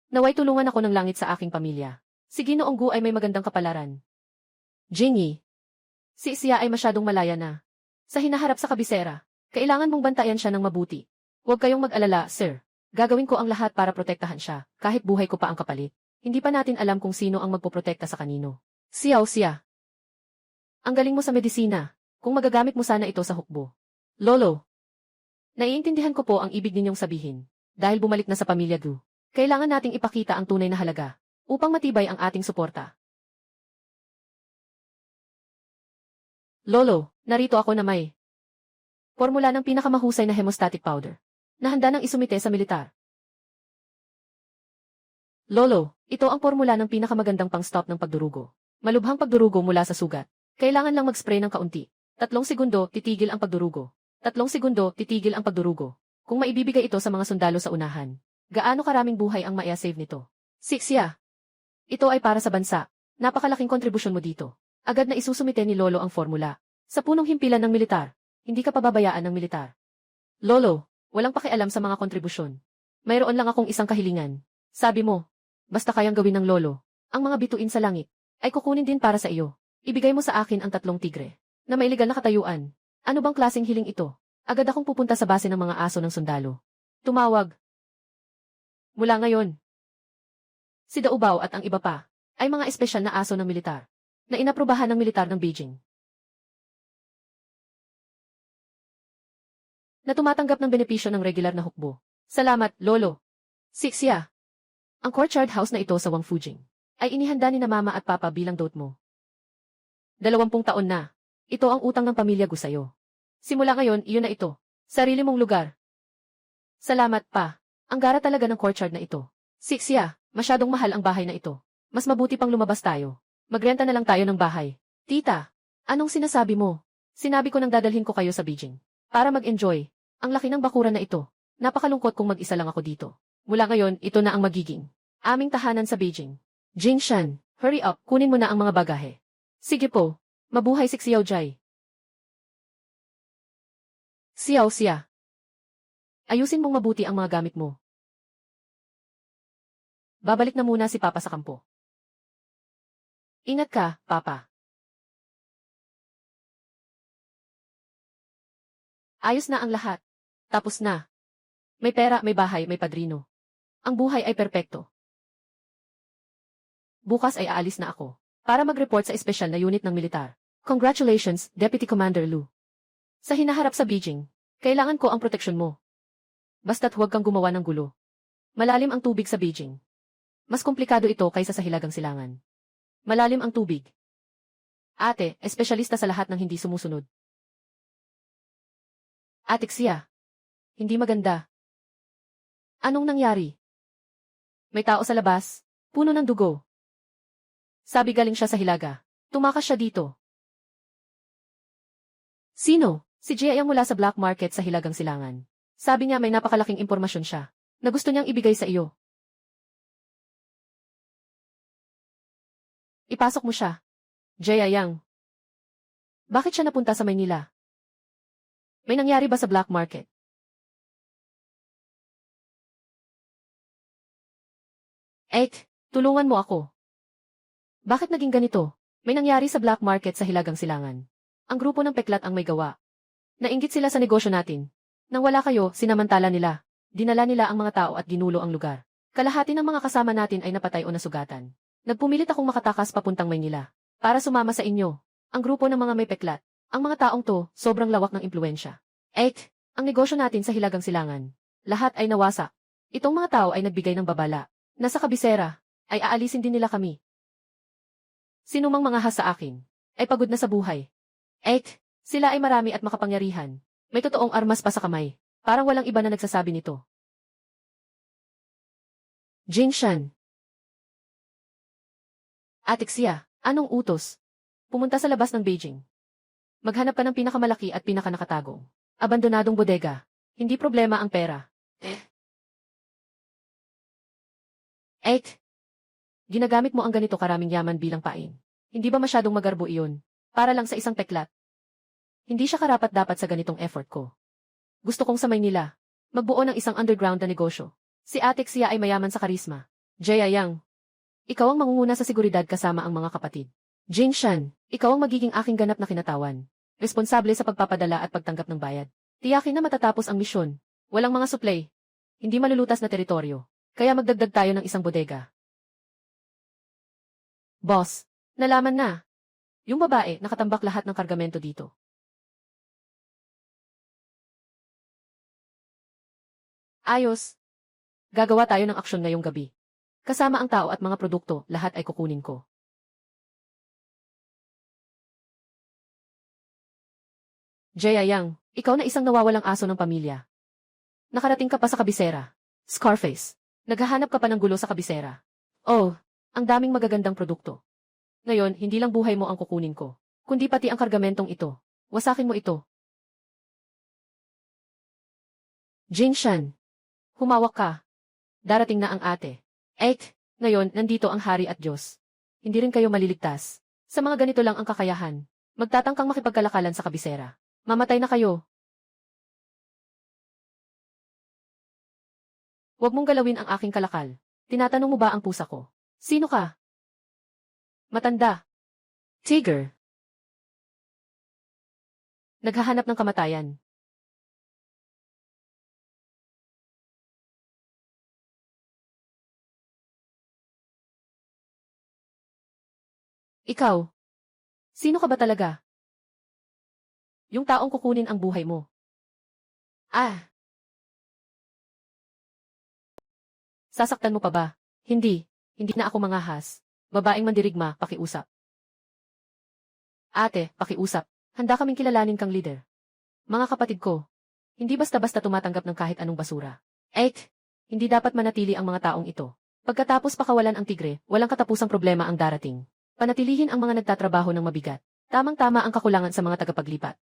Naway tulungan ako ng langit sa aking pamilya. Si Ginoong Gu ay may magandang kapalaran. Jingy, si Siya ay masyadong malaya na. Sa hinaharap sa kabisera, kailangan mong bantayan siya ng mabuti. Huwag kayong mag-alala, sir. Gagawin ko ang lahat para protektahan siya, kahit buhay ko pa ang kapalit. Hindi pa natin alam kung sino ang magpoprotekta sa kanino. Xiao Xia. Ang galing mo sa medisina. Kung magagamit mo sana ito sa hukbo. Lolo. Naiintindihan ko po ang ibig ninyong sabihin. Dahil bumalik na sa pamilya Gu. Kailangan nating ipakita ang tunay na halaga upang matibay ang ating suporta. Lolo, narito ako na may formula ng pinakamahusay na hemostatic powder na handa nang isumite sa militar. Lolo, ito ang formula ng pinakamagandang pang-stop ng pagdurugo. Malubhang pagdurugo mula sa sugat. Kailangan lang mag-spray ng kaunti. 3 segundo, titigil ang pagdurugo. 3 segundo, titigil ang pagdurugo. Kung maibibigay ito sa mga sundalo sa unahan, gaano karaming buhay ang maia-save nito? Siksya. Ito ay para sa bansa. Napakalaking kontribusyon mo dito. Agad na isusumite ni Lolo ang formula. Sa punong himpilan ng militar, hindi ka pababayaan ng militar. Lolo, walang pakialam sa mga kontribusyon. Mayroon lang akong isang kahilingan. Sabi mo, basta kayang gawin ng Lolo, ang mga bituin sa langit, ay kukunin din para sa iyo. Ibigay mo sa akin ang 3 tigre, na may legal na katayuan. Ano bang klaseng hiling ito? Agad akong pupunta sa base ng mga aso ng sundalo. Tumawag. Mula ngayon, si Daubao at ang iba pa, ay mga espesyal na aso ng militar, na inaprubahan ng militar ng Beijing. Na tumatanggap ng benepisyo ng regular na hukbo. Salamat, Lolo. Siksya. Ang courtyard house na ito sa Wangfujing ay inihanda ni na Mama at Papa bilang dote mo. 20 taon na. Ito ang utang ng pamilya Gu sa'yo. Simula ngayon, iyon na ito. Sarili mong lugar. Salamat, Pa. Ang gara talaga ng courtyard na ito. Siksya, masyadong mahal ang bahay na ito. Mas mabuti pang lumabas tayo. Magrenta na lang tayo ng bahay. Tita, anong sinasabi mo? Sinabi ko nang dadalhin ko kayo sa Beijing. Para mag-enjoy. Ang laki ng bakuran na ito. Napakalungkot kung mag-isa lang ako dito. Mula ngayon, ito na ang magiging aming tahanan sa Beijing. Jingshan, hurry up, kunin mo na ang mga bagahe. Sige po, mabuhay si Xiao Jai. Xiao Xia. Ayusin mong mabuti ang mga gamit mo. Babalik na muna si Papa sa kampo. Ingat ka, Papa. Ayos na ang lahat. Tapos na. May pera, may bahay, may padrino. Ang buhay ay perpekto. Bukas ay aalis na ako para mag-report sa espesyal na unit ng militar. Congratulations, Deputy Commander Lu. Sa hinaharap sa Beijing, kailangan ko ang proteksyon mo. Basta't huwag kang gumawa ng gulo. Malalim ang tubig sa Beijing. Mas komplikado ito kaysa sa Hilagang Silangan. Malalim ang tubig. Ate, espesyalista sa lahat ng hindi sumusunod. Ate Xia. Hindi maganda. Anong nangyari? May tao sa labas, puno ng dugo. Sabi galing siya sa Hilaga. Tumakas siya dito. Sino? Si Jia ang mula sa black market sa Hilagang Silangan. Sabi niya may napakalaking impormasyon siya na gusto niyang ibigay sa iyo. Ipasok mo siya. Jia Yang. Bakit siya napunta sa Maynila? May nangyari ba sa black market? Tulungan mo ako. Bakit naging ganito? May nangyari sa black market sa Hilagang Silangan. Ang grupo ng peklat ang may gawa. Nainggit sila sa negosyo natin. Nang wala kayo, sinamantala nila. Dinala nila ang mga tao at ginulo ang lugar. Kalahati ng mga kasama natin ay napatay o nasugatan. Nagpumilit akong makatakas papuntang Maynila para sumama sa inyo. Ang grupo ng mga may peklat. Ang mga taong to, sobrang lawak ng impluensya. Ang negosyo natin sa Hilagang Silangan. Lahat ay nawasak. Itong mga tao ay nagbigay ng babala. Nasa kabisera, ay aalisin din nila kami. Sinumang mga has sa akin, ay pagod na sa buhay. Sila ay marami at makapangyarihan. May totoong armas pa sa kamay. Parang walang iba na nagsasabi nito. Jingshan. Atixia, anong utos? Pumunta sa labas ng Beijing. Maghanap ka ng pinakamalaki at pinakanakatagong abandonadong bodega. Hindi problema ang pera. Ginagamit mo ang ganito karaming yaman bilang pain. Hindi ba masyadong magarbo iyon? Para lang sa isang peklat. Hindi siya karapat-dapat sa ganitong effort ko. Gusto kong sa Maynila. Magbuo ng isang underground na negosyo. Si Atixia ay mayaman sa karisma. Jia Yang. Ikaw ang mangunguna sa seguridad kasama ang mga kapatid. Jingshan, ikaw ang magiging aking ganap na kinatawan. Responsable sa pagpapadala at pagtanggap ng bayad. Tiyakin na matatapos ang misyon. Walang mga supply. Hindi malulutas na teritoryo. Kaya magdagdag tayo ng isang bodega. Boss, nalaman na. Yung babae, nakatambak lahat ng kargamento dito. Ayos. Gagawa tayo ng aksyon ngayong gabi. Kasama ang tao at mga produkto, lahat ay kukunin ko. Jia Yang, ikaw na isang nawawalang aso ng pamilya. Nakarating ka pa sa kabisera. Scarface. Naghahanap ka pa ng gulo sa kabisera. Oh, ang daming magagandang produkto. Ngayon, hindi lang buhay mo ang kukunin ko, kundi pati ang kargamentong ito. Wasakin mo ito. Jingshan. Humawak ka. Darating na ang ate. Ngayon, nandito ang hari at Diyos. Hindi rin kayo maliligtas. Sa mga ganito lang ang kakayahan. Magtatangkang makipagkalakalan sa kabisera. Mamatay na kayo. Huwag mong galawin ang aking kalakal. Tinatanong mo ba ang pusa ko? Sino ka? Matanda. Tiger. Naghahanap ng kamatayan. Ikaw. Sino ka ba talaga? Yung taong kukunin ang buhay mo. Sasaktan mo pa ba? Hindi. Hindi na ako mangahas. Babaeng mandirigma, pakiusap. Ate, pakiusap. Handa kaming kilalanin kang leader. Mga kapatid ko, hindi basta-basta tumatanggap ng kahit anong basura. Hindi dapat manatili ang mga taong ito. Pagkatapos pakawalan ang tigre, walang katapusang problema ang darating. Panatilihin ang mga nagtatrabaho ng mabigat. Tamang-tama ang kakulangan sa mga tagapaglipat.